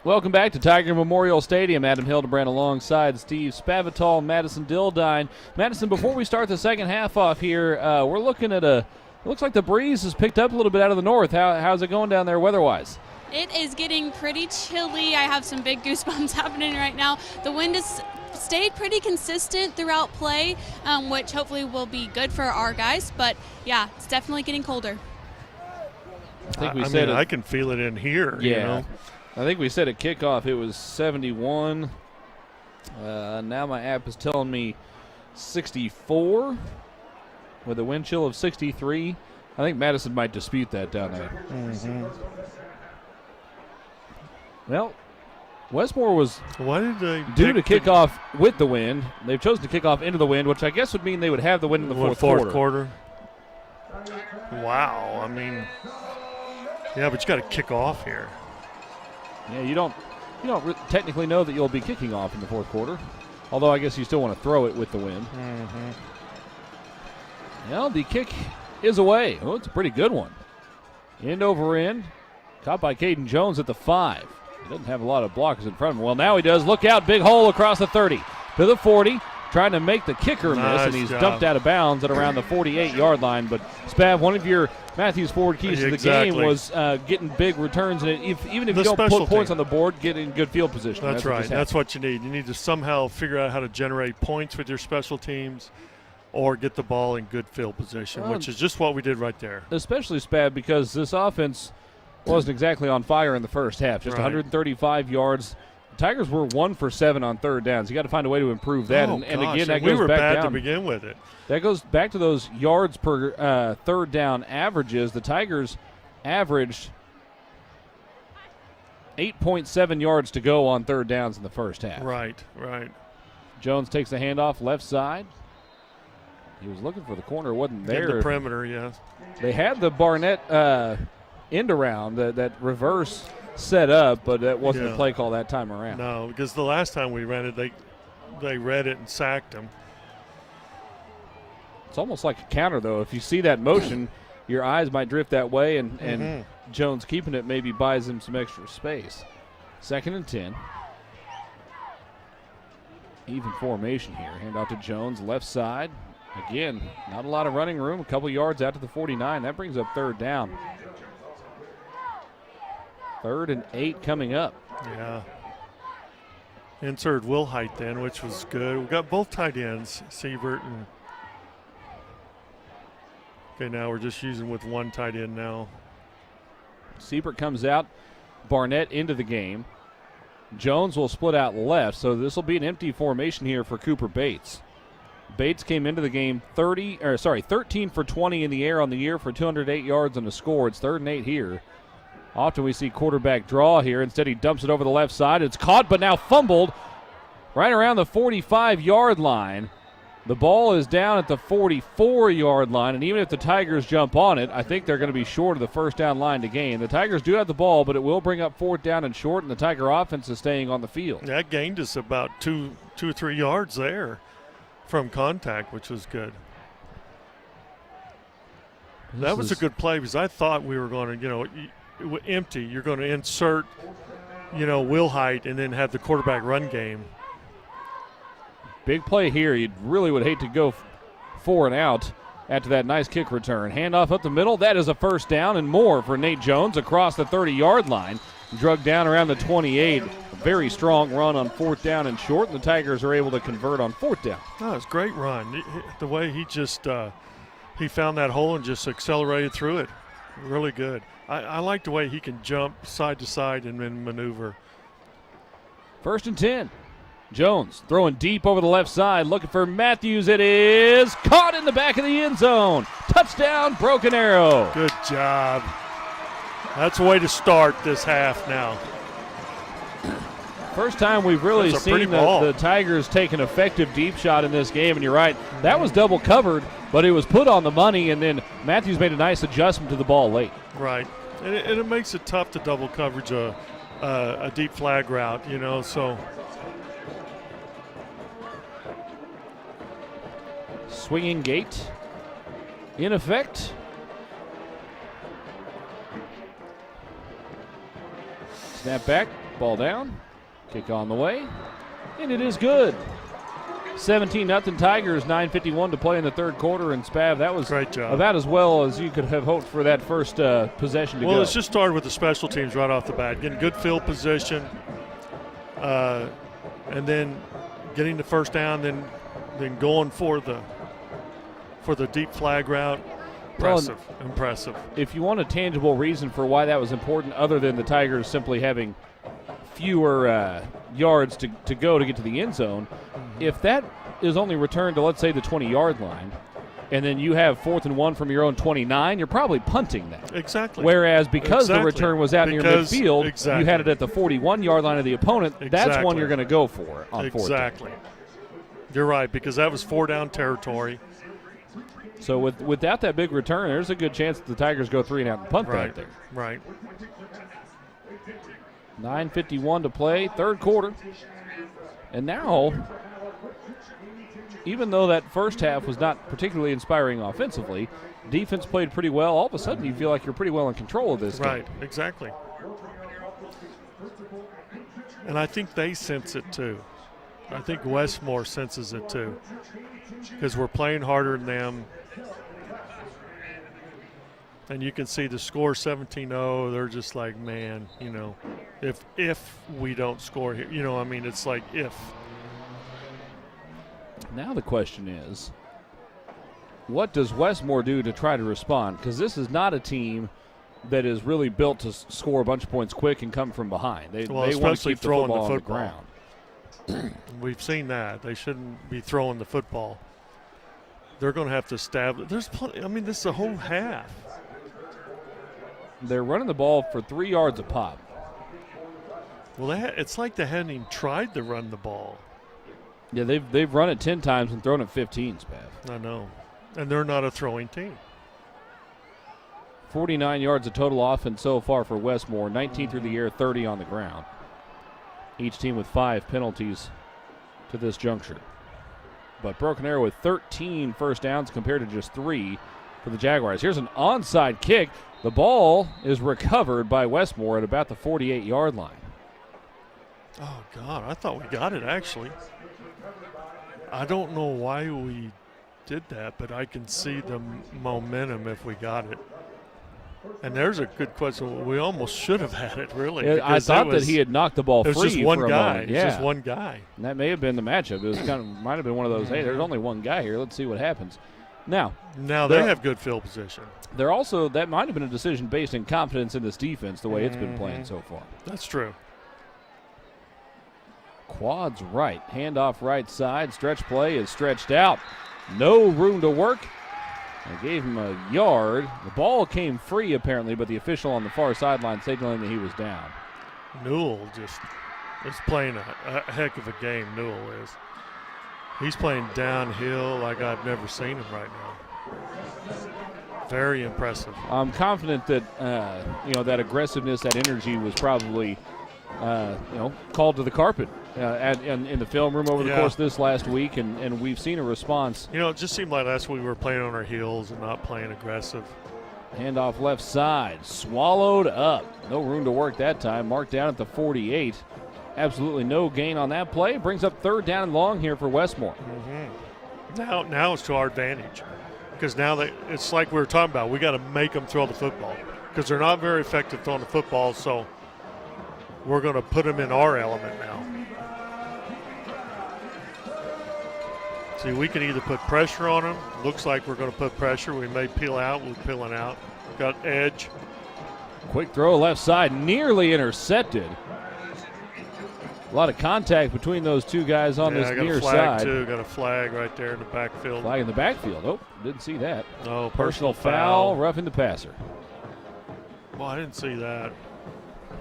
Welcome back to Tiger Memorial Stadium. Adam Hildebrand alongside Steve Spavital, Madison Dildine. Madison, before we start the second half off here, we're looking at it looks like the breeze has picked up a little bit out of the north. How's it going down there weather-wise? It is getting pretty chilly. I have some big goosebumps happening right now. The wind has stayed pretty consistent throughout play, which hopefully will be good for our guys. But, yeah, it's definitely getting colder. I can feel it in here, yeah. You know. I think we said at kickoff it was 71. Now my app is telling me 64 with a wind chill of 63. I think Madison might dispute that down there. Mm-hmm. Well, Westmoore was due to kick off with the wind. They've chosen to kick off into the wind, which I guess would mean they would have the wind in the fourth quarter. Wow. I mean, yeah, but you got to kick off here. Yeah, you don't technically know that you'll be kicking off in the fourth quarter, although I guess you still want to throw it with the wind. Mm-hmm. Well, the kick is away. Oh, it's a pretty good one. End over end, caught by Caden Jones at the 5. He doesn't have a lot of blockers in front of him. Well, now he does. Look out, big hole across the 30 to the 40. Trying to make the kicker miss, and he's dumped out of bounds at around the 48-yard line. But, Spav, one of your Matthews Ford keys to the game was getting big returns, and even if you don't put points on the board, get in good field position. That's right. That's what you need. You need to somehow figure out how to generate points with your special teams or get the ball in good field position, which is just what we did right there. Especially, Spav, because this offense wasn't exactly on fire in the first half. Just 135 yards. Tigers were 1 for 7 on third downs. You got to find a way to improve that. And again, that goes back down. To begin with it. That goes back to those yards per third down averages. The Tigers averaged 8.7 yards to go on third downs in the first half. Right. Jones takes the handoff left side. He was looking for the corner, wasn't there. In the perimeter, yes. They had the Barnett end around, that reverse set up, but that wasn't a play call that time around. No, because the last time we ran it, they read it and sacked him. It's almost like a counter, though. If you see that motion, your eyes might drift that way, and Jones keeping it maybe buys him some extra space. 2nd and 10. Even formation here. Hand out to Jones, left side. Again, not a lot of running room. A couple yards out to the 49. That brings up third down. 3rd and 8 coming up. Yeah. Insert Will Height then, which was good. We got both tight ends, Siebert and. Okay, now we're just using with one tight end now. Siebert comes out. Barnett into the game. Jones will split out left, so this will be an empty formation here for Cooper Bates. Bates came into the game 13 for 20 in the air on the year for 208 yards and a score. It's 3rd and 8 here. Often we see quarterback draw here. Instead, he dumps it over the left side. It's caught, but now fumbled right around the 45-yard line. The ball is down at the 44-yard line, and even if the Tigers jump on it, I think they're going to be short of the first down line to gain. The Tigers do have the ball, but it will bring up 4th down and short, and the Tiger offense is staying on the field. That gained us about 2 or 3 yards there from contact, which was good. That was a good play because I thought we were going to, empty. You're going to insert, Will Height and then have the quarterback run game. Big play here. You really would hate to go 4 and out after that nice kick return. Handoff up the middle. That is a first down and more for Nate Jones across the 30-yard line. Drug down around the 28. A very strong run on 4th down and short, and the Tigers are able to convert on 4th down. Oh, it's a great run. The way he just he found that hole and just accelerated through it. Really good. I like the way he can jump side to side and then maneuver. 1st and 10. Jones throwing deep over the left side, looking for Matthews. It is caught in the back of the end zone. Touchdown, Broken Arrow. Good job. That's a way to start this half now. First time we've really seen the Tigers take an effective deep shot in this game, and you're right, that was double covered, but it was put on the money, and then Matthews made a nice adjustment to the ball late. Right, and it makes it tough to double coverage a deep flag route, so. Swinging gate in effect. Snap back. Ball down. Kick on the way. And it is good. 17-0 Tigers, 9:51 to play in the third quarter. And Spav, that was great job. About as well as you could have hoped for that first possession to go. Well, let's just start with the special teams right off the bat. Getting good field position, and then getting the first down, then going for the deep flag route. Impressive. If you want a tangible reason for why that was important, other than the Tigers simply having fewer yards to go to get to the end zone, if that is only returned to, let's say, the 20-yard line, and then you have 4th and 1 from your own 29, you're probably punting that. Exactly. Whereas because the return was out near midfield, you had it at the 41-yard line of the opponent, that's one you're going to go for on 4th. Exactly. You're right, because that was 4-down territory. So without that big return, there's a good chance that the Tigers go 3 and out and punt that there. Right. 9:51 to play, third quarter. And now, even though that first half was not particularly inspiring offensively, defense played pretty well. All of a sudden, you feel like you're pretty well in control of this game. Right, exactly. And I think they sense it too. I think Westmoore senses it too, because we're playing harder than them. And you can see the score 17-0. They're just like, man, if we don't score here, it's like if. Now the question is, what does Westmoore do to try to respond? Because this is not a team that is really built to score a bunch of points quick and come from behind. They want to keep throwing the football on the ground. We've seen that. They shouldn't be throwing the football. They're going to have to establish. There's plenty. This is a whole half. They're running the ball for 3 yards a pop. Well, it's like they hadn't even tried to run the ball. Yeah, they've run it 10 times and thrown it 15, Spav. I know. And they're not a throwing team. 49 yards of total offense so far for Westmoore, 19 through the air, 30 on the ground. Each team with 5 penalties to this juncture. But Broken Arrow with 13 first downs compared to just 3 for the Jaguars. Here's an onside kick. The ball is recovered by Westmoore at about the 48-yard line. Oh, God, I thought we got it, actually. I don't know why we did that, but I can see the momentum if we got it. And there's a good question. We almost should have had it, really. Yeah, I thought that he had knocked the ball free. It was just one for a guy. moment. Yeah. It was just one guy. And that may have been the matchup. It was might have been one of those, hey, there's only one guy here. Let's see what happens. Now they have good field position. They're also, that might have been a decision based in confidence in this defense, the way it's been playing so far. That's true. Quads right, handoff right side, stretch play is stretched out. No room to work. They gave him a yard. The ball came free apparently, but the official on the far sideline signaling that he was down. Newell just is playing a heck of a game, Newell is. He's playing downhill like I've never seen him right now. Very impressive. I'm confident that, that aggressiveness, that energy was probably, called to the carpet in the film room over the course of this last week, and we've seen a response. It just seemed like last week we were playing on our heels and not playing aggressive. Handoff left side, swallowed up. No room to work that time. Marked down at the 48. Absolutely no gain on that play. Brings up third down and long here for Westmoore. Now it's to our advantage, because now it's like we were talking about. We got to make them throw the football because they're not very effective throwing the football. So we're going to put them in our element now. See, we can either put pressure on them. Looks like we're going to put pressure. We may peel out. We're peeling out. Got edge. Quick throw left side, nearly intercepted. A lot of contact between those two guys on this near side. Got a flag right there in the backfield. Flag in the backfield. Oh, didn't see that. No, personal foul, roughing the passer. Well, I didn't see that.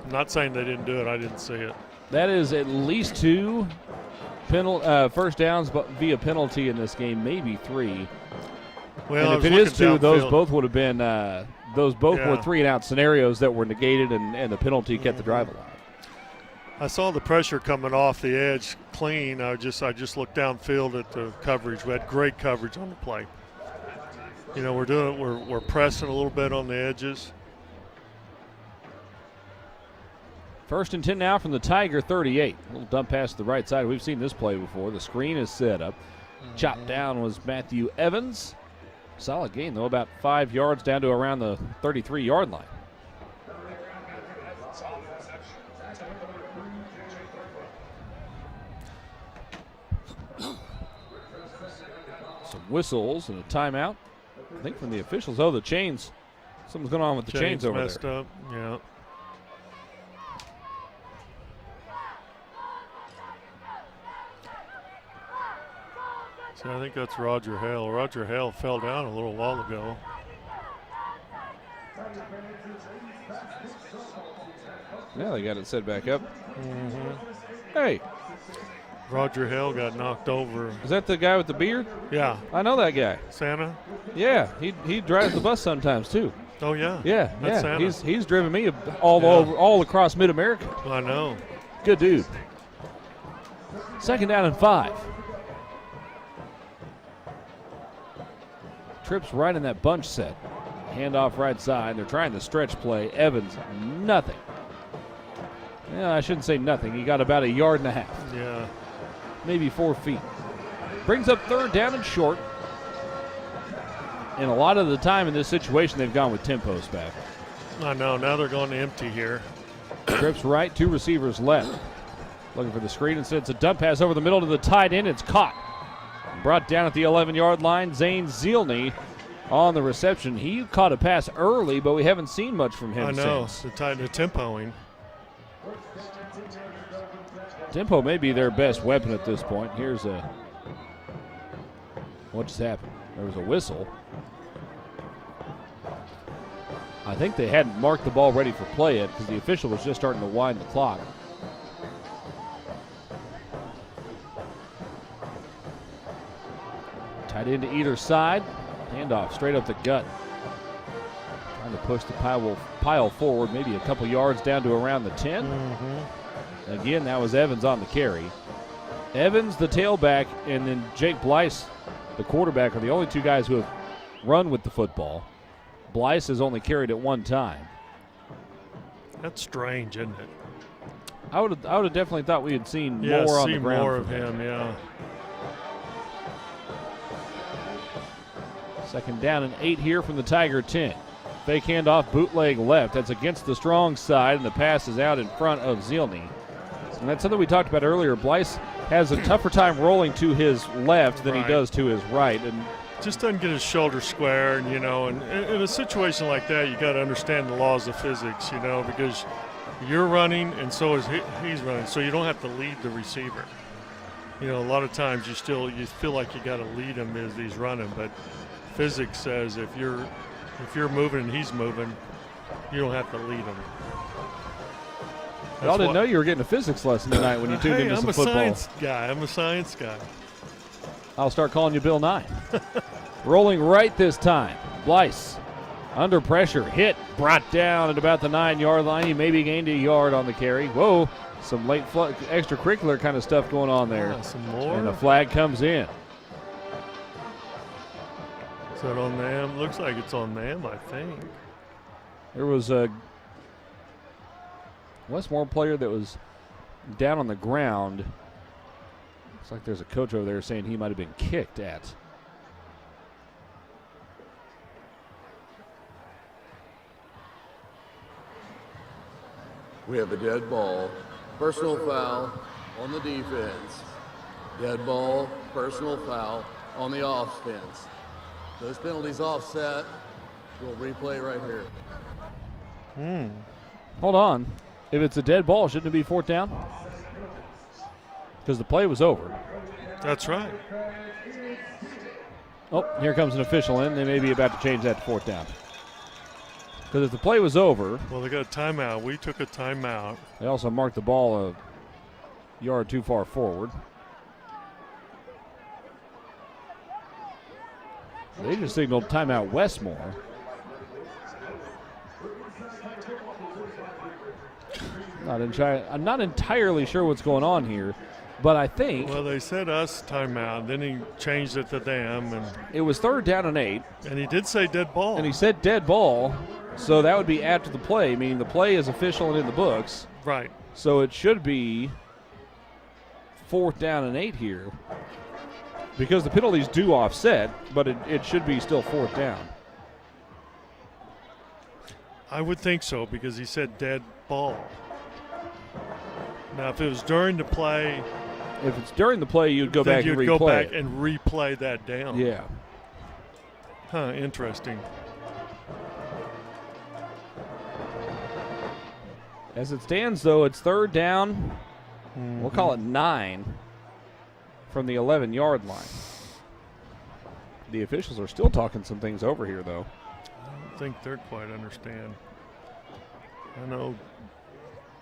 I'm not saying they didn't do it. I didn't see it. That is at least 2 first downs via penalty in this game, maybe 3. Well, and if it is 2, those both would have been were 3-and-out scenarios that were negated, and the penalty kept the drive alive. I saw the pressure coming off the edge clean. I just looked downfield at the coverage. We had great coverage on the play. We're pressing a little bit on the edges. First and 10 now from the Tiger 38. A little dump pass to the right side. We've seen this play before. The screen is set up. Chopped down was Matthew Evans. Solid gain, though, about 5 yards down to around the 33-yard line. Some whistles and a timeout. I think from the officials. Oh, the chains. Something's going on with the chains over messed there. Up. Yeah. So I think that's Roger Hale. Roger Hale fell down a little while ago. Yeah, they got it set back up. Hey. Roger Hale got knocked over. Is that the guy with the beard? Yeah. I know that guy. Santa? Yeah, he drives the bus sometimes too. Oh yeah. Yeah, That's yeah. Santa. He's driven me all across Mid-America. I know. Good dude. Second down and 5. Trips right in that bunch set. Handoff right side. They're trying the stretch play. Evans, nothing. Yeah, I shouldn't say nothing. He got about 1.5 yards. Yeah. Maybe 4 feet. Brings up third down and short. And a lot of the time in this situation, they've gone with tempos back. I know. Now they're going empty here. Trips right, 2 receivers left. Looking for the screen. Instead, it's a dump pass over the middle to the tight end. It's caught. Brought down at the 11-yard line. Zane Zielny on the reception. He caught a pass early, but we haven't seen much from him I know. since. The tempoing. Tempo may be their best weapon at this point. Here's what just happened? There was a whistle. I think they hadn't marked the ball ready for play yet because the official was just starting to wind the clock. Tight end to either side. Handoff straight up the gut. Trying to push the pile forward, maybe a couple yards down to around the 10. Again, that was Evans on the carry. Evans, the tailback, and then Jake Blyce, the quarterback, are the only 2 guys who have run with the football. Blyce has only carried it 1 time. That's strange, isn't it? I would have definitely thought we had seen more on the ground. More of him, yeah. Second down and 8 here from the Tiger 10. Fake handoff, bootleg left. That's against the strong side, and the pass is out in front of Zielny. And that's something we talked about earlier. Blyce has a tougher time rolling to his left than he does to his right. And just doesn't get his shoulder square, and in a situation like that, you got to understand the laws of physics, because you're running and so is he's running, so you don't have to lead the receiver. A lot of times you feel like you got to lead him as he's running, but physics says if you're moving and he's moving, you don't have to lead him. Y'all didn't know you were getting a physics lesson tonight when you tuned into some football. I'm a science guy. I'll start calling you Bill Nye. Rolling right this time. Blyce under pressure, hit, brought down at about the 9-yard line. He maybe gained 1 yard on the carry. Whoa, some late extracurricular kind of stuff going on there. Yeah, some more. And a flag comes in. Is that on them? Looks like it's on them, I think. There was a Westmoore player that was down on the ground. Looks like there's a coach over there saying he might have been kicked at. We have a dead ball, personal foul on the defense, dead ball, personal foul on the offense. Those penalties offset. We'll replay right here. Hold on. If it's a dead ball, shouldn't it be 4th down? Because the play was over. That's right. Oh, here comes an official in. They may be about to change that to 4th down. Because if the play was over. Well, they got a timeout. We took a timeout. They also marked the ball a yard too far forward. They just signaled timeout Westmoore. I'm not entirely sure what's going on here, but I think. Well, they said us timeout, then he changed it to them, and it was 3rd down and 8. And he did say dead ball. And he said dead ball, so that would be after the play, meaning the play is official and in the books. Right. So it should be 4th down and 8 here because the penalties do offset, but it should be still 4th down. I would think so because he said dead ball. Now, if it was during the play. If it's during the play, you'd go back and replay. You'd go back and replay that down. Yeah. Huh, interesting. As it stands, though, it's 3rd down. We'll call it 9 from the 11-yard line. The officials are still talking some things over here, though. I don't think they're quite understand. I know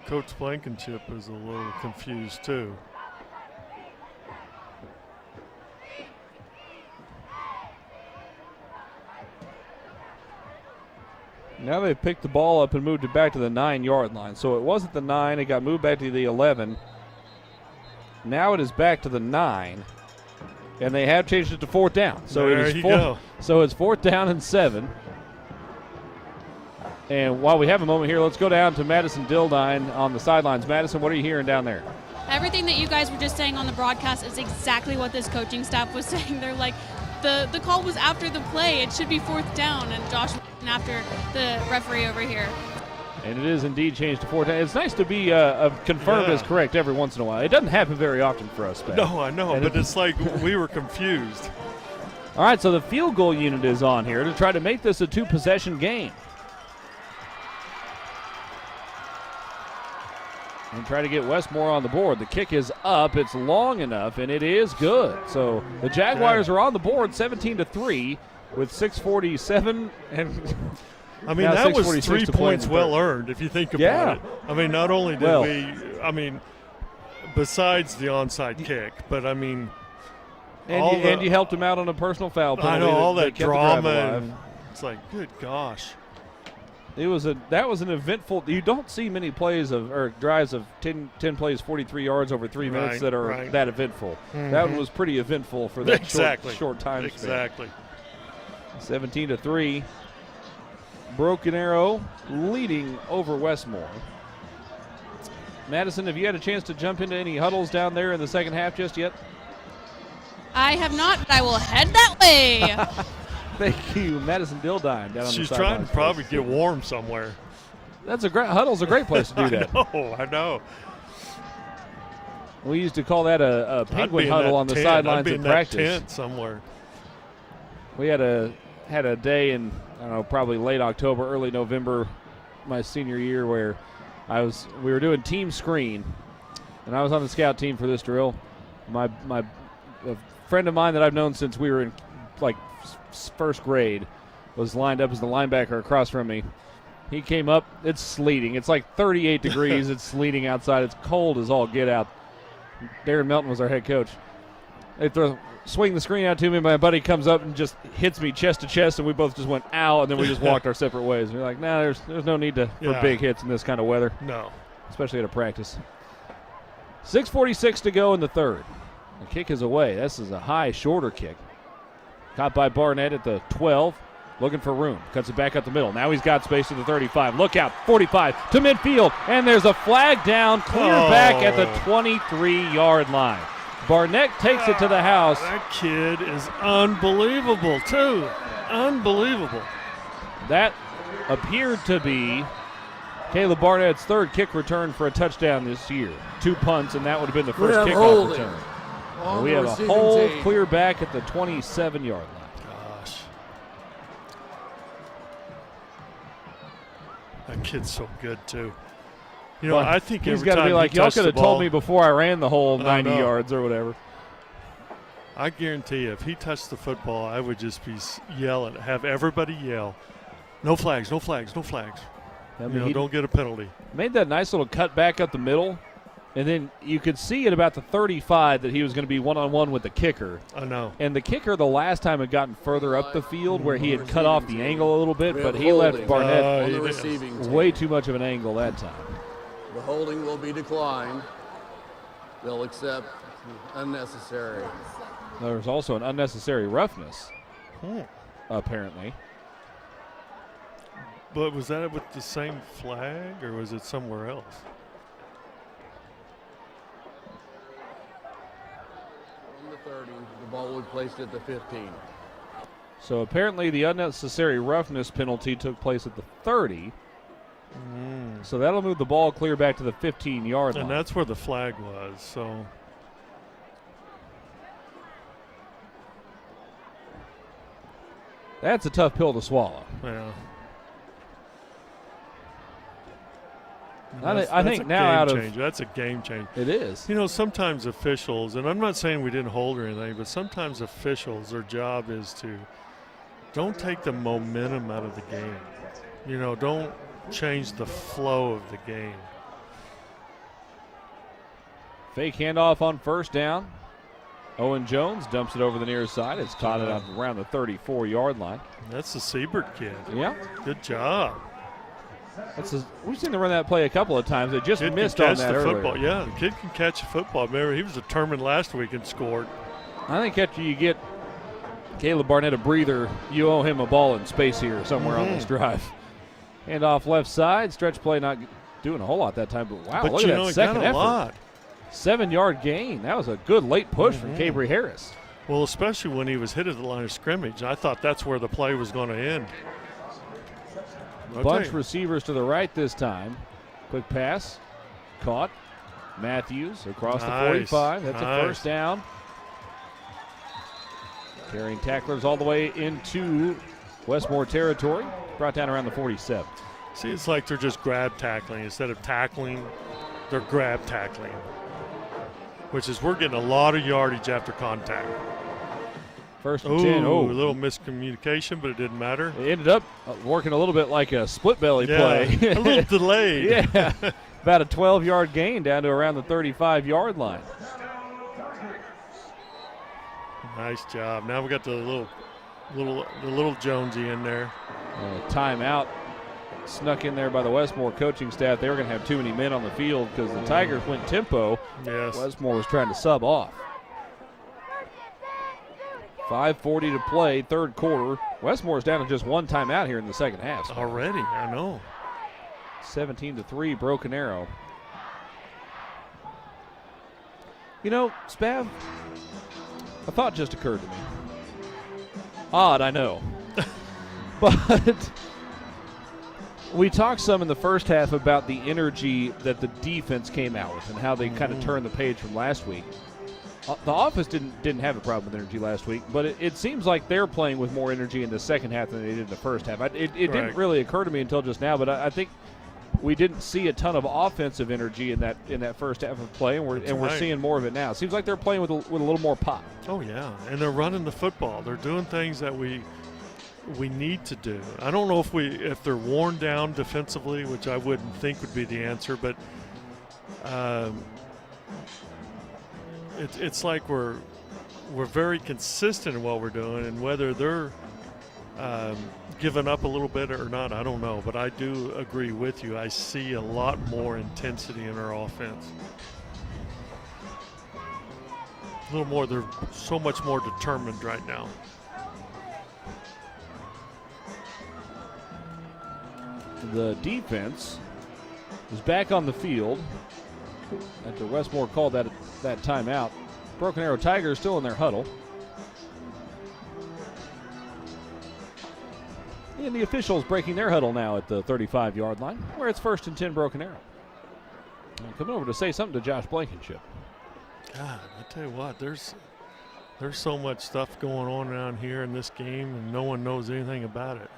Coach Blankenship is a little confused, too. Now they've picked the ball up and moved it back to the 9-yard line. So it wasn't the 9. It got moved back to the 11. Now it is back to the 9. And they have changed it to 4th down. So there it is you go. So it's 4th down and 7. And while we have a moment here, let's go down to Madison Dildine on the sidelines. Madison, what are you hearing down there? Everything that you guys were just saying on the broadcast is exactly what this coaching staff was saying. They're like, the call was after the play. It should be 4th down. And Josh after the referee over here. And it is indeed changed to 4th down. It's nice to be confirmed as correct every once in a while. It doesn't happen very often for us, Pat. No, I know, but it's like we were confused. All right, so the field goal unit is on here to try to make this a 2-possession game. And try to get Westmoore on the board. The kick is up. It's long enough, and it is good. So the Jaguars are on the board 17-3 with 6:47 and I mean, that was 3 points well earned if you think about it. I mean, not only did besides the onside kick, but I mean, and you helped him out on a personal foul penalty. I know all that drama. And it's like, good gosh. That was an eventful. You don't see many plays or drives of 10 plays, 43 yards over 3 minutes that are that eventful. Mm-hmm. That one was pretty eventful for that short time span. Exactly. 17-3. Broken Arrow leading over Westmoore. Madison, have you had a chance to jump into any huddles down there in the second half just yet? I have not, but I will head that way. Thank you, Madison Dildine. Down on She's the trying to probably get warm somewhere. Huddle's a great place to do that. I know. We used to call that a penguin huddle on the sidelines of practice. Tent somewhere. We had a day in, I don't know, probably late October, early November, my senior year, where we were doing team screen, and I was on the scout team for this drill. A friend of mine that I've known since we were in like first grade was lined up as the linebacker across from me. He came up. It's sleeting. It's like 38 degrees. It's sleeting outside. It's cold as all get out. Darren Melton was our head coach. They swing the screen out to me. My buddy comes up and just hits me chest to chest, and we both just went, ow, and then we just walked our separate ways. We're like, there's no need for big hits in this kind of weather. No. Especially at a practice. 6:46 to go in the third. The kick is away. This is a high, shorter kick. Caught by Barnett at the 12. Looking for room. Cuts it back up the middle. Now he's got space to the 35. Look out. 45 to midfield. And there's a flag down. Clear back at the 23-yard line. Barnett takes it to the house. That kid is unbelievable, too. Unbelievable. That appeared to be Caleb Barnett's third kick return for a touchdown this year. 2 punts, and that would have been the first kickoff return. We have a hold clear back at the 27-yard line. Gosh. That kid's so good, too. You know, I think he's got to be like, y'all could have told me before I ran the whole 90 yards or whatever. I guarantee you, if he touched the football, I would just be yelling, have everybody yell, no flags, no flags, no flags. I mean, don't get a penalty. Made that nice little cut back up the middle, and then you could see at about the 35 that he was going to be one-on-one with the kicker. I know. And the kicker the last time had gotten further up the field where he had cut off the angle a little bit, but he left Barnett on the receiving way too much of an angle that time. The holding will be declined. They'll accept unnecessary. There was also an unnecessary roughness, apparently. But was that with the same flag, or was it somewhere else? 30. The ball will be placed at the 15. So apparently the unnecessary roughness penalty took place at the 30. So that'll move the ball clear back to the 15-yard line. And that's where the flag was, so. That's a tough pill to swallow. Yeah. I think now out of that's a game changer. It is. You know, sometimes officials, and I'm not saying we didn't hold or anything, but sometimes officials, their job is to don't take the momentum out of the game. You know, don't change the flow of the game. Fake handoff on first down. Owen Jones dumps it over the near side. It's caught it up around the 34-yard line. That's the Siebert kid. Yeah. Good job. We've seen them run that play a couple of times. They just Kid missed can on catch that the earlier. football. Yeah, the kid can catch a football. Remember, he was determined last week and scored. I think after you get Caleb Barnett a breather, you owe him a ball in space here somewhere on this drive. Hand off left side. Stretch play not doing a whole lot that time, but wow, But look you at know, that he second got a effort. lot. 7-yard gain. That was a good late push from Cabry Harris. Well, especially when he was hit at the line of scrimmage. I thought that's where the play was going to end. Bunch receivers to the right this time. Quick pass. Caught. Matthews across the 45. That's a first down. Carrying tacklers all the way into Westmoore territory. Brought down around the 47. See, it's like they're just grab tackling. Instead of tackling, they're grab tackling. Which is we're getting a lot of yardage after contact. First and 10. A little miscommunication, but it didn't matter. It ended up working a little bit like a split belly play. A little delayed. Yeah. About a 12-yard gain down to around the 35-yard line. Nice job. Now we got the little Jonesy in there. Timeout snuck in there by the Westmoore coaching staff. They were going to have too many men on the field because the Tigers went tempo. Yes. Westmoore was trying to sub off. 5:40 to play, third quarter. Westmoore's down to just one timeout here in the second half. Already, I know. 17-3, Broken Arrow. You know, Spav, a thought just occurred to me. Odd, I know. But we talked some in the first half about the energy that the defense came out with and how they kind of turned the page from last week. The offense didn't have a problem with energy last week, but it seems like they're playing with more energy in the second half than they did in the first half. It didn't really occur to me until just now, but I think we didn't see a ton of offensive energy in that first half of play, and we're seeing more of it now. It seems like they're playing with a little more pop. Oh yeah, and they're running the football. They're doing things that we need to do. I don't know if they're worn down defensively, which I wouldn't think would be the answer, but it's like we're very consistent in what we're doing, and whether they're giving up a little bit or not, I don't know. But I do agree with you. I see a lot more intensity in our offense. A little more. They're so much more determined right now. The defense is back on the field after Westmoore called that timeout. Broken Arrow Tigers still in their huddle. And the officials breaking their huddle now at the 35-yard line, where it's 1st and 10 Broken Arrow. And coming over to say something to Josh Blankenship. God, I tell you what, there's so much stuff going on around here in this game, and no one knows anything about it.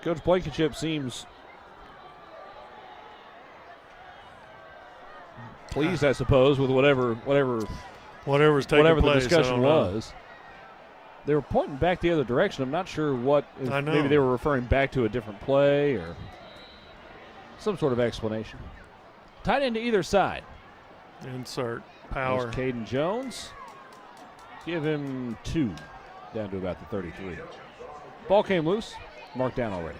Coach Blankenship seems pleased, I suppose, with whatever the discussion was. They were pointing back the other direction. I'm not sure what. Maybe they were referring back to a different play or some sort of explanation. Tight end to either side. Insert power. There's Caden Jones. Give him 2, down to about the 33. Ball came loose. Marked down already.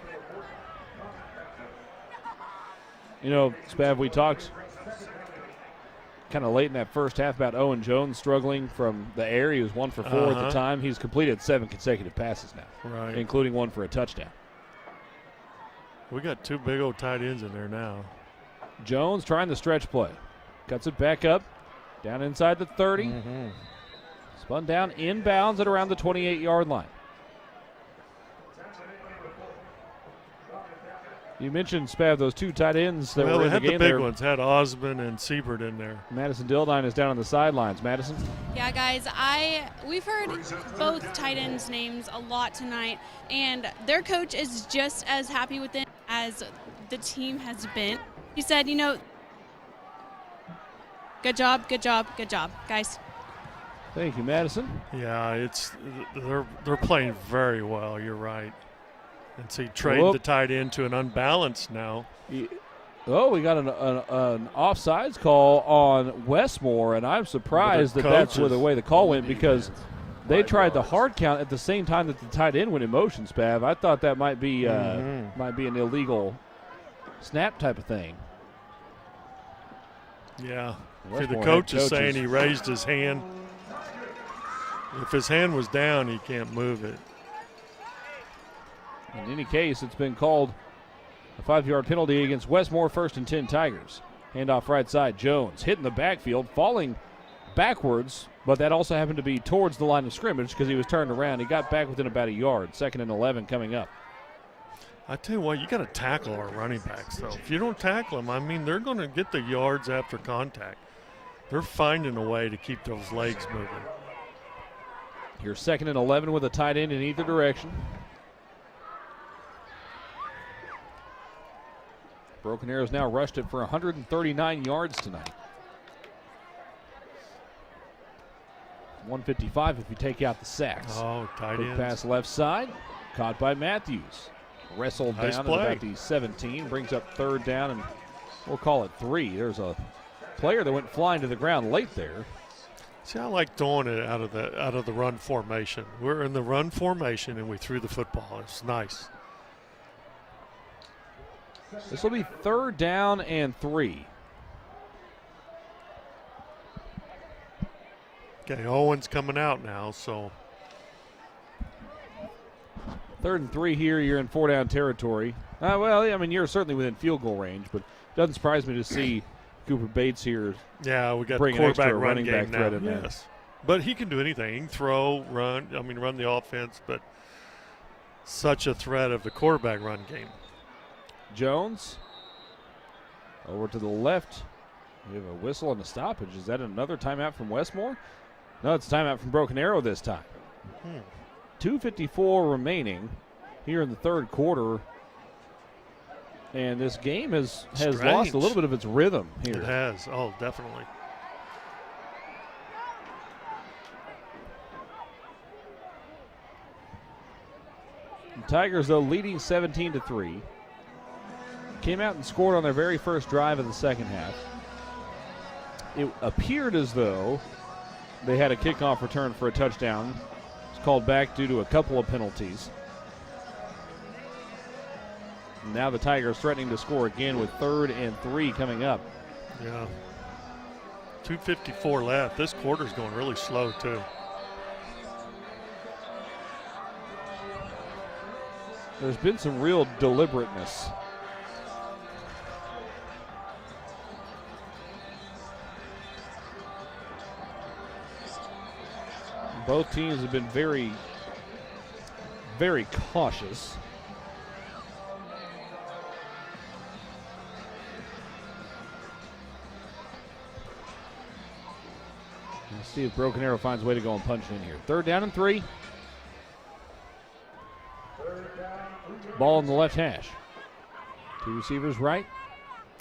You know, Spav, we talked kind of late in that first half about Owen Jones struggling from the air. He was 1 for 4 at the time. He's completed 7 consecutive passes now, including 1 for a touchdown. We got two big old tight ends in there now. Jones trying the stretch play. Cuts it back up. Down inside the 30. Spun down inbounds at around the 28-yard line. You mentioned, Spav, those two tight ends that were in the game. They had the big ones. Had Osmond and Siebert in there. Madison Dildine is down on the sidelines. Madison? Yeah, guys, we've heard both tight ends' names a lot tonight, and their coach is just as happy with it as the team has been. He said, you know, good job, good job, good job, guys. Thank you, Madison. Yeah, they're playing very well. You're right. And see, trade the tight end to an unbalanced now. Oh, we got an offsides call on Westmoore, and I'm surprised that's where the way the call went, because they tried the hard count at the same time that the tight end went in motion, Spav. I thought that might be an illegal snap type of thing. Yeah. See, the coach is saying he raised his hand. If his hand was down, he can't move it. In any case, it's been called a 5-yard penalty against Westmoore, 1st and 10 Tigers. Handoff right side, Jones hitting the backfield, falling backwards, but that also happened to be towards the line of scrimmage because he was turned around. He got back within about a yard. 2nd and 11 coming up. I tell you what, you got to tackle our running backs, though. If you don't tackle them, I mean, they're going to get the yards after contact. They're finding a way to keep those legs moving. Here's 2nd and 11 with a tight end in either direction. Broken Arrow's now rushed it for 139 yards tonight. 155 if you take out the sacks. Oh, tight ends. Pass left side, caught by Matthews. Wrestled down at about the 17, brings up 3rd down, and we'll call it 3. There's a player that went flying to the ground late there. See, I like throwing it out of the run formation. We're in the run formation, and we threw the football. It's nice. This will be 3rd down and 3. Okay, Owen's coming out now, so. 3rd and 3 here. You're in 4-down territory. Well, I mean, you're certainly within field goal range, but it doesn't surprise me to see Cooper Bates here. Yeah, we got bring the quarterback an extra running back now. threat in there. Yes, but he can do anything. He can throw, run. I mean, run the offense, but such a threat of the quarterback run game. Jones over to the left. We have a whistle and a stoppage. Is that another timeout from Westmoore? No, it's a timeout from Broken Arrow this time. 2:54 remaining here in the 3rd quarter. And this game has lost a little bit of its rhythm here. It has. Oh, definitely. The Tigers, though, leading 17-3. Came out and scored on their very first drive of the second half. It appeared as though they had a kickoff return for a touchdown. It's called back due to a couple of penalties. Now the Tigers threatening to score again with 3rd and 3 coming up. Yeah. 2:54 left. This quarter's going really slow, too. There's been some real deliberateness. Both teams have been very, very cautious. Let's see if Broken Arrow finds a way to go and punch in here. 3rd down and 3. Ball in the left hash. 2 receivers right.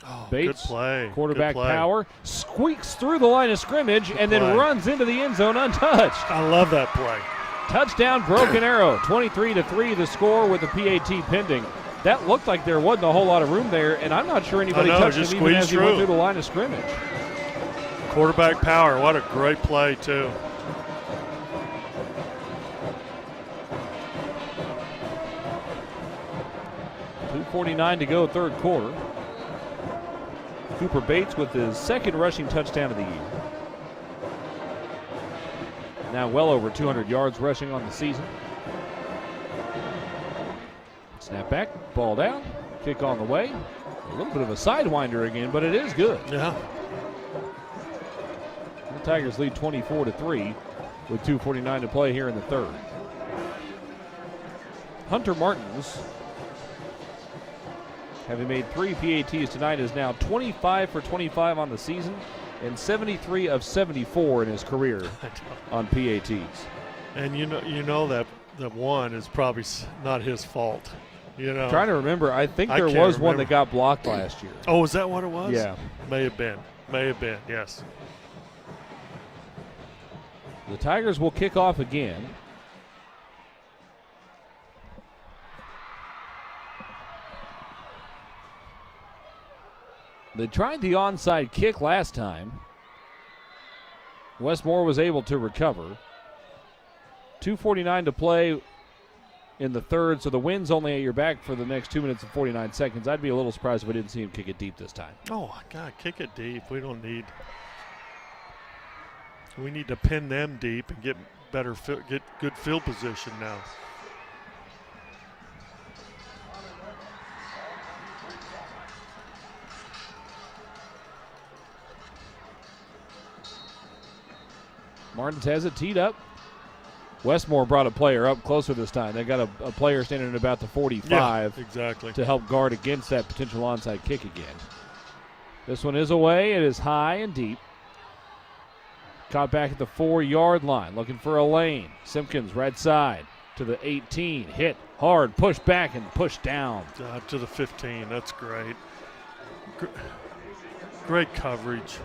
Oh, Bates, good play. quarterback Good play. power, squeaks through the line of scrimmage and then runs into the end zone untouched. I love that play. Touchdown, Broken Arrow. 23-3 the score with the PAT pending. That looked like there wasn't a whole lot of room there, and I'm not sure anybody touched him even as he went through the line of scrimmage. Quarterback power. What a great play, too. .249 to go, 3rd quarter. Cooper Bates with his 2nd rushing touchdown of the year. Now well over 200 yards rushing on the season. Snap back, ball down. Kick on the way. A little bit of a sidewinder again, but it is good. Yeah. The Tigers lead 24-3 with 2:49 to play here in the third. Hunter Martins, having made 3 PATs tonight, is now 25 for 25 on the season and 73 of 74 in his career on PATs. And you know that one is probably not his fault. You know, Trying to remember, I think there can't was one remember. that got blocked last year. Oh, is that what it was? Yeah. May have been, yes. The Tigers will kick off again. They tried the onside kick last time. Westmoore was able to recover. 2:49 to play in the third, so the wind's only at your back for the next 2 minutes and 49 seconds. I'd be a little surprised if we didn't see him kick it deep this time. Oh, God, kick it deep. We need to pin them deep and get good field position now. Martins has it teed up. Westmoore brought a player up closer this time. They got a player standing at about the 45 exactly, to help guard against that potential onside kick again. This one is away. It is high and deep. Caught back at the 4-yard line, looking for a lane. Simpkins right side to the 18. Hit hard, push back and push down. To the 15. That's great. Great coverage.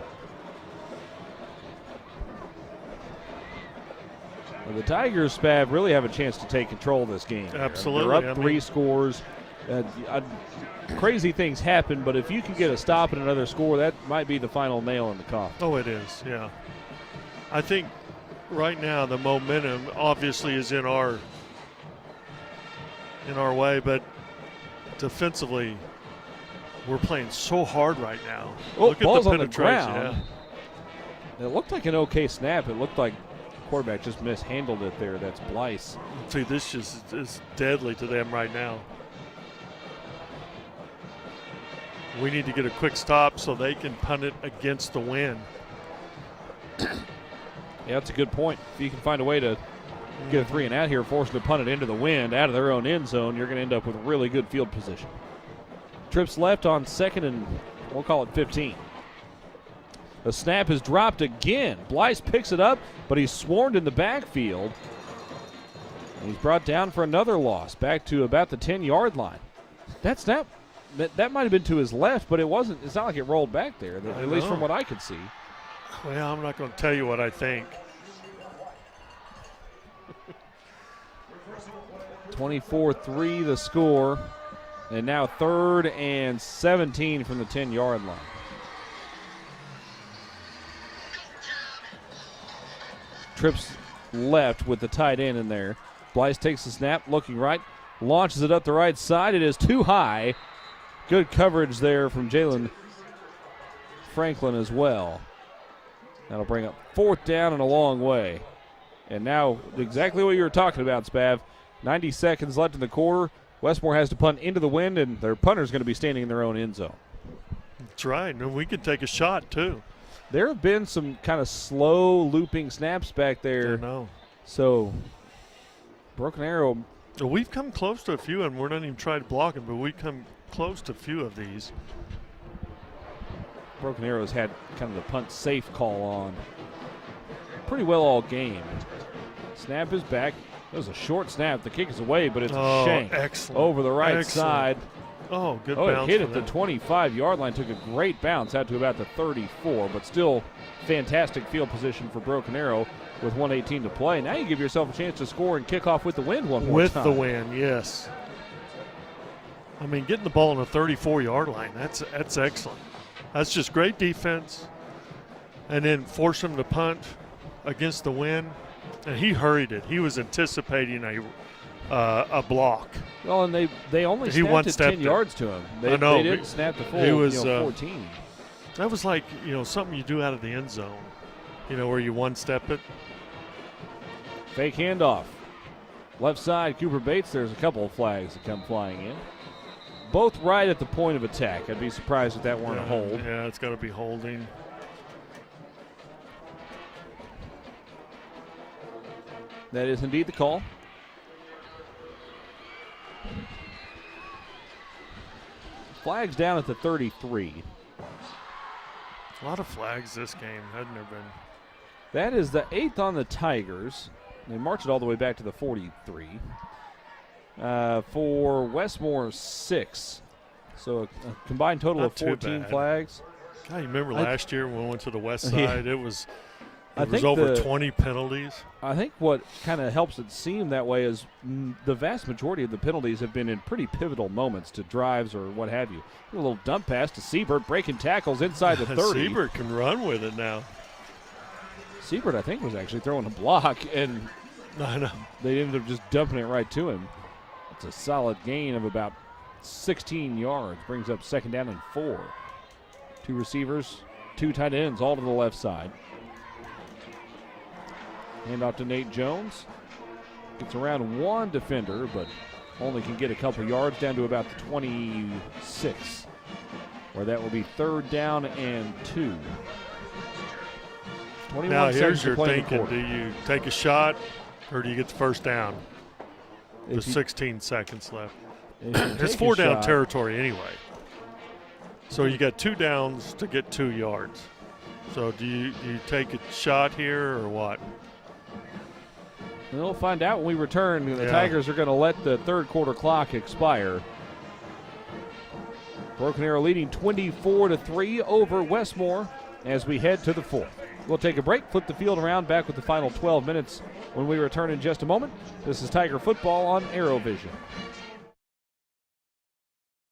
Well, the Tigers, Spav, really have a chance to take control of this game. Absolutely. They're up 3 scores. Crazy things happen, but if you can get a stop and another score, that might be the final nail in the coffin. Oh, it is, yeah. I think right now the momentum obviously is in our way, but defensively we're playing so hard right now. Look at ball's the on the penetration. ground. It looked like an okay snap. It looked like quarterback just mishandled it there. That's Blyce. See, this just is deadly to them right now. We need to get a quick stop so they can punt it against the wind. Yeah, that's a good point. If you can find a way to get a 3 and out here, force them to punt it into the wind out of their own end zone, you're going to end up with really good field position. Trips left on 2nd and we'll call it 15. The snap is dropped again. Blyce picks it up, but he's swarmed in the backfield. And he's brought down for another loss, back to about the 10-yard line. That snap, that might have been to his left, but it wasn't. It's not like it rolled back there, at least from what I could see. Well, I'm not going to tell you what I think. 24-3 the score. And now 3rd and 17 from the 10-yard line. Trips left with the tight end in there. Blyce takes the snap, looking right, launches it up the right side. It is too high. Good coverage there from Jalen Franklin as well. That'll bring up 4th down and a long way. And now exactly what you were talking about, Spav. 90 seconds left in the quarter. Westmoore has to punt into the wind, and their punter's going to be standing in their own end zone. That's right, and we can take a shot too. There have been some kind of slow looping snaps back there. I know. So, Broken Arrow. We've come close to a few, and we're not even trying to block them, but we've come close to a few of these. Broken Arrow's had kind of the punt safe call on pretty well all game. Snap is back. It was a short snap. The kick is away, but it's a shank over the right side. Oh, good bounce. bounce. It hit at the 25-yard line, took a great bounce out to about the 34, but still fantastic field position for Broken Arrow with 1:18 to play. Now you give yourself a chance to score and kick off with the wind one more time. With the wind, yes. I mean, getting the ball on the 34-yard line, that's excellent. That's just great defense. And then force him to punt against the wind. And he hurried it. He was anticipating a block. Well, and they only snapped it 10 yards to him. They didn't snap the full 14. That was like, something you do out of the end zone, where you one-step it. Fake handoff. Left side, Cooper Bates. There's a couple of flags that come flying in. both right at the point of attack. I'd be surprised if that weren't a hold. Yeah, it's got to be holding. That is indeed the call. Flags down at the 33. A lot of flags this game, hadn't there been? That is the 8th on the Tigers. They march it all the way back to the 43. For Westmoore, 6. So a combined total Not of 14 flags. God, you remember last year when we went to the west side? Yeah. It was over 20 penalties. I think what kind of helps it seem that way is the vast majority of the penalties have been in pretty pivotal moments to drives or what have you. A little dump pass to Siebert, breaking tackles inside the 30. Siebert can run with it now. Siebert, I think, was actually throwing a block, and I know. They ended up just dumping it right to him. It's a solid gain of about 16 yards. Brings up 2nd down and 4. 2 receivers, 2 tight ends, all to the left side. Hand off to Nate Jones. Gets around 1 defender, but only can get a couple yards down to about the 26, where that will be 3rd down and 2. Now here's your thinking. Do you take a shot or do you get the first down? With 16 seconds left. It's 4 down territory anyway. So you got 2 downs to get 2 yards. So do you take a shot here or what? We'll find out when we return. The Tigers are going to let the 3rd quarter clock expire. Broken Arrow leading 24-3 over Westmoore as we head to the 4th. We'll take a break, flip the field around, back with the final 12 minutes when we return in just a moment. This is Tiger Football on ArrowVision.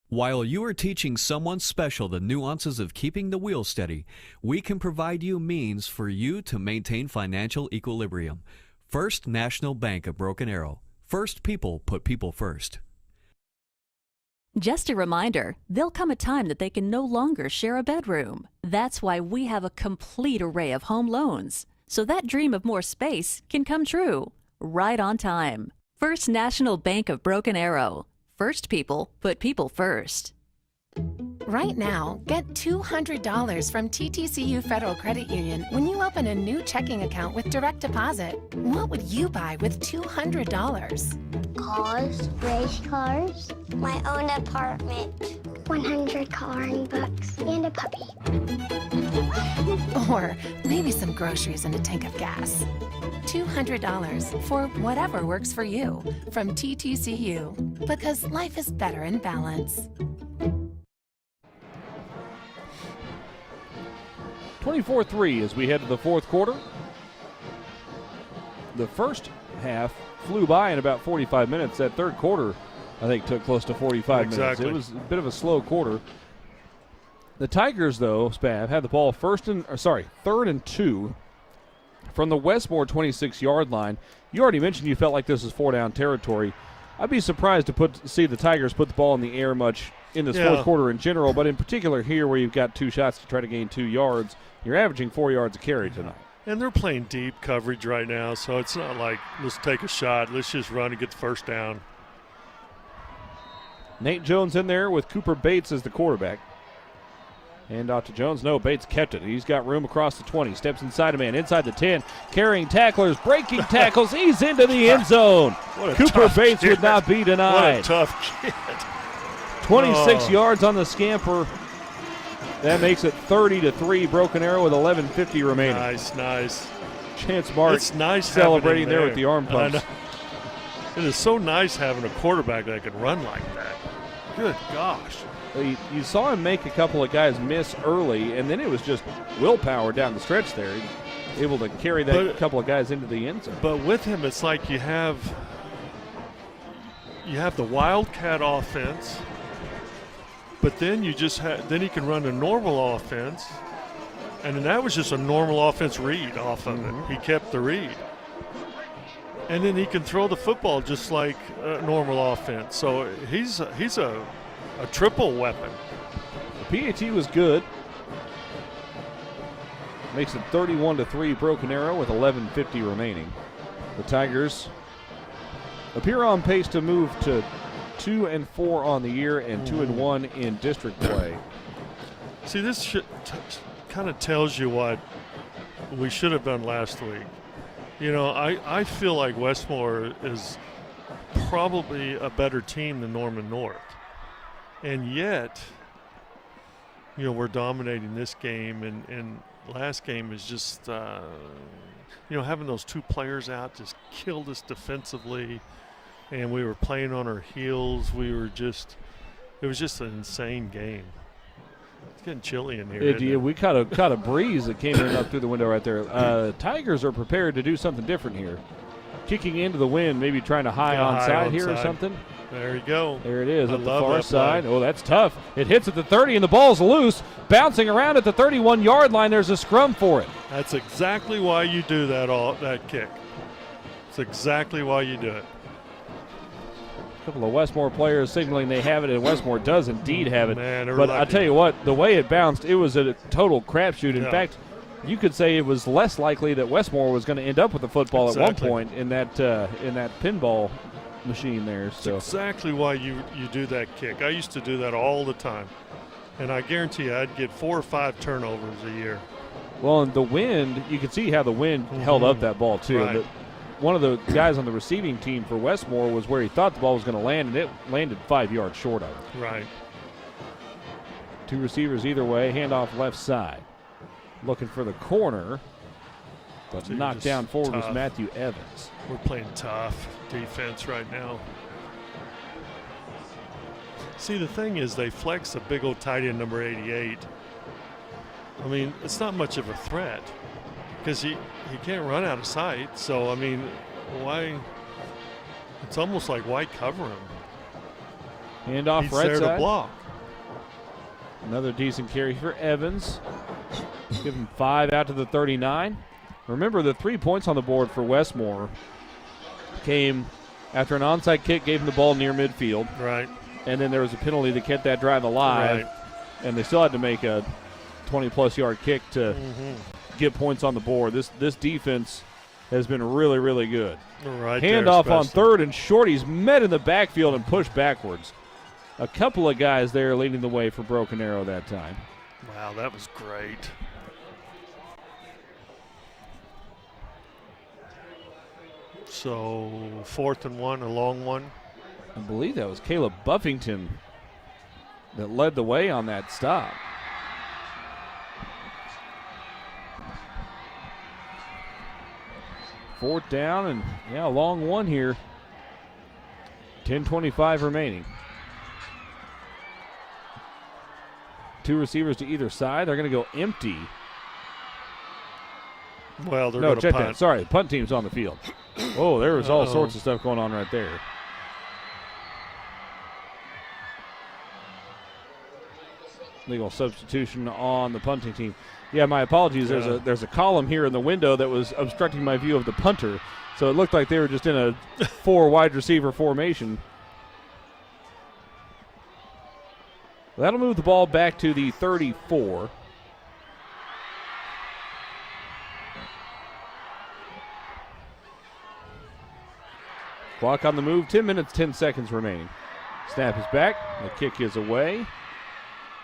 While you are teaching someone special the nuances of keeping the wheel steady, we can provide you means for you to maintain financial equilibrium. First National Bank of Broken Arrow. First people put people first. Just a reminder, there'll come a time that they can no longer share a bedroom. That's why we have a complete array of home loans, so that dream of more space can come true, right on time. First National Bank of Broken Arrow. First people put people first. Right now, get $200 from TTCU Federal Credit Union when you open a new checking account with direct deposit. What would you buy with $200? Cars, race cars, my own apartment, 100 coloring books, and a puppy. Or maybe some groceries and a tank of gas. $200 for whatever works for you from TTCU, because life is better in balance. 24-3 as we head to the 4th quarter. The first half flew by in about 45 minutes. That 3rd quarter, I think, took close to 45 minutes. It was a bit of a slow quarter. The Tigers, though, Spav, had the ball 3rd and 2 from the Westmoore 26-yard line. You already mentioned you felt like this was 4-down territory. I'd be surprised to see the Tigers put the ball in the air much in this 4th quarter in general, but in particular here where you've got 2 shots to try to gain 2 yards. You're averaging 4 yards a carry tonight. And they're playing deep coverage right now, so it's not like, let's take a shot, let's just run and get the first down. Nate Jones in there with Cooper Bates as the quarterback. Hand off to Jones. No, Bates kept it. He's got room across the 20. Steps inside a man, inside the 10. Carrying tacklers, breaking tackles. He's into the end zone. Cooper Bates would not be denied. What a tough kid. 26 yards on the scamper. That makes it 30-3. Broken Arrow with 11:50 remaining. Nice. Chance Mark it's nice celebrating there with the arm pumps. It is so nice having a quarterback that can run like that. Good gosh. You saw him make a couple of guys miss early, and then it was just willpower down the stretch there. Able to carry that couple of guys into the end zone. But with him, it's like you have the Wildcat offense, but then you just then he can run a normal offense, and then that was just a normal offense read off of it. He kept the read. And then he can throw the football just like a normal offense. So he's a triple weapon. The PAT was good. Makes it 31-3 Broken Arrow with 11:50 remaining. The Tigers appear on pace to move to 2-4 on the year and 2-1 in district play. See, this kind of tells you what we should have done last week. You know, I feel like Westmoore is probably a better team than Norman North. And yet, you know, we're dominating this game, and last game is just, you know, having those two players out just killed us defensively, and we were playing on our heels. It was just an insane game. It's getting chilly in here. We caught a breeze that came in up through the window right there. Tigers are prepared to do something different here. Kicking into the wind, maybe trying to high onside here or something. There you go. There it is at the far side. Oh, that's tough. It hits at the 30, and the ball's loose. Bouncing around at the 31-yard line. There's a scrum for it. That's exactly why you do that kick. It's exactly why you do it. A couple of Westmoore players signaling they have it, and Westmoore does indeed have it. Man, but lucky. I tell you what, the way it bounced, it was a total crapshoot. In fact, you could say it was less likely that Westmoore was going to end up with the football at one point in that pinball machine there. So that's exactly why you do that kick. I used to do that all the time, and I guarantee you I'd get 4 or 5 turnovers a year. Well, and the wind, you could see how the wind held up that ball too. Right. One of the guys on the receiving team for Westmoore was where he thought the ball was going to land, and it landed 5 yards short of it. Right. 2 receivers either way, handoff left side. Looking for the corner, but So knocked down forward was tough. Matthew Evans. We're playing tough defense right now. See, the thing is they flex a big old tight end number 88. I mean, it's not much of a threat because he can't run out of sight. So, I mean, why? It's almost like why cover him? Handoff He's right there side. to block. Another decent carry for Evans. Give him 5 out to the 39. Remember, the 3 points on the board for Westmoore came after an onside kick, gave him the ball near midfield. Right. And then there was a penalty that kept that drive alive. Right. And they still had to make a 20-plus yard kick to get points on the board. This defense has been really, really good. Right. Handoff there, on third and short. He's met in the backfield and pushed backwards. A couple of guys there leading the way for Broken Arrow that time. Wow, that was great. So 4th and 1, a long one. I believe that was Caleb Buffington that led the way on that stop. Fourth down and, a long one here. 10:25 remaining. 2 receivers to either side. They're going to go empty. Well, they're no, going to check punt. that. Sorry, the punt team's on the field. Oh, there was all sorts of stuff going on right there. Legal substitution on the punting team. Yeah, my apologies. There's a column here in the window that was obstructing my view of the punter. So it looked like they were just in a 4 wide receiver formation. That'll move the ball back to the 34. Clock on the move, 10 minutes, 10 seconds remaining. Snap is back, the kick is away.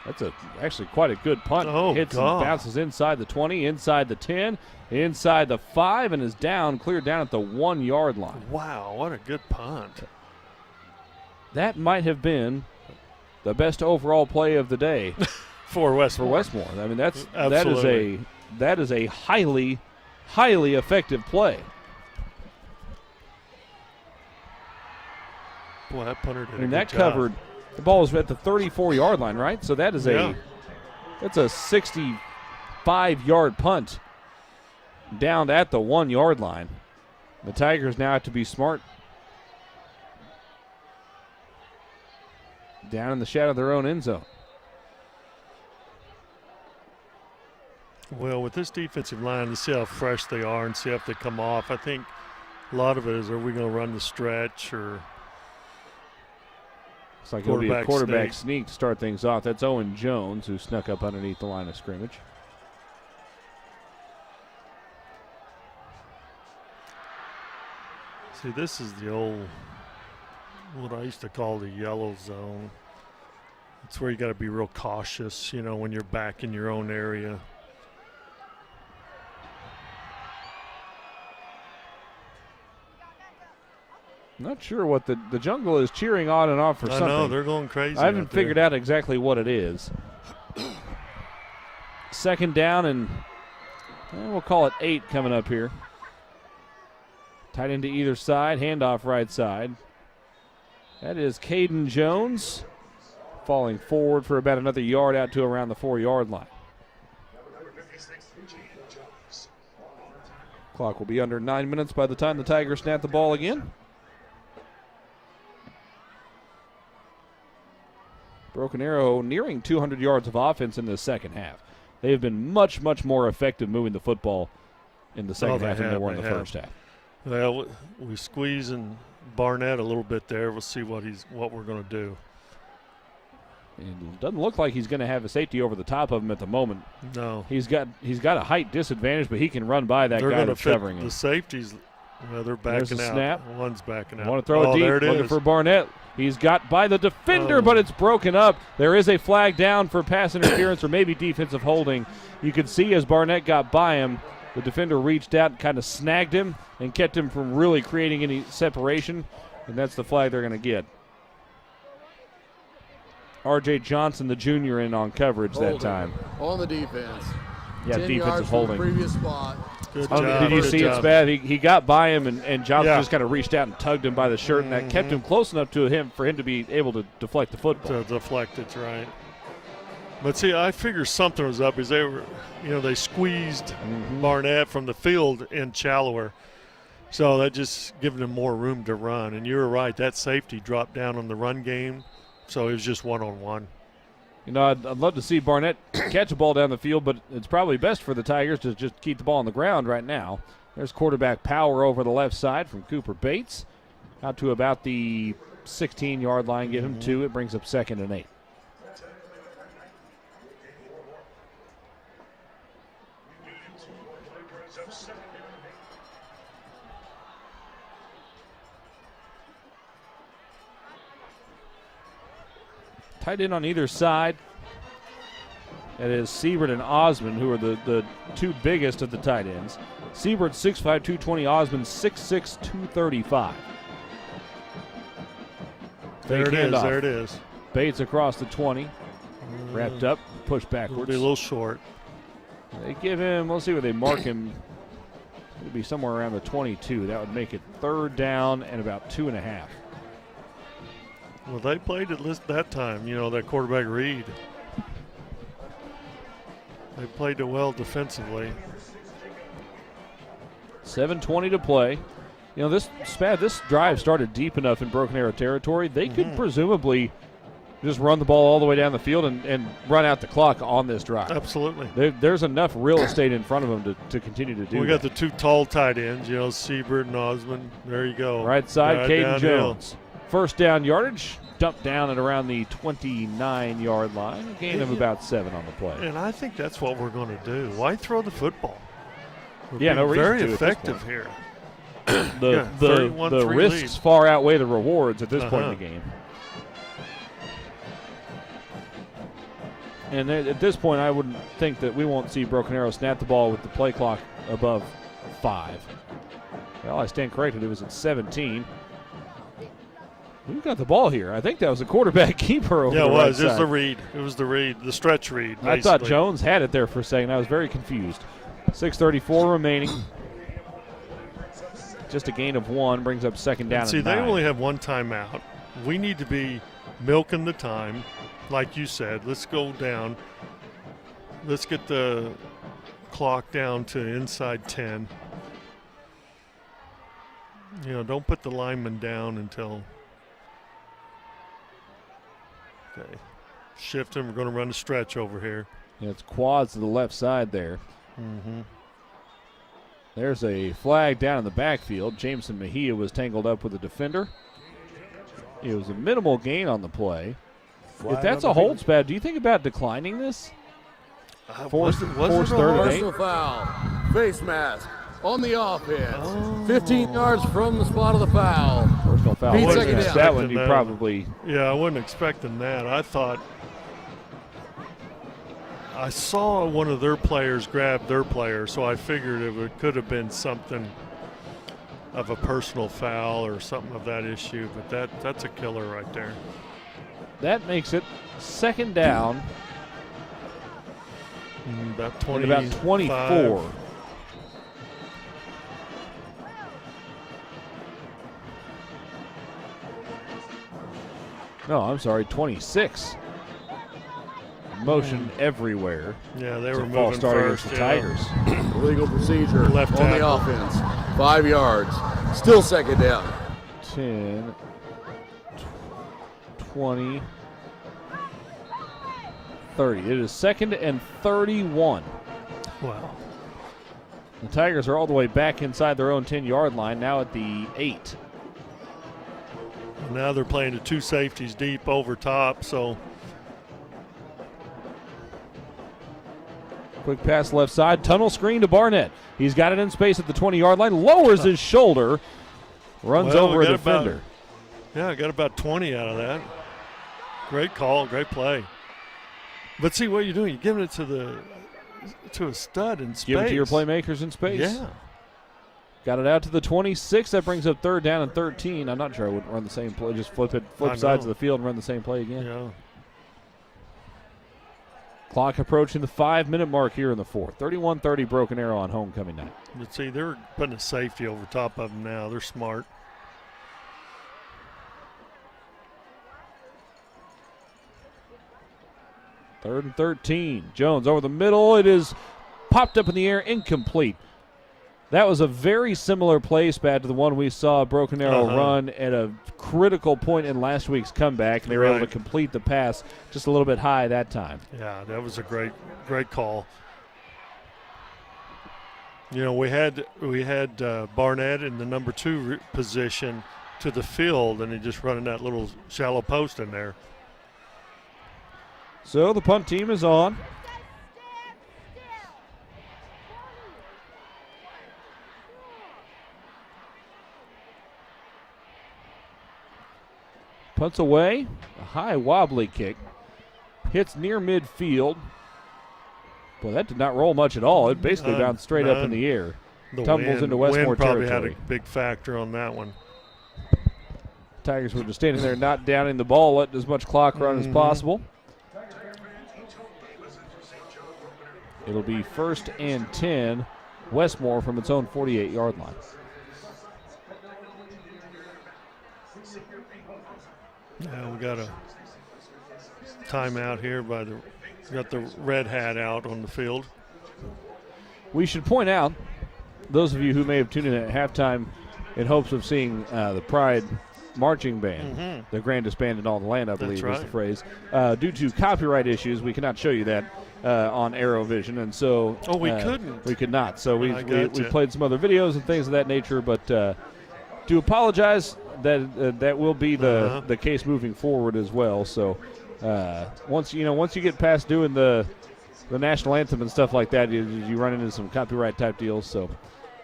That's actually quite a good punt. Hits and bounces inside the 20, inside the 10, inside the 5, and is down, cleared down at the 1 yard line. Wow, what a good punt. That might have been the best overall play of the day for Westmoore. I mean, that is a highly, highly effective play. Boy, that punter did I mean, a that good job. covered. The ball was at the 34-yard line, right? So that is that's a 65-yard punt down at the 1 yard line. The Tigers now have to be smart. Down in the shadow of their own end zone. Well, with this defensive line, to see how fresh they are and see if they come off, I think a lot of it is, are we going to run the stretch or Looks like it'll be a quarterback sneak to start things off. That's Owen Jones, who snuck up underneath the line of scrimmage. See, this is the old what I used to call the yellow zone. It's where you got to be real cautious, you know, when you're back in your own area. Not sure what the jungle is cheering on and off for something. I know, they're going crazy. I haven't figured out exactly what it is. Second down and we'll call it 8 coming up here. Tight end to either side, handoff right side. That is Caden Jones falling forward for about another yard out to around the 4-yard line. Clock will be under 9 minutes by the time the Tigers snap the ball again. Broken Arrow nearing 200 yards of offense in the second half. They have been much, much more effective moving the football in the second half than they were in the first half. Well, we squeeze in Barnett a little bit there. We'll see what we're going to do. It doesn't look like he's going to have a safety over the top of him at the moment. No. He's got a height disadvantage, but he can run by that guy that's covering him. The safeties, they're backing There's a out. Snap. One's backing out. Want to throw it deep, there it looking is. for Barnett. He's got by the defender, but it's broken up. There is a flag down for pass interference or maybe defensive holding. You could see as Barnett got by him, the defender reached out and kind of snagged him and kept him from really creating any separation, and that's the flag they're going to get. R.J. Johnson, the junior, in on coverage that time. On the defense. Yeah, 10 defensive yards from holding. the previous spot. Good job. Did you see Good it's job. bad? He got by him, and Johnson just kind of reached out and tugged him by the shirt, and that kept him close enough to him for him to be able to deflect the football. To deflect it's right. But see, I figured something was up because they squeezed Barnett from the field in shallower. So that just giving him more room to run. And you were right, that safety dropped down on the run game, so it was just one-on-one. You know, I'd love to see Barnett catch a ball down the field, but it's probably best for the Tigers to just keep the ball on the ground right now. There's quarterback power over the left side from Cooper Bates. Out to about the 16-yard line, give him 2. It brings up 2nd and 8. Tight end on either side. It is Siebert and Osmond, who are the two biggest of the tight ends. Siebert 6'5", 220, Osmond 6'6", 235. There it is, there it is. Bates across the 20. Wrapped up, pushed backwards. Be a little short. They give him, we'll see where they mark him. It'll be somewhere around the 22. That would make it 3rd down and about 2.5. Well, they played at least that time, that quarterback Reed. They played it well defensively. 7:20 to play. This drive started deep enough in Broken Arrow territory. They could presumably just run the ball all the way down the field and run out the clock on this drive. Absolutely. There's enough real estate in front of them to continue to do We that. got the 2 tall tight ends, Siebert and Osmond. There you go. Right side, Caden downhill. Jones. First down yardage, dumped down at around the 29-yard line. A gain of about 7 on the play. And I think that's what we're going to do. Why throw the football? We're Yeah, no being reason very to at this effective point. here. The 31-3 risks lead. far outweigh the rewards at this point in the game. And at this point, I wouldn't think that we won't see Broken Arrow snap the ball with the play clock above 5. Well, I stand corrected. It was at 17. Who got the ball here? I think that was a quarterback keeper over Yeah, the it right was. It was side. the read. It was the read, the stretch read. I thought basically. Jones had it there for a second. I was very confused. 6:34 remaining. Just a gain of 1 brings up 2nd down. See, and they 9. only have 1 timeout. We need to be milking the time, like you said. Let's go down. Let's get the clock down to inside 10. Don't put the lineman down until. Okay. Shift him. We're going to run a stretch over here. Yeah, it's quads to the left side there. Mm-hmm. There's a flag down in the backfield. Jameson Mejia was tangled up with a defender. It was a minimal gain on the play. If that's a hold, Spad, do you think about declining this? Force 3rd and 8? Personal foul. Face mask on the offense. 15 yards from the spot of the foul. Personal foul. I wasn't That expecting one you that. probably. Yeah, I wasn't expecting that. I thought I saw one of their players grab their player, so I figured it could have been something of a personal foul or something of that issue. But that's a killer right there. That makes it second down. About and about 24. No, I'm sorry, 26. Motion everywhere. Yeah, they It's were a false moving start first, against the yeah. Tigers. Illegal procedure Left on the tackle. offense. 5 yards. Still second down. 10, 20, 30. It is second and 31. Wow. The Tigers are all the way back inside their own 10-yard line, now at the 8. Now they're playing the two safeties deep over top, so Quick pass left side, tunnel screen to Barnett. He's got it in space at the 20-yard line, lowers his shoulder, runs Well, over we a got about- defender. yeah, got about 20 out of that. Great call, great play. But see what you're doing, you're giving it to a stud in space. Give it to your playmakers in space. Yeah. Got it out to the 26. That brings up third down and 13. I'm not sure I would run the same play. Just flip I sides know. of the field and run the same play again. Yeah. Clock approaching the 5-minute mark here in the fourth. 31-30 Broken Arrow on homecoming night. But see, they're putting a safety over top of them now. They're smart. Third and 13. Jones over the middle. It is popped up in the air, incomplete. That was a very similar play, Spat, to the one we saw Broken Arrow run at a critical point in last week's comeback, and they were able to complete the pass just a little bit high that time. Yeah, that was a great call. You know, we had Barnett in the number 2 position to the field, and he just running that little shallow post in there. So the punt team is on. Punts away, a high wobbly kick. Hits near midfield. Boy, that did not roll much at all. It basically bounced straight up in the air. Tumbles into Westmoore wind probably territory. had a big factor on that one. Tigers were just standing there not downing the ball, letting as much clock run as possible. It'll be 1st and 10, Westmoore from its own 48-yard line. Yeah, we got a timeout here by got the red hat out on the field. We should point out, those of you who may have tuned in at halftime in hopes of seeing the Pride marching band, the grandest band in all the land, I believe is the phrase. Due to copyright issues, we cannot show you that on Arrowvision, and so we couldn't. We could not. So we gotcha. played some other videos and things of that nature, but do apologize. That will be the case moving forward as well. So once you get past doing the national anthem and stuff like that, you run into some copyright type deals. So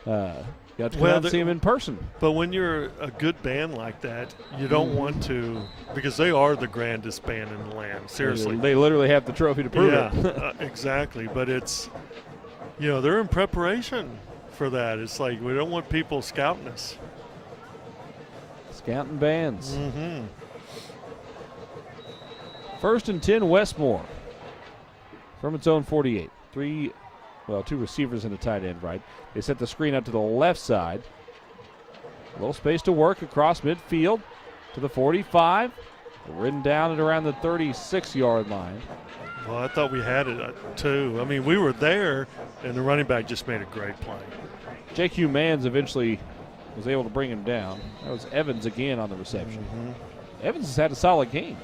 you have to come out and see them in person. But when you're a good band like that, you don't want to, because they are the grandest band in the land. Seriously, they literally have the trophy to prove it. Exactly. But it's, they're in preparation for that. It's like we don't want people scouting us. Scouting bands. 1st and 10, Westmoore from its own 48. Two receivers and a tight end, right? They set the screen out to the left side. A little space to work across midfield to the 45. Ridden down at around the 36-yard line. Well, I thought we had it too. I mean, we were there, and the running back just made a great play. J.Q. Manns eventually was able to bring him down. That was Evans again on the reception. Evans has had a solid game.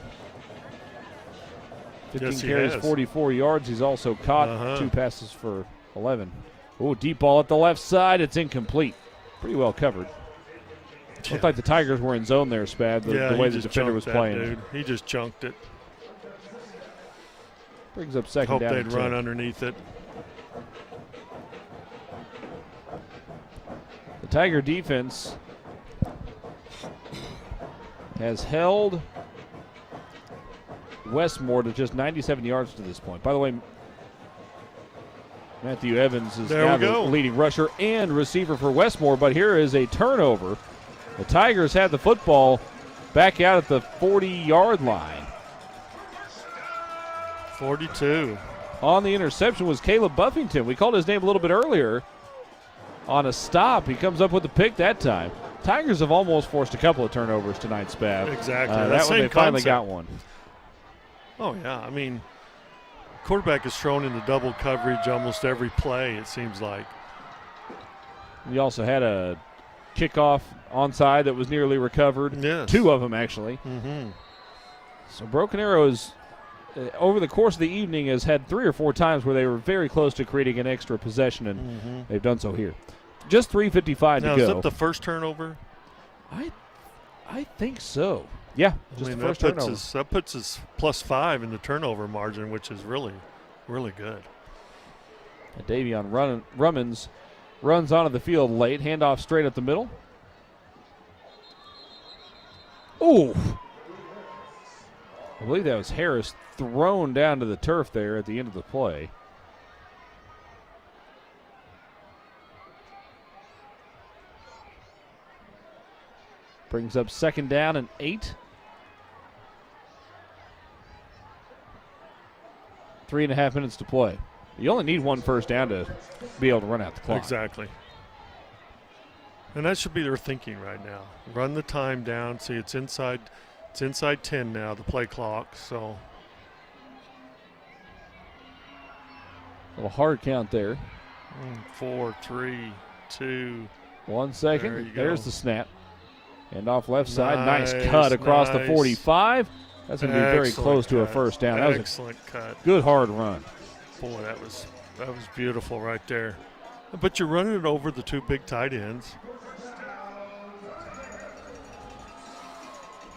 15 carries, 44 yards. He's also caught 2 passes for 11. Oh, deep ball at the left side. It's incomplete. Pretty well covered. Looked like the Tigers were in zone there, Spad, the way the defender was playing. Dude. He just chunked it. Brings up second Hope down. they'd run underneath it. The Tiger defense has held Westmoore to just 97 yards to this point. By the way, Matthew Evans is now the leading rusher and receiver for Westmoore, but here is a turnover. The Tigers had the football back out at the 40-yard line. 42. On the interception was Caleb Buffington. We called his name a little bit earlier on a stop. He comes up with the pick that time. Tigers have almost forced a couple of turnovers tonight, Spav. Exactly. That one they finally got one. Oh, yeah. I mean, quarterback is thrown into double coverage almost every play, it seems like. We also had a kickoff onside that was nearly recovered. Yes. 2 of them, actually. Mm-hmm. So Broken Arrow is, over the course of the evening, has had 3 or 4 times where they were very close to creating an extra possession, and they've done so here. Just 3:55 to go. Is that the first turnover? I think so. Yeah, just the first turnover. That puts us +5 in the turnover margin, which is really, really good. Davion Rummins runs onto the field late. Handoff straight up the middle. Ooh. I believe that was Harris thrown down to the turf there at the end of the play. Brings up 2nd down and 8. 3.5 minutes to play. You only need 1 first down to be able to run out the clock. Exactly. And that should be their thinking right now. Run the time down. See, it's inside 10 now, the play clock. So a little hard count there. 4, 3, 2. 1 second. There you There's go. the snap. And off left side. Nice cut across the 45. That's going to be very close to a first down. That was excellent cut. Good hard run. Boy, that was beautiful right there. But you're running it over the 2 big tight ends.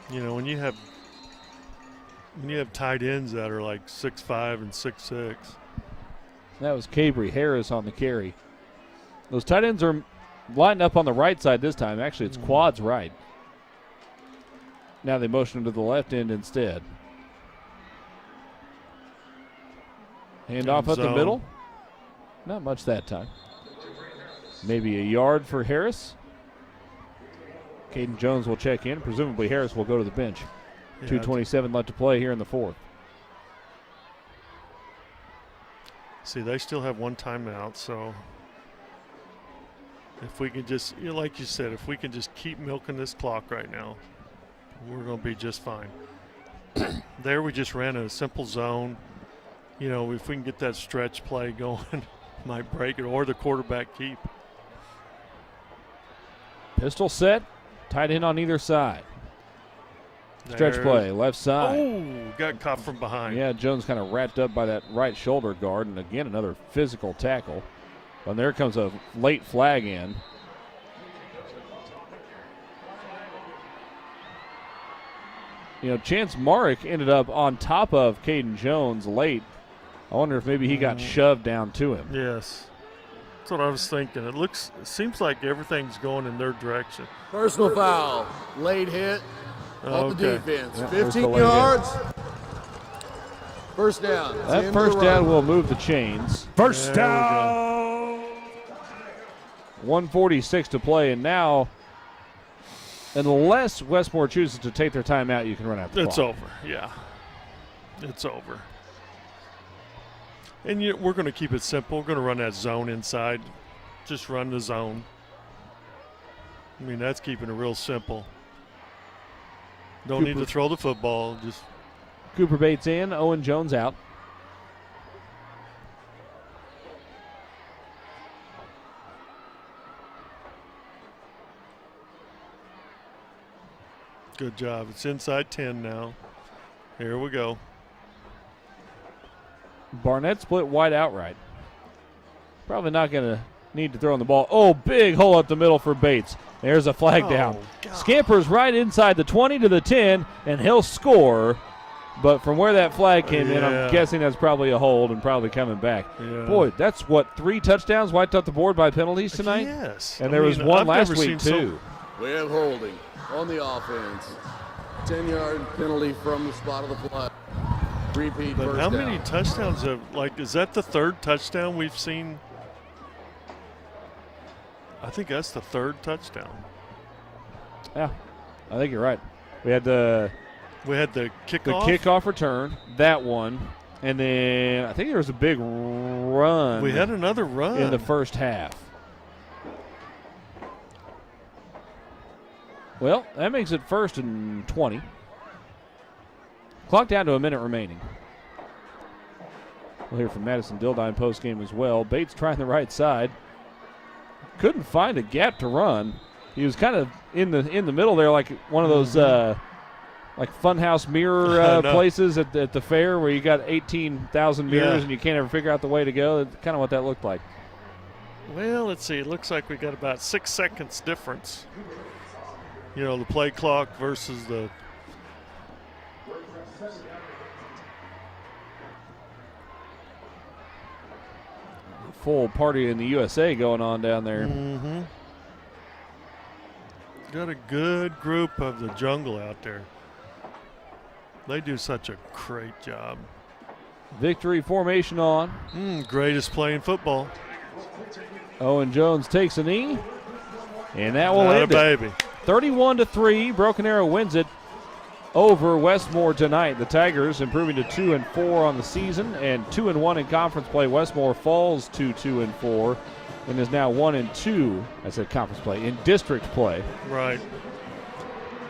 You know, when you have tight ends that are like 6'5" and 6'6". That was Cabry Harris on the carry. Those tight ends are lined up on the right side this time. Actually, it's quads right. Now they motion him to the left end instead. Hand off at the middle. Not much that time. Maybe a yard for Harris. Caden Jones will check in. Presumably Harris will go to the bench. Yeah, 2:27 left to play here in the 4th. See, they still have 1 timeout, so if we can just, like you said, if we can just keep milking this clock right now, we're going to be just fine. There we just ran a simple zone. You know, if we can get that stretch play going, might break it, or the quarterback keep. Pistol set, tight end on either side. Stretch play, left side. Oh, got caught from behind. Yeah, Jones kind of wrapped up by that right shoulder guard, and again another physical tackle. And there comes a late flag in. You know, Chance Marek ended up on top of Caden Jones late. I wonder if maybe he got shoved down to him. Yes. That's what I was thinking. It seems like everything's going in their direction. Personal foul. Late hit off the Okay. defense. Yeah, 15 yards. First down. That first down will move the chains. First down. 1:46 to play, and now, unless Westmoore chooses to take their timeout, you can run out the It's clock. over, yeah. It's over. And we're going to keep it simple. We're going to run that zone inside. Just run the zone. I mean, that's keeping it real simple. Don't need to throw the football. Just Cooper Bates in, Owen Jones out. good job. It's inside 10 now. Here we go. Barnett split wide outright. Probably not going to need to throw in the ball. Oh, big hole up the middle for Bates. There's a flag down. Scampers right inside the 20 to the 10, and he'll score. But from where that flag came in, I'm guessing that's probably a hold and probably coming back. Yeah. Boy, that's what, 3 touchdowns wiped off the board by penalties tonight? Yes. And there was one I've last never week, seen too. We have holding on the offense. 10-yard penalty from the spot of the flag. Repeat But first how down. many touchdowns is that the third touchdown we've seen? I think that's the third touchdown. Yeah, I think you're right. We had the kickoff return, that one, and then I think there was a big run. We had another run in the first half. Well, that makes it 1st and 20. Clock down to a minute remaining. We'll hear from Madison Dildine post-game as well. Bates trying the right side. Couldn't find a gap to run. He was kind of in the middle there, like one of those like funhouse mirror places at the fair where you got 18,000 mirrors and you can't ever figure out the way to go. That's kind of what that looked like. Well, let's see. It looks like we got about 6 seconds difference. You know, the play clock versus the full party in the USA going on down there. Mm-hmm. Got a good group of the jungle out there. They do such a great job. Victory formation on. Greatest play in football. Owen Jones takes a knee, and that will Not end a it. baby. 31-3. Broken Arrow wins it over Westmoore tonight. The Tigers improving to 2-4 on the season and 2-1 in conference play. Westmoore falls to 2-4 and is now 1-2. I said conference play in district play. Right.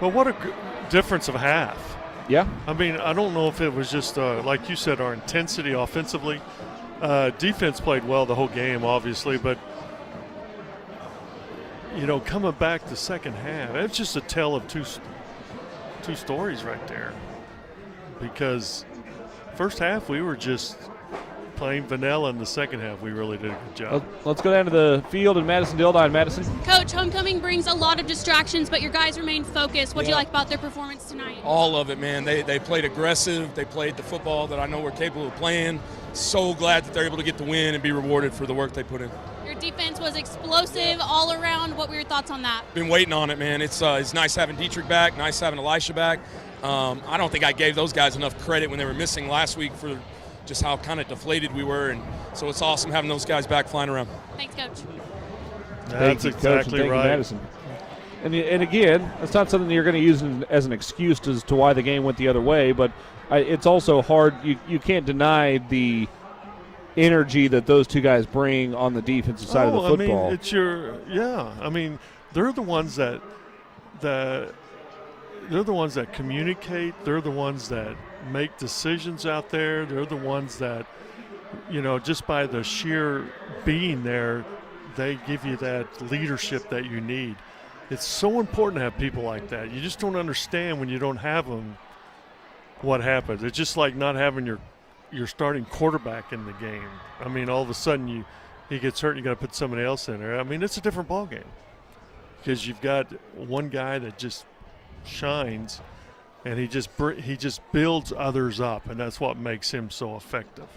Well, what a difference of half. Yeah. I mean, I don't know if it was just like you said, our intensity offensively. Defense played well the whole game, obviously, but you know, coming back the second half, it's just a tale of two stories right there. Because first half we were just plain vanilla. In the second half we really did a good job. Let's go down to the field in Madison Dildine. Madison. Coach, homecoming brings a lot of distractions, but your guys remain focused. What do you like about their performance tonight? All of it, man. They played aggressive. They played the football that I know we're capable of playing. So glad that they're able to get the win and be rewarded for the work they put in. Your defense was explosive all around. What were your thoughts on that? Been waiting on it, man. It's nice having Dietrich back, nice having Elisha back. I don't think I gave those guys enough credit when they were missing last week for just how kind of deflated we were, and so it's awesome having those guys back flying around. Thanks, Coach. That's exactly Thank you, right. Madison. And again, it's not something that you're going to use as an excuse as to why the game went the other way, but it's also hard. You can't deny the energy that those two guys bring on the defensive side of the football. I mean, they're the ones that communicate. They're the ones that make decisions out there. They're the ones that, you know, just by the sheer being there, they give you that leadership that you need. It's so important to have people like that. You just don't understand when you don't have them what happens. It's just like not having your starting quarterback in the game. I mean, all of a sudden he gets hurt and you got to put somebody else in there. I mean, it's a different ballgame because you've got one guy that just shines and he just builds others up, and that's what makes him so effective.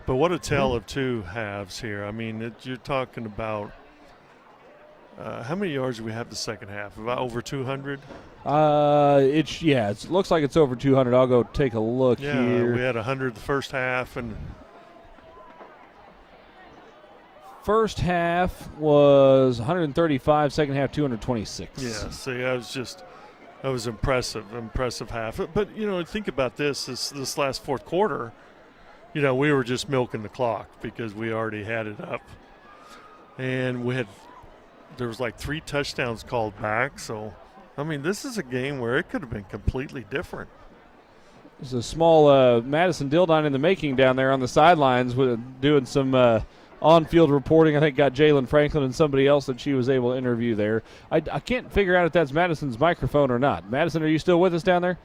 But what a tale of two halves here. I mean, you're talking about how many yards do we have the second half? About over 200? It looks like it's over 200. I'll go take a look here. We had 100 the first half, and first half was 135. Second half 226. Yeah, see, that was impressive half. But you know, think about this last fourth quarter. You know, we were just milking the clock because we already had it up, and there was like 3 touchdowns called back. So, I mean, this is a game where it could have been completely different. There's a small Madison Dildine in the making down there on the sidelines doing some on-field reporting. I think got Jalen Franklin and somebody else that she was able to interview there. I can't figure out if that's Madison's microphone or not. Madison, are you still with us down there?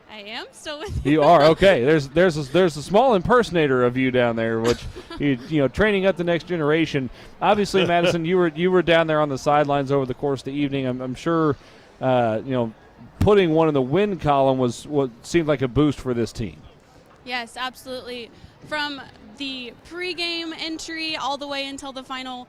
I am still with you. You are? Okay. There's a small impersonator of you down there, which you know, training up the next generation. Obviously, Madison, you were down there on the sidelines over the course of the evening. I'm sure you know, putting one in the win column was what seemed like a boost for this team. Yes, absolutely. From the pregame entry all the way until the final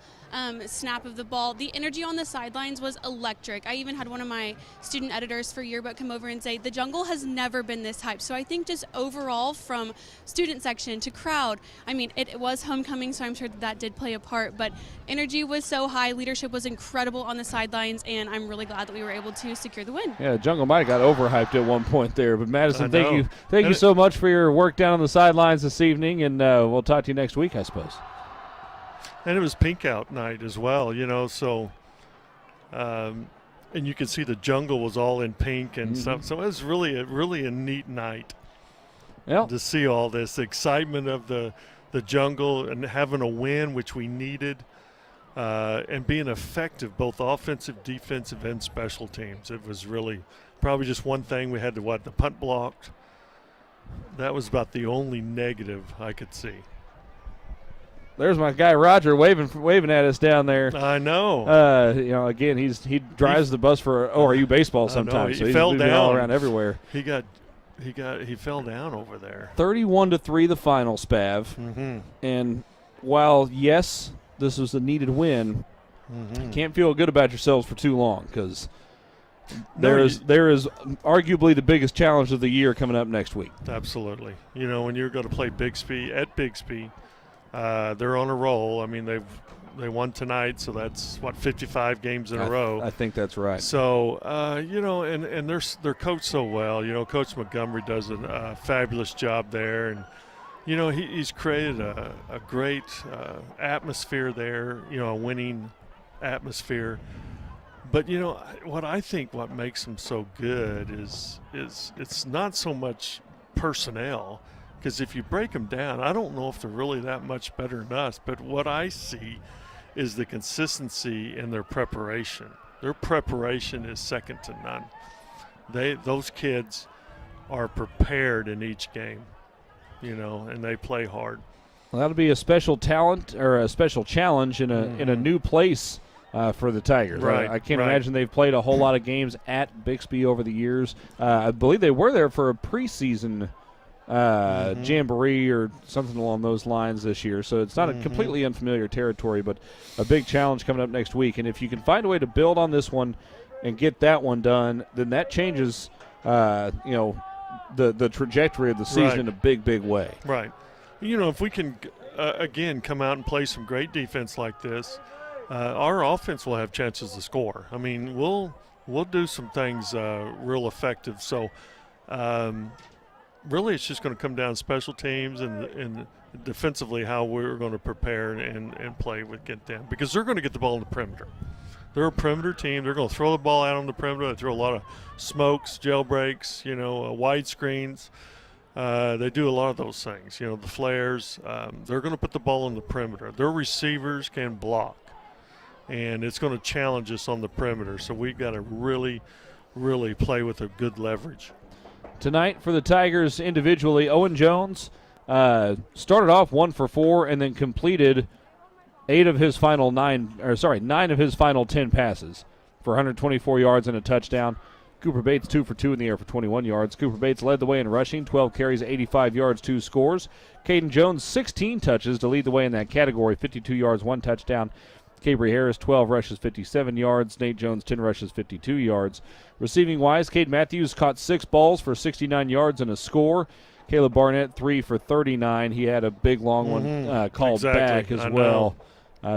snap of the ball. The energy on the sidelines was electric. I even had one of my student editors for yearbook come over and say, the jungle has never been this hyped. So I think just overall from student section to crowd, I mean, it was homecoming, so I'm sure that did play a part, but energy was so high, leadership was incredible on the sidelines, and I'm really glad that we were able to secure the win. Yeah, Jungle might have got overhyped at one point there, but Madison, thank you so much for your work down on the sidelines this evening, and we'll talk to you next week, I suppose. And it was pink out night as well, so and you could see the jungle was all in pink and stuff. So it was really a neat night to see all this excitement of the jungle and having a win, which we needed, and being effective, both offensive, defensive, and special teams. It was really probably just one thing. We had the punt blocked. That was about the only negative I could see. There's my guy Roger waving at us down there. I know. Again, he drives the bus for ORU baseball sometimes. He so fell he's down all around everywhere. He fell down over there. 31-3 the final, Spav. And while yes, this was a needed win, you can't feel good about yourselves for too long because there is arguably the biggest challenge of the year coming up next week. Absolutely. When you're going to play Bixby at Bixby. They're on a roll. I mean, they won tonight, so that's 55 games in a row. I think that's right. So and they're coached so well. Coach Montgomery does a fabulous job there, and he's created a great atmosphere there. A winning atmosphere. But what makes them so good is it's not so much personnel. Because if you break them down, I don't know if they're really that much better than us, but what I see is the consistency in their preparation. Their preparation is second to none. Those kids are prepared in each game, and they play hard. Well, that'll be a special talent or a special challenge in a new place for the Tigers. Right. I can't imagine they've played a whole lot of games at Bixby over the years. I believe they were there for a preseason jamboree or something along those lines this year, so it's not a completely unfamiliar territory, but a big challenge coming up next week. And if you can find a way to build on this one and get that one done, then that changes the trajectory of the season in a big way. Right. If we can again come out and play some great defense like this, our offense will have chances to score. I mean, we'll do some things real effective. So really, it's just going to come down to special teams and defensively how we're going to prepare and play with get them, because they're going to get the ball in the perimeter. They're a perimeter team. They're going to throw the ball out on the perimeter. They throw a lot of smokes, jailbreaks, wide screens. They do a lot of those things, the flares. They're going to put the ball in the perimeter. Their receivers can block, and it's going to challenge us on the perimeter. So we've got to really, really play with a good leverage. Tonight for the Tigers individually, Owen Jones started off 1 for 4 and then completed 9 of his final 10 passes for 124 yards and a touchdown. Cooper Bates 2 for 2 in the air for 21 yards. Cooper Bates led the way in rushing, 12 carries, 85 yards, 2 scores. Caden Jones 16 touches to lead the way in that category, 52 yards, 1 touchdown. Cabry Harris, 12 rushes, 57 yards. Nate Jones, 10 rushes, 52 yards. Receiving-wise, Cade Matthews caught 6 balls for 69 yards and a score. Caleb Barnett, 3 for 39. He had a big, long one called back as well.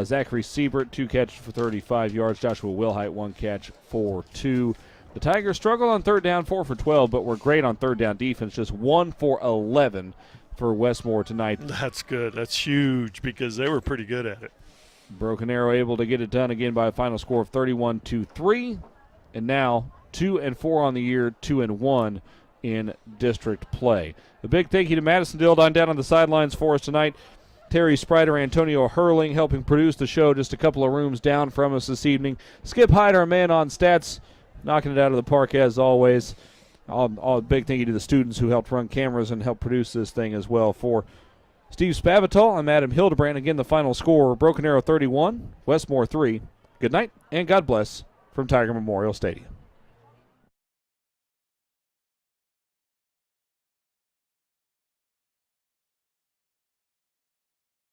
Zachary Siebert, 2 catches for 35 yards. Joshua Wilhite, 1 catch for 2. The Tigers struggled on third down, 4 for 12, but were great on third down defense, just 1 for 11 for Westmoore tonight. That's good. That's huge because they were pretty good at it. Broken Arrow able to get it done again by a final score of 31-3, and now 2-4 on the year, 2-1 in district play. A big thank you to Madison Dildine down on the sidelines for us tonight. Terry Sprider, Antonio Hurling helping produce the show, just a couple of rooms down from us this evening. Skip Hyde, our man on stats, knocking it out of the park as always. A big thank you to the students who helped run cameras and help produce this thing as well. For Steve Spavital, I'm Adam Hildebrand. Again, the final score, Broken Arrow 31, Westmoore 3. Good night and God bless from Tiger Memorial Stadium.